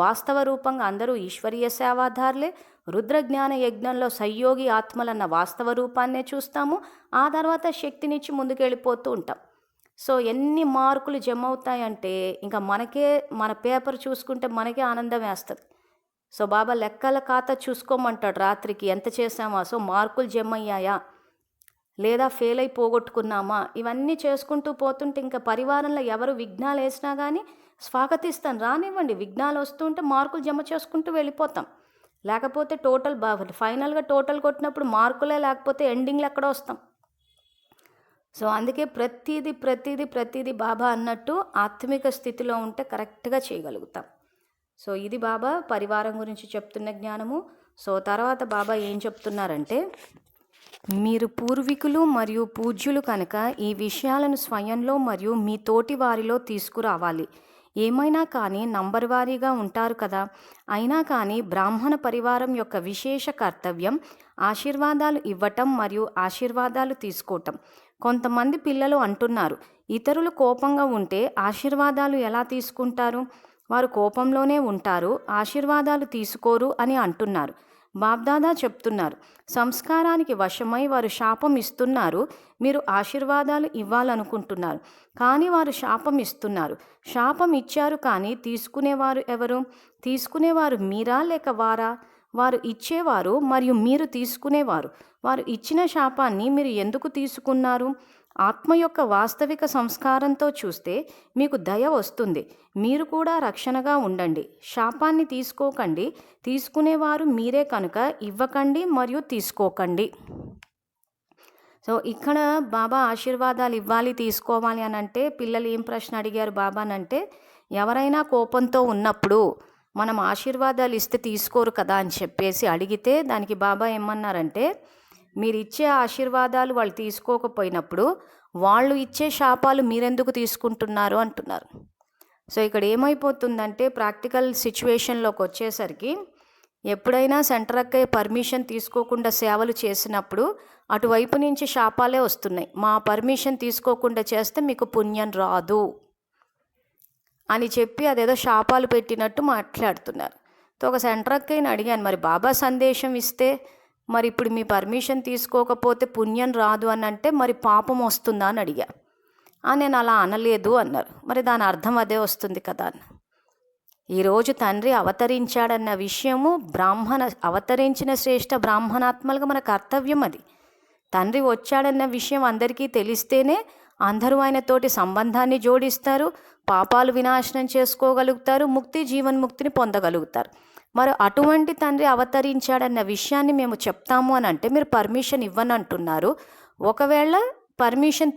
S1: వాస్తవ రూపంగా అందరూ ఈశ్వరీయ సేవాదారులే. రుద్రజ్ఞాన యజ్ఞంలో సంయోగి ఆత్మలన్న వాస్తవ రూపాన్నే చూస్తాము. ఆ తర్వాత శక్తినిచ్చి ముందుకెళ్ళిపోతూ ఉంటాం. సో ఎన్ని మార్కులు జమ అవుతాయంటే ఇంకా మన పేపర్ చూసుకుంటే మనకే ఆనందం వేస్తుంది. సో బాబా లెక్కల ఖాతా చూసుకోమంటాడు రాత్రికి, ఎంత చేసామా, సో మార్కులు జమ అయ్యాయా లేదా ఫెయిల్ అయి పోగొట్టుకున్నామా, ఇవన్నీ చేసుకుంటూ పోతుంటే ఇంకా పరివారంలో ఎవరు విఘ్నాలు వేసినా కానీ స్వాగతిస్తాను, రానివ్వండి. విఘ్నాలు వస్తుంటే మార్కులు జమ చేసుకుంటూ వెళ్ళిపోతాం. లేకపోతే ఫైనల్గా టోటల్ కొట్టినప్పుడు మార్కులే లేకపోతే ఎండింగ్లో ఎక్కడో వస్తాం. సో అందుకే ప్రతిదీ బాబా అన్నట్టు ఆత్మిక స్థితిలో ఉంటే కరెక్ట్గా చేయగలుగుతాం. సో ఇది బాబా పరివారం గురించి చెప్తున్న జ్ఞానము. సో తర్వాత బాబా ఏం చెప్తున్నారంటే, మీరు పూర్వీకులు మరియు పూజ్యులు కనుక ఈ విషయాలను స్వయంలో మరియు మీ తోటి వారిలో తీసుకురావాలి. ఏమైనా కానీ నంబర్ వారీగా ఉంటారు కదా. అయినా కానీ బ్రాహ్మణ పరివారం యొక్క విశేష కర్తవ్యం ఆశీర్వాదాలు ఇవ్వటం మరియు ఆశీర్వాదాలు తీసుకోవటం. కొంతమంది పిల్లలు అంటున్నారు, ఇతరులు కోపంగా ఉంటే ఆశీర్వాదాలు ఎలా తీసుకుంటారు? వారు కోపంలోనే ఉంటారు, ఆశీర్వాదాలు తీసుకోరు అని అంటున్నారు. బాబ్దాదా చెప్తున్నారు, సంస్కారానికి వశమై వారు శాపం ఇస్తున్నారు. మీరు ఆశీర్వాదాలు ఇవ్వాలనుకుంటున్నారు కానీ వారు శాపం ఇస్తున్నారు. శాపం ఇచ్చారు కానీ తీసుకునేవారు ఎవరు? తీసుకునేవారు మీరా లేక వారా? వారు ఇచ్చేవారు మరియు మీరు తీసుకునేవారు. వారు ఇచ్చిన శాపాన్ని మీరు ఎందుకు తీసుకున్నారు? ఆత్మ యొక్క వాస్తవిక సంస్కారంతో చూస్తే మీకు దయ వస్తుంది. మీరు కూడా రక్షణగా ఉండండి. శాపాన్ని తీసుకోకండి. తీసుకునేవారు మీరే కనుక ఇవ్వకండి మరియు తీసుకోకండి. సో ఇక్కడ బాబా ఆశీర్వాదాలు ఇవ్వాలి, తీసుకోవాలి అని అంటే పిల్లలు ఏం ప్రశ్న అడిగారు బాబానంటే, ఎవరైనా కోపంతో ఉన్నప్పుడు మనం ఆశీర్వాదాలు ఇస్తే తీసుకోరు కదా అని చెప్పేసి అడిగితే దానికి బాబా ఏమన్నారంటే, మీరు ఇచ్చే ఆశీర్వాదాలు వాళ్ళు తీసుకోకపోయినప్పుడు వాళ్ళు ఇచ్చే శాపాలు మీరెందుకు తీసుకుంటున్నారు అంటున్నారు. సో ఇక్కడ ఏమైపోతుందంటే ప్రాక్టికల్ సిచ్యువేషన్లోకి వచ్చేసరికి ఎప్పుడైనా సెంటర్ అక్కయ్య పర్మిషన్ తీసుకోకుండా సేవలు చేసినప్పుడు అటువైపు నుంచి శాపాలే వస్తున్నాయి. మా పర్మిషన్ తీసుకోకుండా చేస్తే మీకు పుణ్యం రాదు అని చెప్పి అదేదో శాపాలు పెట్టినట్టు మాట్లాడుతున్నారు. ఒక సెంటర్ అక్కయ్యని అడిగాను, మరి బాబా సందేశం ఇస్తే మరి ఇప్పుడు మీ పర్మిషన్ తీసుకోకపోతే పుణ్యం రాదు అని అంటే మరి పాపం వస్తుందా అని అడిగా. నేను అలా అనలేదు అన్నారు. మరి దాని అర్థం అదే వస్తుంది కదా అని. ఈరోజు తండ్రి అవతరించాడన్న విషయము అవతరించిన శ్రేష్ఠ బ్రాహ్మణాత్మలుగా మన కర్తవ్యం అది. తండ్రి వచ్చాడన్న విషయం అందరికీ తెలిస్తేనే అందరూ ఆయనతోటి సంబంధాన్ని జోడిస్తారు, పాపాలు వినాశనం చేసుకోగలుగుతారు, జీవన్ముక్తిని పొందగలుగుతారు. మరి అటువంటి తండ్రి అవతరించాడన్న విషయాన్ని మేము చెప్తాము అని అంటే మీరు పర్మిషన్ ఇవ్వనంటున్నారు. ఒకవేళ పర్మిషన్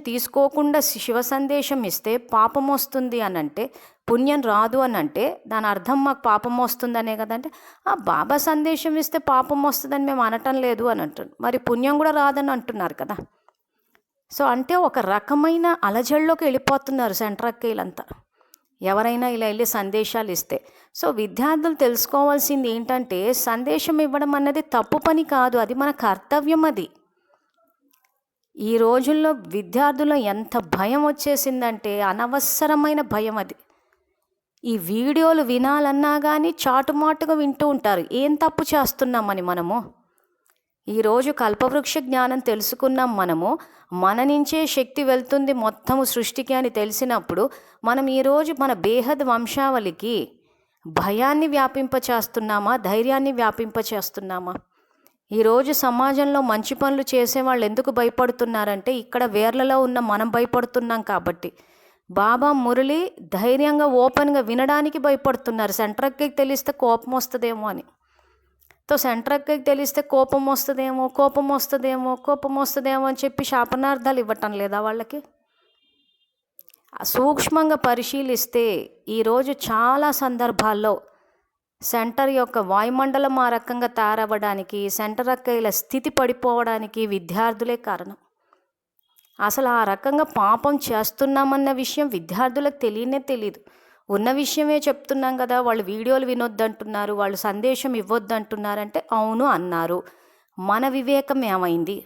S1: తీసుకోకుండా శివ సందేశం ఇస్తే పాపం వస్తుంది అని అంటే, పుణ్యం రాదు అని అంటే దాని అర్థం మాకు పాపం వస్తుందనే కదంటే, బాబా సందేశం ఇస్తే పాపం వస్తుందని మేము అనటం లేదు అని అంటున్నారు. మరి పుణ్యం కూడా రాదని అంటున్నారు కదా. సో అంటే ఒక రకమైన అలజడిలోకి వెళ్ళిపోతున్నారు సెంటర్ అక్కయ్యలంతా ఎవరైనా ఇలా వెళ్ళి సందేశాలు ఇస్తే. సో విద్యార్థులు తెలుసుకోవాల్సింది ఏంటంటే, సందేశం ఇవ్వడం అన్నది తప్పు పని కాదు, అది మన కర్తవ్యం. అది ఈ రోజుల్లో విద్యార్థుల్లో ఎంత భయం వచ్చేసిందంటే అనవసరమైన భయం అది. ఈ వీడియోలు వినాలన్నా కానీ చాటుమాటుగా వింటూ ఉంటారు. ఏం తప్పు చేస్తున్నామని మనము ఈరోజు కల్పవృక్ష జ్ఞానం తెలుసుకున్నాం. మన నుంచే శక్తి వెళ్తుంది మొత్తము సృష్టికి అని తెలిసినప్పుడు మనం ఈరోజు మన బేహద్ వంశావళికి భయాన్ని వ్యాపింపచేస్తున్నామా, ధైర్యాన్ని వ్యాపింపచేస్తున్నామా? ఈరోజు సమాజంలో మంచి పనులు చేసేవాళ్ళు ఎందుకు భయపడుతున్నారంటే ఇక్కడ వేర్లలో ఉన్న మనం భయపడుతున్నాం కాబట్టి. బాబా మురళి ధైర్యంగా ఓపెన్గా వినడానికి భయపడుతున్నారు. సెంటర్ అక్కకి తెలిస్తే కోపం వస్తుందేమో అని. సెంటర్ అక్కకి తెలిస్తే కోపం వస్తుందేమో అని చెప్పి శాపనార్థాలు ఇవ్వటం లేదా వాళ్ళకి? సూక్ష్మంగా పరిశీలిస్తే ఈరోజు చాలా సందర్భాల్లో సెంటర్ యొక్క వాయుమండలం ఆ రకంగా తయారవ్వడానికి, సెంటర్ అక్కయ్యల స్థితి పడిపోవడానికి విద్యార్థులే కారణం. అసలు ఆ రకంగా పాపం చేస్తున్నామన్న విషయం విద్యార్థులకు తెలియదు. ఉన్న విషయమే చెప్తున్నాం కదా. వాళ్ళు వీడియోలు వినొద్దంటున్నారు, వాళ్ళు సందేశం ఇవ్వొద్దంటున్నారంటే అవును అన్నారు. మన వివేకం ఏమైంది?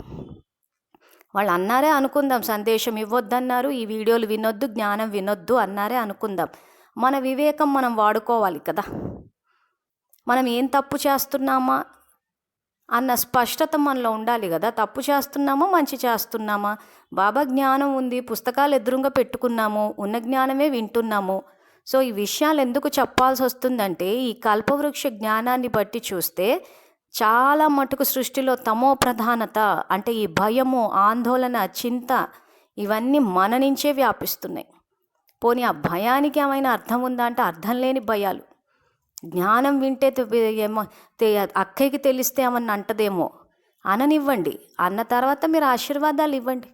S1: వాళ్ళు అన్నారే అనుకుందాం, సందేశం ఇవ్వొద్దన్నారు, ఈ వీడియోలు వినొద్దు, జ్ఞానం వినొద్దు అన్నారే అనుకుందాం. మన వివేకం మనం వాడుకోవాలి కదా. మనం ఏం తప్పు చేస్తున్నామా అన్న స్పష్టత మనలో ఉండాలి కదా. తప్పు చేస్తున్నామా, మంచి చేస్తున్నామా? బాబా జ్ఞానం ఉంది, పుస్తకాలు ఎదురుగా పెట్టుకున్నాము, ఉన్న జ్ఞానమే వింటున్నాము. సో ఈ విషయాలు ఎందుకు చెప్పాల్సి వస్తుందంటే, ఈ కల్పవృక్ష జ్ఞానాన్ని బట్టి చూస్తే చాలా మటుకు సృష్టిలో తమో ప్రధానత అంటే ఈ భయము, ఆందోళన, చింత ఇవన్నీ మన నుంచే వ్యాపిస్తున్నాయి. పోనీ ఆ భయానికి ఏమైనా అర్థం ఉందా అంటే అర్థం లేని భయాలు. జ్ఞానం వింటే అక్కయ్యకి తెలిస్తే ఏమన్నా అంటదేమో, అననివ్వండి. అన్న తర్వాత మీరు ఆశీర్వాదాలు ఇవ్వండి.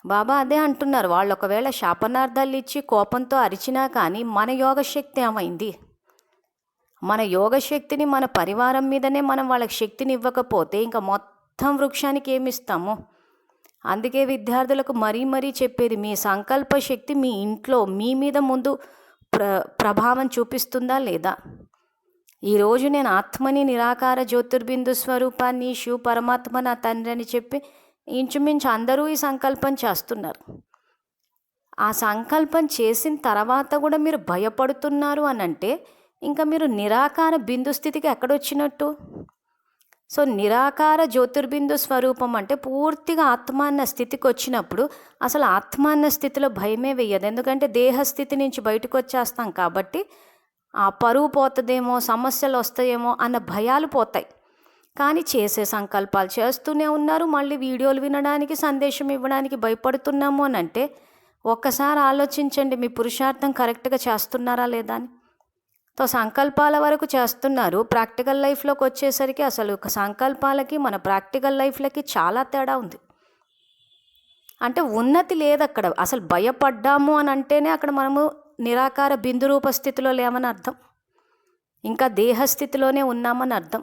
S1: బాబా అదే అంటున్నారు. వాళ్ళు ఒకవేళ శాపనార్థాలు ఇచ్చి కోపంతో అరిచినా కానీ మన యోగశక్తి ఏమైంది? మన యోగశక్తిని మన పరివారం మీదనే మనం వాళ్ళకి శక్తిని ఇవ్వకపోతే ఇంకా మొత్తం వృక్షానికి ఏమిస్తాము? అందుకే విద్యార్థులకు మరీ చెప్పేది, మీ సంకల్ప శక్తి మీ ఇంట్లో మీ మీద ముందు ప్రభావం చూపిస్తుందా లేదా? ఈరోజు నేను ఆత్మని, నిరాకార జ్యోతిర్బిందు స్వరూపాన్ని, శివ పరమాత్మ నా తండ్రి అని చెప్పి ఇంచుమించు అందరూ ఈ సంకల్పం చేస్తున్నారు. ఆ సంకల్పం చేసిన తర్వాత కూడా మీరు భయపడుతున్నారు అని అంటే ఇంకా మీరు నిరాకార బిందు స్థితికి ఎక్కడొచ్చినట్టు? సో నిరాకార జ్యోతిర్బిందు స్వరూపం అంటే పూర్తిగా ఆత్మాన్న స్థితికి వచ్చినప్పుడు అసలు ఆత్మాన్న స్థితిలో భయమే వేయదు. ఎందుకంటే దేహస్థితి నుంచి బయటకు వచ్చేస్తాం కాబట్టి ఆ పరువు పోతుందేమో, సమస్యలు వస్తాయేమో అన్న భయాలు పోతాయి. కానీ చేసే సంకల్పాలు చేస్తూనే ఉన్నారు. మళ్ళీ వీడియోలు వినడానికి, సందేశం ఇవ్వడానికి భయపడుతున్నాము అని అంటే ఒక్కసారి ఆలోచించండి, మీ పురుషార్థం కరెక్ట్గా చేస్తున్నారా లేదా అని. సంకల్పాల వరకు చేస్తున్నారు, ప్రాక్టికల్ లైఫ్లోకి వచ్చేసరికి అసలు సంకల్పాలకి మన ప్రాక్టికల్ లైఫ్లకి చాలా తేడా ఉంది. అంటే ఉన్నతి లేదు అక్కడ. అసలు భయపడ్డాము అని అంటేనే అక్కడ మనము నిరాకార బిందు రూప స్థితిలో లేమని అర్థం, ఇంకా దేహస్థితిలోనే ఉన్నామని అర్థం.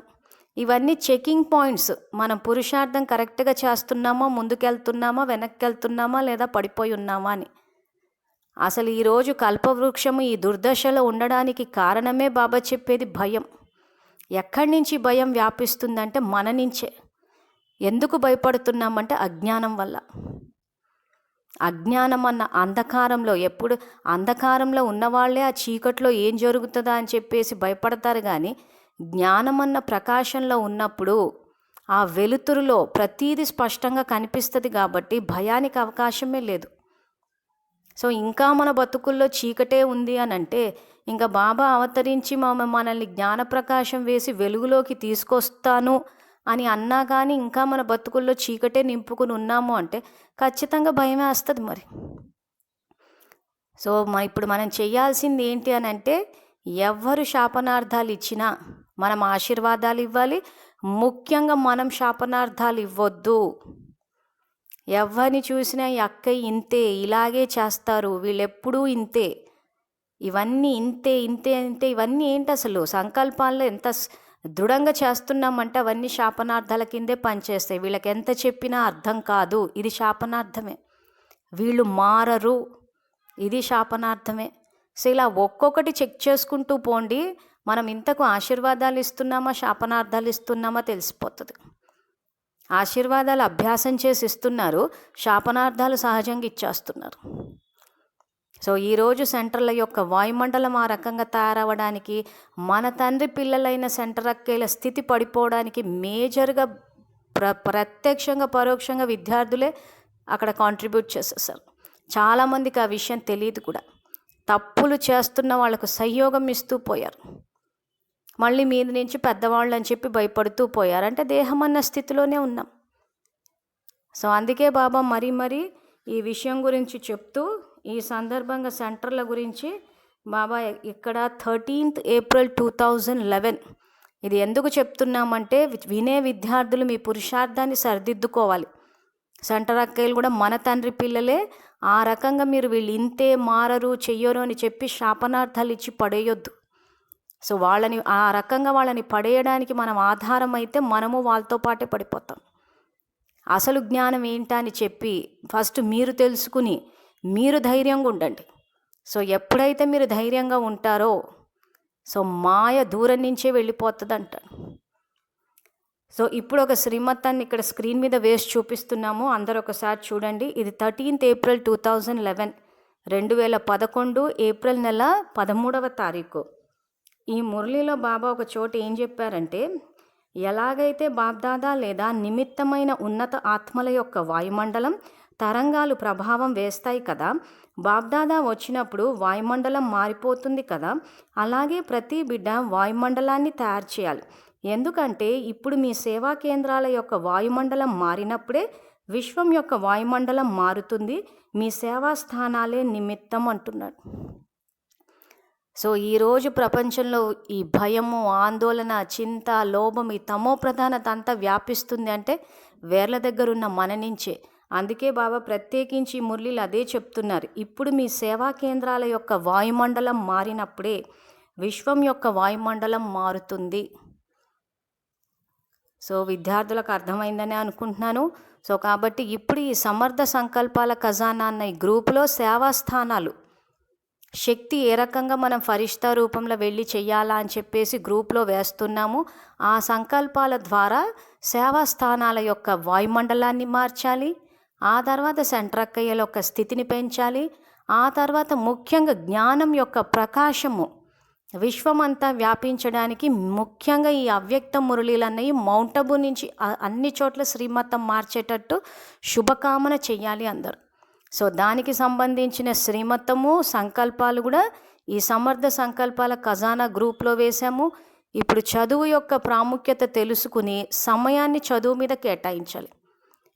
S1: ఇవన్నీ చెకింగ్ పాయింట్స్. మనం పురుషార్థం కరెక్ట్గా చేస్తున్నామా, ముందుకెళ్తున్నామా, వెనక్కి వెళ్తున్నామా, లేదా పడిపోయి ఉన్నామా అని. అసలు ఈరోజు కల్పవృక్షము ఈ దుర్దశలో ఉండడానికి కారణమే బాబా చెప్పేది భయం. ఎక్కడి నుంచి భయం వ్యాపిస్తుందంటే మన నుంచే. ఎందుకు భయపడుతున్నామంటే అజ్ఞానం వల్ల. అజ్ఞానం అన్న అంధకారంలో, ఎప్పుడు అంధకారంలో ఉన్నవాళ్లే ఆ చీకట్లో ఏం జరుగుతుందా అని చెప్పేసి భయపడతారు. కానీ జ్ఞానం అన్న ప్రకాశంలో ఉన్నప్పుడు ఆ వెలుతురులో ప్రతీది స్పష్టంగా కనిపిస్తుంది కాబట్టి భయానికి అవకాశమే లేదు. ఇంకా మన బతుకుల్లో చీకటే ఉంది అని అంటే ఇంకా బాబా అవతరించి మనల్ని జ్ఞానప్రకాశం వేసి వెలుగులోకి తీసుకొస్తాను అని అన్నా కానీ ఇంకా మన బతుకుల్లో చీకటే నింపుకుని ఉన్నాము అంటే ఖచ్చితంగా భయమే వస్తుంది మరి. ఇప్పుడు మనం చేయాల్సింది ఏంటి అని అంటే, ఎవరు శాపనార్థాలు ఇచ్చినా మనం ఆశీర్వాదాలు ఇవ్వాలి. ముఖ్యంగా మనం శాపనార్థాలు ఇవ్వద్దు. ఎవరిని చూసినా ఈ అక్క ఇంతే, ఇలాగే చేస్తారు, వీళ్ళెప్పుడూ ఇంతే, ఇవన్నీ ఇంతే ఇంతే ఇంతే, ఇవన్నీ ఏంటి అసలు సంకల్పాల్లో ఎంత దృఢంగా చేస్తున్నామంటే అవన్నీ శాపనార్థాల కిందే పనిచేస్తాయి. వీళ్ళకి ఎంత చెప్పినా అర్థం కాదు, ఇది శాపనార్థమే. వీళ్ళు మారరు, ఇది శాపనార్థమే. ఇలా ఒక్కొక్కటి చెక్ చేసుకుంటూ పోండి. మనం ఇంతకు ఆశీర్వాదాలు ఇస్తున్నామా, శాపనార్థాలు ఇస్తున్నామా తెలిసిపోతుంది. ఆశీర్వాదాలు అభ్యాసం చేసి ఇస్తున్నారు, శాపనార్థాలు సహజంగా ఇచ్చేస్తున్నారు. ఈరోజు సెంటర్ల యొక్క వాయుమండలం ఆ రకంగా తయారవ్వడానికి, మన తండ్రి పిల్లలైన సెంటర్ అక్కేల స్థితి పడిపోవడానికి మేజర్గా ప్రత్యక్షంగా పరోక్షంగా విద్యార్థులే అక్కడ కాంట్రిబ్యూట్ చేసేసారు. చాలామందికి ఆ విషయం తెలియదు కూడా. తప్పులు చేస్తున్న వాళ్ళకు సహయోగం ఇస్తూ పోయారు. మళ్ళీ మీద నుంచి పెద్దవాళ్ళు అని చెప్పి భయపడుతూ పోయారు. అంటే దేహం అన్న స్థితిలోనే ఉన్నాం. అందుకే బాబా మరీ ఈ విషయం గురించి చెప్తూ, ఈ సందర్భంగా సెంటర్ల గురించి బాబా ఇక్కడ 13th April 2011 ఇది ఎందుకు చెప్తున్నామంటే, వినే విద్యార్థులు మీ పురుషార్థాన్ని సరిదిద్దుకోవాలి. సెంటర్ అక్కయ్యలు కూడా మన తండ్రి పిల్లలే. ఆ రకంగా మీరు వీళ్ళు ఇంతే, మారరు, చెయ్యరు అని చెప్పి శాపనార్థాలు ఇచ్చి పడేయొద్దు. వాళ్ళని ఆ రకంగా వాళ్ళని పడేయడానికి మనం ఆధారం అయితే మనము వాళ్ళతో పాటే పడిపోతాం. అసలు జ్ఞానం ఏంటా అని చెప్పి ఫస్ట్ మీరు తెలుసుకుని మీరు ధైర్యంగా ఉండండి. ఎప్పుడైతే మీరు ధైర్యంగా ఉంటారో మాయ దూరం నుంచే వెళ్ళిపోతుంది అంటారు. ఇప్పుడు ఒక శ్రీమతాన్ని ఇక్కడ స్క్రీన్ మీద వేసి చూపిస్తున్నాము, అందరూ ఒకసారి చూడండి. ఇది 13th April 2011 2011 ఏప్రిల్ నెల 13వ తారీఖు. ఈ మురళిలో బాబా ఒక చోట ఏం చెప్పారంటే, ఎలాగైతే బాబ్దాదా లేదా నిమిత్తమైన ఉన్నత ఆత్మల యొక్క వాయుమండలం తరంగాలు ప్రభావం వేస్తాయి కదా, బాబ్దాదా వచ్చినప్పుడు వాయుమండలం మారిపోతుంది కదా, అలాగే ప్రతి బిడ్డ వాయుమండలాన్ని తయారు చేయాలి. ఎందుకంటే ఇప్పుడు మీ సేవా కేంద్రాల యొక్క వాయుమండలం మారినప్పుడే విశ్వం యొక్క వాయుమండలం మారుతుంది. మీ సేవా స్థానాలే నిమిత్తం అంటున్నాడు. ఈరోజు ప్రపంచంలో ఈ భయము, ఆందోళన, చింత, లోభం, ఈ తమో ప్రధానత అంతా వ్యాపిస్తుంది అంటే వేర్ల దగ్గర ఉన్న మన నుంచే. అందుకే బాబా ప్రత్యేకించి మురళీలు అదే చెప్తున్నారు. ఇప్పుడు మీ సేవా కేంద్రాల యొక్క వాయుమండలం మారినప్పుడే విశ్వం యొక్క వాయుమండలం మారుతుంది. విద్యార్థులకు అర్థమైందని అనుకుంటున్నాను. కాబట్టి ఇప్పుడు ఈ సమర్థ సంకల్పాల ఖజానా అన్న ఈ గ్రూపులో సేవా స్థానాలు, శక్తి ఏ రకంగా మనం ఫరిష్తా రూపంలో వెళ్ళి చెయ్యాలా అని చెప్పేసి గ్రూప్లో వేస్తున్నాము. ఆ సంకల్పాల ద్వారా సేవా స్థానాల యొక్క వాయుమండలాన్ని మార్చాలి. ఆ తర్వాత సెంటర్ అక్కయ్యల యొక్క స్థితిని పెంచాలి. ఆ తర్వాత ముఖ్యంగా జ్ఞానం యొక్క ప్రకాశము విశ్వమంతా వ్యాపించడానికి ముఖ్యంగా ఈ అవ్యక్త మురళీలు అన్నవి మౌంట్ అబూ నుంచి అన్ని చోట్ల శ్రీమతం మార్చేటట్టు శుభకామన చెయ్యాలి అందరూ. దానికి సంబంధించిన శ్రీమతము, సంకల్పాలు కూడా ఈ సమర్థ సంకల్పాల ఖజానా గ్రూప్లో వేశాము. ఇప్పుడు చదువు యొక్క ప్రాముఖ్యత తెలుసుకుని సమయాన్ని చదువు మీద కేటాయించాలి.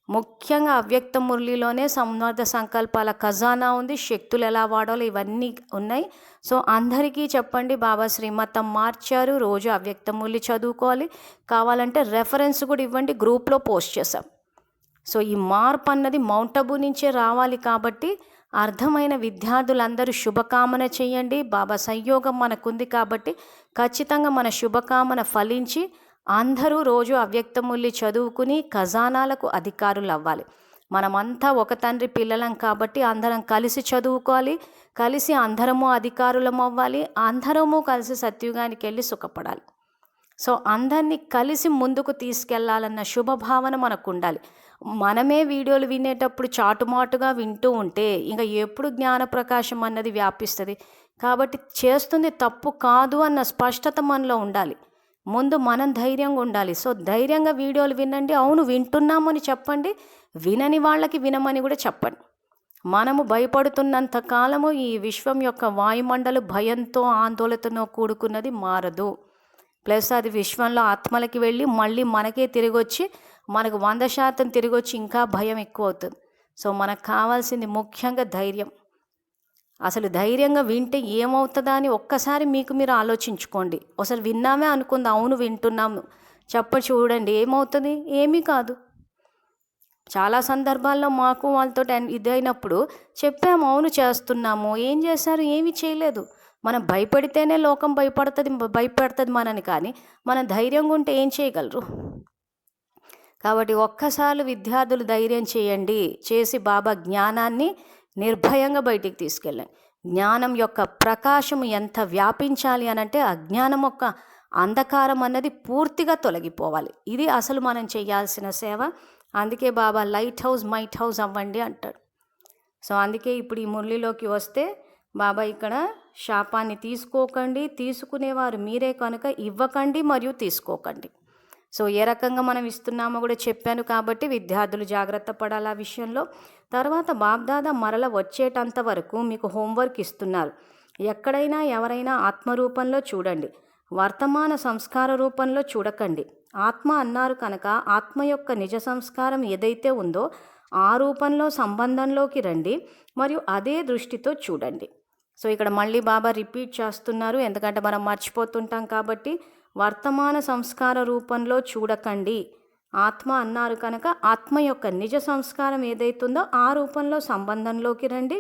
S1: ముఖ్యంగా అవ్యక్త మురళిలోనే సమర్థ సంకల్పాల ఖజానా ఉంది, శక్తులు ఎలా వాడాలో ఇవన్నీ ఉన్నాయి. సో అందరికీ చెప్పండి, బాబా శ్రీమతం మార్చారు, రోజు అవ్యక్త మురళి చదువుకోవాలి. కావాలంటే రెఫరెన్స్ కూడా ఇవ్వండి, గ్రూప్లో పోస్ట్ చేశాం. సో ఈ మార్పు అన్నది మౌంట్ అబూ నుంచే రావాలి కాబట్టి అర్థమైన విద్యార్థులందరూ శుభకామన చేయండి. బాబా సంయోగం మనకుంది కాబట్టి ఖచ్చితంగా మన శుభకామన ఫలించి అందరూ రోజు అవ్యక్త మురళి చదువుకుని ఖజానాలకు అధికారులు అవ్వాలి. మనమంతా ఒక తండ్రి పిల్లలం కాబట్టి అందరం కలిసి చదువుకోవాలి, కలిసి అందరము అధికారులం అవ్వాలి, అందరము కలిసి సత్యుగానికి వెళ్ళి సుఖపడాలి. సో అందరినీ కలిసి ముందుకు తీసుకెళ్లాలన్న శుభభావన మనకు ఉండాలి. మనమే వీడియోలు వినేటప్పుడు చాటుమాటుగా వింటూ ఉంటే ఇంకా ఎప్పుడు జ్ఞాన ప్రకాశం అన్నది వ్యాపిస్తుంది. కాబట్టి చేస్తుంది తప్పు కాదు అన్న స్పష్టత మనలో ఉండాలి. ముందు మనం ధైర్యంగా ఉండాలి. సో ధైర్యంగా వీడియోలు వినండి, అవును వింటున్నామని చెప్పండి, వినని వాళ్ళకి వినమని కూడా చెప్పండి. మనము భయపడుతున్నంత కాలము ఈ విశ్వం యొక్క వాయుమండలు భయంతో ఆందోళనతో కూడుకున్నది మారదు. ప్లస్ అది విశ్వంలో ఆత్మలకి వెళ్ళి మళ్ళీ మనకే తిరిగి వచ్చి మనకు 100% తిరిగి వచ్చి ఇంకా భయం ఎక్కువ అవుతుంది. సో మనకు కావాల్సింది ముఖ్యంగా ధైర్యం. అసలు ధైర్యంగా వింటే ఏమవుతుందా అని ఒక్కసారి మీకు మీరు ఆలోచించుకోండి. అసలు విన్నామే అనుకుంది, అవును వింటున్నాము చూడండి ఏమవుతుంది, ఏమీ కాదు. చాలా సందర్భాల్లో మాకు వాళ్ళతో ఇదైనప్పుడు చెప్పాము, అవును చేస్తున్నాము, ఏం చేశారు, ఏమీ చేయలేదు. మనం భయపడితేనే లోకం భయపడుతుంది మనని, కానీ మనం ధైర్యంగా ఉంటే ఏం చేయగలరు? కాబట్టి ఒక్కసారి విద్యార్థులు ధైర్యం చేయండి, చేసి బాబా జ్ఞానాన్ని నిర్భయంగా బయటికి తీసుకెళ్ళండి. జ్ఞానం యొక్క ప్రకాశం ఎంత వ్యాపించాలి అనంటే అజ్ఞానం యొక్క అంధకారం అన్నది పూర్తిగా తొలగిపోవాలి. ఇది అసలు మనం చేయాల్సిన సేవ. అందుకే బాబా లైట్ హౌస్ మైట్ హౌస్ అవ్వండి అంటాడు. సో అందుకే ఇప్పుడు ఈ మురళిలోకి వస్తే బాబా ఇక్కడ శాపాన్ని తీసుకోకండి, తీసుకునేవారు మీరే కనుక ఇవ్వకండి మరియు తీసుకోకండి. సో ఏ రకంగా మనం ఇస్తున్నామో కూడా చెప్పాను కాబట్టి విద్యార్థులు జాగ్రత్త పడాలి ఆ విషయంలో. తర్వాత బాబ్దాదా మరల వచ్చేటంత వరకు మీకు హోంవర్క్ ఇస్తున్నారు. ఎక్కడైనా ఎవరైనా ఆత్మరూపంలో చూడండి, వర్తమాన సంస్కార రూపంలో చూడకండి. ఆత్మ అన్నారు కనుక ఆత్మ యొక్క నిజ సంస్కారం ఏదైతే ఉందో ఆ రూపంలో సంబంధంలోకి రండి మరియు అదే దృష్టితో చూడండి. సో ఇక్కడ మళ్ళీ బాబా రిపీట్ చేస్తున్నారు, ఎందుకంటే మనం మర్చిపోతుంటాం కాబట్టి. వర్తమాన సంస్కార రూపంలో చూడకండి, ఆత్మ అన్నారు కనుక ఆత్మ యొక్క నిజ సంస్కారం ఏదైతుందో ఆ రూపంలో సంబంధంలోకి రండి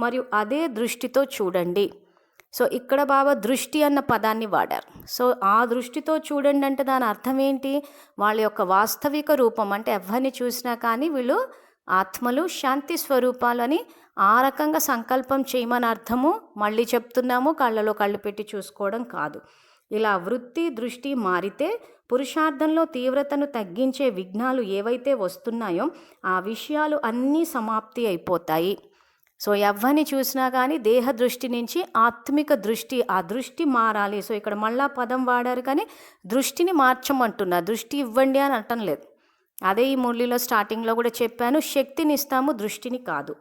S1: మరియు అదే దృష్టితో చూడండి. సో ఇక్కడ బాబా దృష్టి అన్న పదాన్ని వాడారు. సో ఆ దృష్టితో చూడండి అంటే దాని అర్థం ఏంటి? వాళ్ళ యొక్క వాస్తవిక రూపం అంటే ఎవరిని చూసినా కానీ వీళ్ళు ఆత్మలు, శాంతి స్వరూపాలు అని ఆ రకంగా సంకల్పం చేయమని అర్థము. మళ్ళీ చెప్తున్నాము, కళ్ళలో కళ్ళు పెట్టి చూసుకోవడం కాదు. ఇలా వృత్తి దృష్టి మారితే పురుషార్థంలో తీవ్రతను తగ్గించే విఘ్నాలు ఏవైతే వస్తున్నాయో ఆ విషయాలు అన్నీ సమాప్తి అయిపోతాయి. సో ఎవరిని చూసినా కానీ దేహ దృష్టి నుంచి ఆత్మిక దృష్టి, ఆ దృష్టి మారాలి. సో ఇక్కడ మళ్ళా పదం వాడారు కానీ దృష్టిని మార్చమంటున్నారు, దృష్టి ఇవ్వండి అని అనటం లేదు. అదే ఈ మురళిలో స్టార్టింగ్లో కూడా చెప్పాను, శక్తిని ఇస్తాము, దృష్టిని కాదు.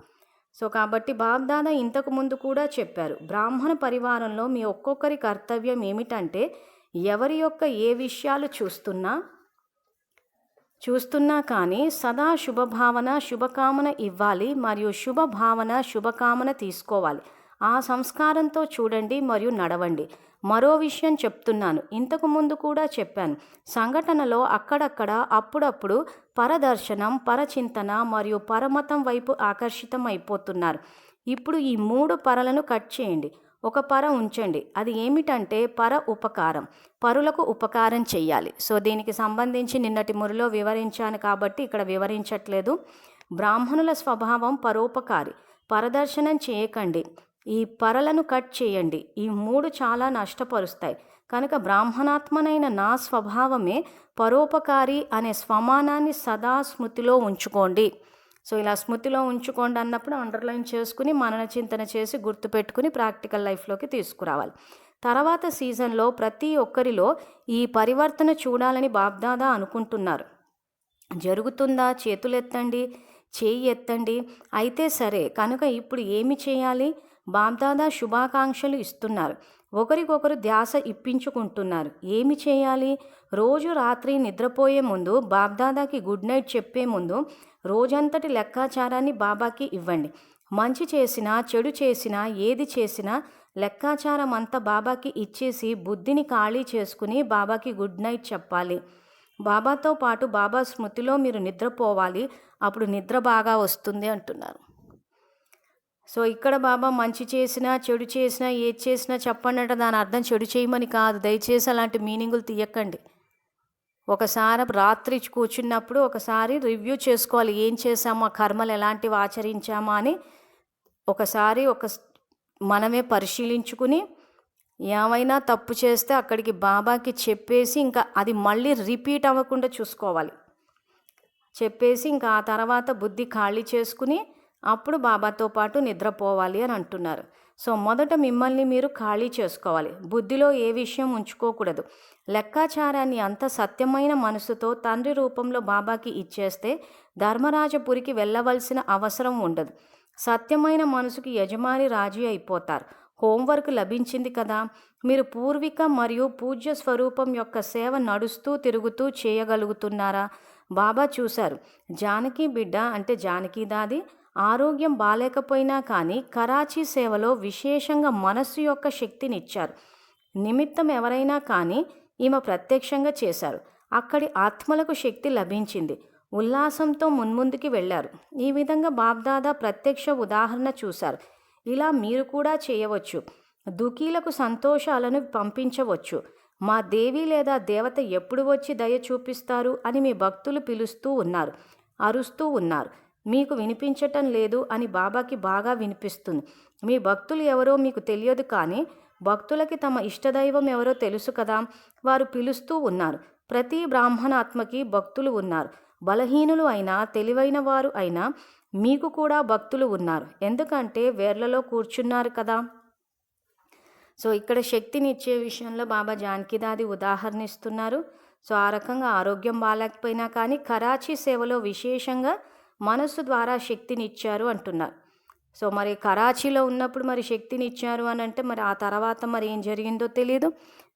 S1: సో కాబట్టి బాబ్దాదా ఇంతకు ముందు కూడా చెప్పారు, బ్రాహ్మణ పరివారంలో మీ ఒక్కొక్కరి కర్తవ్యం ఏమిటంటే ఎవరి యొక్క ఏ విషయాలు చూస్తున్నా కానీ సదా శుభభావన శుభకామన ఇవ్వాలి మరియు శుభభావన శుభకామన తీసుకోవాలి. ఆ సంస్కారంతో చూడండి మరియు నడవండి. మరో విషయం చెప్తున్నాను, ఇంతకు ముందు కూడా చెప్పాను, సంఘటనలో అక్కడక్కడ అప్పుడప్పుడు పరదర్శనం, పరచింతన మరియు పరమతం వైపు ఆకర్షితం అయిపోతున్నారు. ఇప్పుడు ఈ 3 పరలను కట్ చేయండి, ఒక పర ఉంచండి. అది ఏమిటంటే పర ఉపకారం, పరులకు ఉపకారం చెయ్యాలి. సో దీనికి సంబంధించి నిన్నటి మురిలో వివరించాను కాబట్టి ఇక్కడ వివరించట్లేదు. బ్రాహ్మణుల స్వభావం పరోపకారి, పరదర్శనం చేయకండి, ఈ పరలను కట్ చేయండి. ఈ 3 చాలా నష్టపరుస్తాయి. కనుక బ్రాహ్మణాత్మనైన నా స్వభావమే పరోపకారి అనే స్వమానాన్ని సదా స్మృతిలో ఉంచుకోండి. సో ఇలా స్మృతిలో ఉంచుకోండి అన్నప్పుడు అండర్లైన్ చేసుకుని మనన చింతన చేసి గుర్తుపెట్టుకుని ప్రాక్టికల్ లైఫ్లోకి తీసుకురావాలి. తర్వాత సీజన్లో ప్రతి ఒక్కరిలో ఈ పరివర్తన చూడాలని బాబ్దాదా అనుకుంటున్నారు. జరుగుతుందా? చేతులు ఎత్తండి, చేయి ఎత్తండి. అయితే సరే, కనుక ఇప్పుడు ఏమి చేయాలి? బాబ్దాదా శుభాకాంక్షలు ఇస్తున్నారు. ఒకరికొకరు ధ్యాస ఇప్పించుకుంటున్నారు. ఏమి చేయాలి? రోజు రాత్రి నిద్రపోయే ముందు బాబ్దాదాకి గుడ్ నైట్ చెప్పే ముందు రోజంతటి లెక్కాచారాన్ని బాబాకి ఇవ్వండి. మంచి చేసినా చెడు చేసినా ఏది చేసినా లెక్కాచారం అంతా బాబాకి ఇచ్చేసి బుద్ధిని ఖాళీ చేసుకుని బాబాకి గుడ్ నైట్ చెప్పాలి. బాబాతో పాటు బాబా స్మృతిలో మీరు నిద్రపోవాలి. అప్పుడు నిద్ర బాగా వస్తుంది అంటున్నారు. సో ఇక్కడ బాబా మంచి చేసినా చెడు చేసినా ఏది చేసినా చెప్పండి అంటే దాని అర్థం చెడు చేయమని కాదు. దయచేసి అలాంటి మీనింగులు తీయకండి. ఒకసారి రాత్రి కూర్చున్నప్పుడు ఒకసారి రివ్యూ చేసుకోవాలి. ఏం చేసామో, కర్మలు ఎలాంటివి ఆచరించామా అని ఒకసారి మనమే పరిశీలించుకుని ఏమైనా తప్పు చేస్తే అక్కడికి బాబాకి చెప్పేసి ఇంకా అది మళ్ళీ రిపీట్ అవ్వకుండా చూసుకోవాలి. చెప్పేసి ఇంకా ఆ తర్వాత బుద్ధి ఖాళీ చేసుకుని అప్పుడు బాబాతో పాటు నిద్రపోవాలి అని అంటున్నారు. సో మొదట మిమ్మల్ని మీరు ఖాళీ చేసుకోవాలి. బుద్ధిలో ఏ విషయం ఉంచుకోకూడదు. లెక్కాచారాన్ని అంత సత్యమైన మనసుతో తండ్రి రూపంలో బాబాకి ఇచ్చేస్తే ధర్మరాజపురికి వెళ్ళవలసిన అవసరం ఉండదు. సత్యమైన మనసుకి యజమాని రాజీ అయిపోతారు. హోంవర్క్ లభించింది కదా. మీరు పూర్విక మరియు పూజ్య స్వరూపం యొక్క సేవ నడుస్తూ తిరుగుతూ చేయగలుగుతున్నారా? బాబా చూశారు. జానకి బిడ్డ అంటే జానకి దాది ఆరోగ్యం బాలేకపోయినా కానీ కరాచీ సేవలో విశేషంగా మనస్సు యొక్క శక్తినిచ్చారు. నిమిత్తం ఎవరైనా కానీ ఈమె ప్రత్యక్షంగా చేశారు. అక్కడి ఆత్మలకు శక్తి లభించింది. ఉల్లాసంతో మున్ముందుకి వెళ్ళారు. ఈ విధంగా బాబ్దాదా ప్రత్యక్ష ఉదాహరణ చూశారు. ఇలా మీరు కూడా చేయవచ్చు. దుఃఖీలకు సంతోషాలను పంపించవచ్చు. మా దేవి లేదా దేవత ఎప్పుడు వచ్చి దయ చూపిస్తారు అని మీ భక్తులు పిలుస్తూ ఉన్నారు, అరుస్తూ ఉన్నారు. మీకు వినిపించటం లేదు అని బాబాకి బాగా వినిపిస్తుంది. మీ భక్తులు ఎవరో మీకు తెలియదు, కానీ భక్తులకి తమ ఇష్టదైవం ఎవరో తెలుసు కదా. వారు పిలుస్తూ ఉన్నారు. ప్రతి బ్రాహ్మణాత్మకి భక్తులు ఉన్నారు. బలహీనులు అయినా తెలివైన వారు అయినా మీకు కూడా భక్తులు ఉన్నారు. ఎందుకంటే వేర్లలో కూర్చున్నారు కదా. సో ఇక్కడ శక్తిని ఇచ్చే విషయంలో బాబా జానకిదాది ఉదాహరణ ఇస్తున్నారు. సో ఆ రకంగా ఆరోగ్యం బాగాలేకపోయినా కానీ కరాచీ సేవలో విశేషంగా మనస్సు ద్వారా శక్తిని ఇచ్చారు అంటున్నారు. సో మరి కరాచీలో ఉన్నప్పుడు మరి శక్తిని ఇచ్చారు అని అంటే మరి ఆ తర్వాత మరి ఏం జరిగిందో తెలియదు.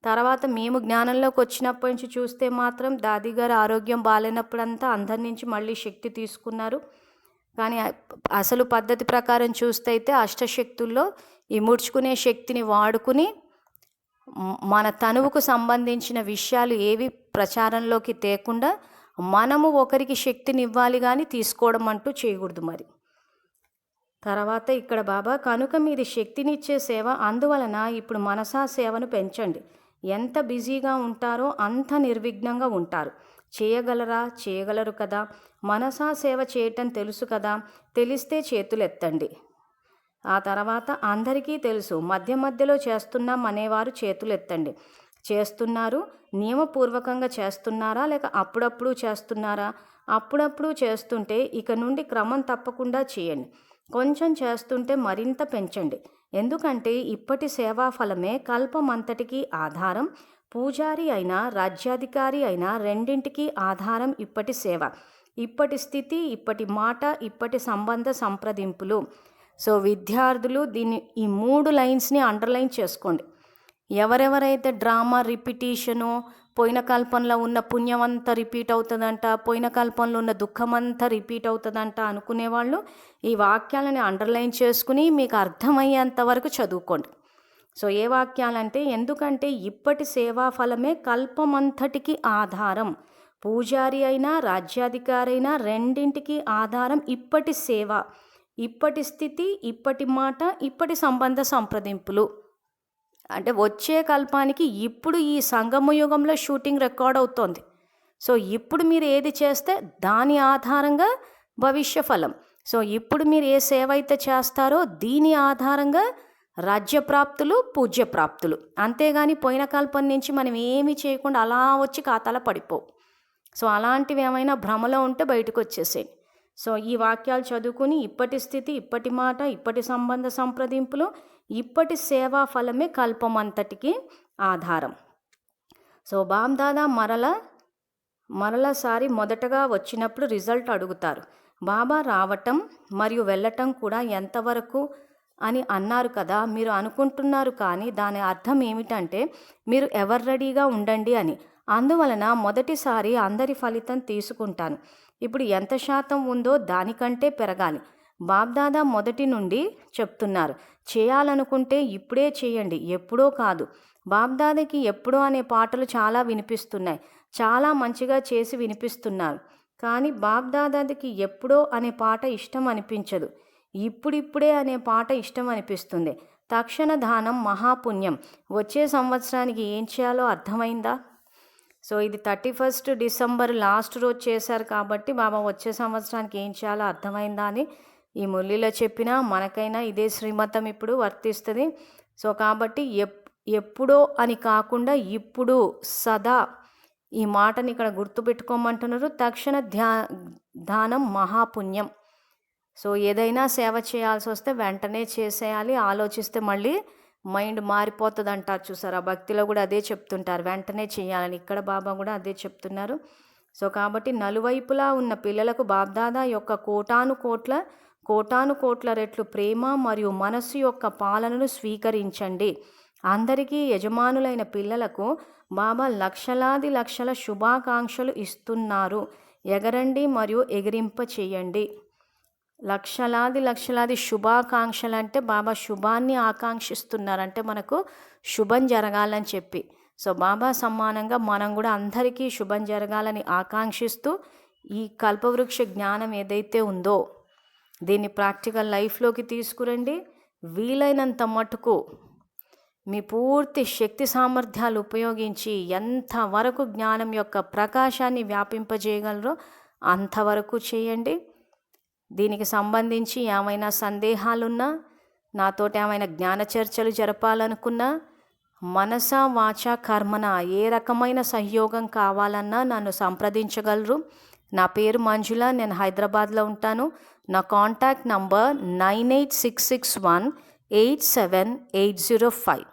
S1: తర్వాత మేము జ్ఞానంలోకి వచ్చినప్పటి నుంచి చూస్తే మాత్రం దాది గారు ఆరోగ్యం బాగాలేనప్పుడంతా అందరి నుంచి మళ్ళీ శక్తి తీసుకున్నారు. కానీ అసలు పద్ధతి ప్రకారం చూస్తే అయితే అష్టశక్తుల్లో ఈ ముడుచుకునే శక్తిని వాడుకుని మన తనువుకు సంబంధించిన విషయాలు ఏవి ప్రచారంలోకి తేకుండా మనము ఒకరికి శక్తిని ఇవ్వాలి, కానీ తీసుకోవడం అంటూ చేయకూడదు. మరి తర్వాత ఇక్కడ బాబా కనుక మీది శక్తినిచ్చే సేవ, అందువలన ఇప్పుడు మనసా సేవను పెంచండి. ఎంత బిజీగా ఉంటారో అంత నిర్విఘ్నంగా ఉంటారు. చేయగలరా? చేయగలరు కదా. మనసా సేవ చేయటం తెలుసు కదా. తెలిస్తే చేతులెత్తండి. ఆ తర్వాత అందరికీ తెలుసు, మధ్య మధ్యలో చేస్తున్నాం అనేవారు చేతులెత్తండి. చేస్తున్నారు, నియమపూర్వకంగా చేస్తున్నారా లేక అప్పుడప్పుడు చేస్తున్నారా? అప్పుడప్పుడు చేస్తుంటే ఇక నుండి క్రమం తప్పకుండా చేయండి. కొంచెం చేస్తుంటే మరింత పెంచండి. ఎందుకంటే ఇప్పటి సేవా ఫలమే కల్పమంతటికీ ఆధారం. పూజారి అయినా రాజ్యాధికారి అయినా రెండింటికి ఆధారం ఇప్పటి సేవ, ఇప్పటి స్థితి, ఇప్పటి మాట, ఇప్పటి సంబంధ సంప్రదింపులు. సో విద్యార్థులు ఈ 3 లైన్స్ని అండర్లైన్ చేసుకోండి. ఎవరెవరైతే డ్రామా రిపిటీషను, పోయిన కల్పంలో ఉన్న పుణ్యం అంతా రిపీట్ అవుతుందంట, పోయిన కల్పంలో ఉన్న దుఃఖం అంతా రిపీట్ అవుతుందంట అనుకునేవాళ్ళు ఈ వాక్యాలని అండర్లైన్ చేసుకుని మీకు అర్థమయ్యేంత వరకు చదువుకోండి. సో ఏ వాక్యాలంటే, ఎందుకంటే ఇప్పటి సేవా ఫలమే కల్పమంతటికి ఆధారం. పూజారి అయినా రాజ్యాధికారి అయినా రెండింటికి ఆధారం ఇప్పటి సేవ, ఇప్పటి స్థితి, ఇప్పటి మాట, ఇప్పటి సంబంధ సంప్రదింపులు. అంటే వచ్చే కల్పానికి ఇప్పుడు ఈ సంగమ యుగంలో షూటింగ్ రికార్డ్ అవుతోంది. సో ఇప్పుడు మీరు ఏది చేస్తే దాని ఆధారంగా భవిష్య ఫలం. సో ఇప్పుడు మీరు ఏ సేవ అయితే చేస్తారో దీని ఆధారంగా రాజ్యప్రాప్తులు, పూజ్యప్రాప్తులు. అంతేగాని పోయిన కల్పం నుంచి మనం ఏమీ చేయకుండా అలా వచ్చి ఖాతాలో పడిపోవు. సో అలాంటివి ఏమైనా భ్రమలో ఉంటే బయటకు వచ్చేసేయండి. సో ఈ వాక్యాలు చదువుకుని ఇప్పటి స్థితి, ఇప్పటి మాట, ఇప్పటి సంబంధ సంప్రదింపులు, ఇప్పటి సేవా ఫలమే కల్పమంతటికి ఆధారం. సో బాబ్దాదా మరలసారి మొదటగా వచ్చినప్పుడు రిజల్ట్ అడుగుతారు. బాబా రావటం మరియు వెళ్ళటం కూడా ఎంతవరకు అని అన్నారు కదా, మీరు అనుకుంటున్నారు, కానీ దాని అర్థం ఏమిటంటే మీరు ఎవర్ రెడీగా ఉండండి అని. అందువలన మొదటిసారి అందరి ఫలితం తీసుకుంటాను. ఇప్పుడు ఎంత శాతం ఉందో దానికంటే పెరగాలి. బాబ్దాదా మొదటి నుండి చెప్తున్నారు, చేయాలనుకుంటే ఇప్పుడే చేయండి, ఎప్పుడో కాదు. బాబ్దాదాకి ఎప్పుడో అనే పాటలు చాలా వినిపిస్తున్నాయి, చాలా మంచిగా చేసి వినిపిస్తున్నారు. కానీ బాబ్దాదాకి ఎప్పుడో అనే పాట ఇష్టం అనిపించదు, ఇప్పుడిప్పుడే అనే పాట ఇష్టం అనిపిస్తుంది. తక్షణ దానం మహాపుణ్యం. వచ్చే సంవత్సరానికి ఏం చేయాలో అర్థమైందా? సో ఇది 31 డిసెంబర్ లాస్ట్ రోజు చేశారు కాబట్టి బాబా వచ్చే సంవత్సరానికి ఏం చేయాలో అర్థమైందా అని ఈ మురళిలో చెప్పినా మనకైనా ఇదే శ్రీమతం ఇప్పుడు వర్తిస్తుంది. సో కాబట్టి ఎప్పుడో అని కాకుండా ఇప్పుడు సదా ఈ మాటని ఇక్కడ గుర్తుపెట్టుకోమంటున్నారు. తక్షణ దానం మహాపుణ్యం. సో ఏదైనా సేవ చేయాల్సి వస్తే వెంటనే చేసేయాలి. ఆలోచిస్తే మళ్ళీ మైండ్ మారిపోతుంది అంటారు చూసారా, భక్తిలో కూడా అదే చెప్తుంటారు, వెంటనే చేయాలని. ఇక్కడ బాబా కూడా అదే చెప్తున్నారు. సో కాబట్టి నలువైపులా ఉన్న పిల్లలకు బాబ్దాదా యొక్క కోటాను కోట్ల రెట్లు ప్రేమ మరియు మనస్సు యొక్క పాలనను స్వీకరించండి. అందరికీ యజమానులైన పిల్లలకు బాబా లక్షల శుభాకాంక్షలు ఇస్తున్నారు. ఎగరండి మరియు ఎగిరింప చేయండి. లక్షలాది శుభాకాంక్షలు అంటే బాబా శుభాన్ని ఆకాంక్షిస్తున్నారంటే మనకు శుభం జరగాలని చెప్పి. సో బాబా సమానంగా మనం కూడా అందరికీ శుభం జరగాలని ఆకాంక్షిస్తూ ఈ కల్పవృక్ష జ్ఞానం ఏదైతే ఉందో దీన్ని ప్రాక్టికల్ లైఫ్లోకి తీసుకురండి. వీలైనంత మటుకు మీ పూర్తి శక్తి సామర్థ్యాలు ఉపయోగించి ఎంతవరకు జ్ఞానం యొక్క ప్రకాశాన్ని వ్యాపింపజేయగలరో అంతవరకు చేయండి. దీనికి సంబంధించి ఏమైనా సందేహాలున్నా, నాతోటి ఏమైనా జ్ఞాన చర్చలు జరపాలనుకున్నా, మనస వాచ కర్మన ఏ రకమైన సహయోగం కావాలన్నా నన్ను సంప్రదించగలరు. నా పేరు మంజుల, నేను హైదరాబాద్లో ఉంటాను. నా కాంటాక్ట్ నంబర్ 9866187805.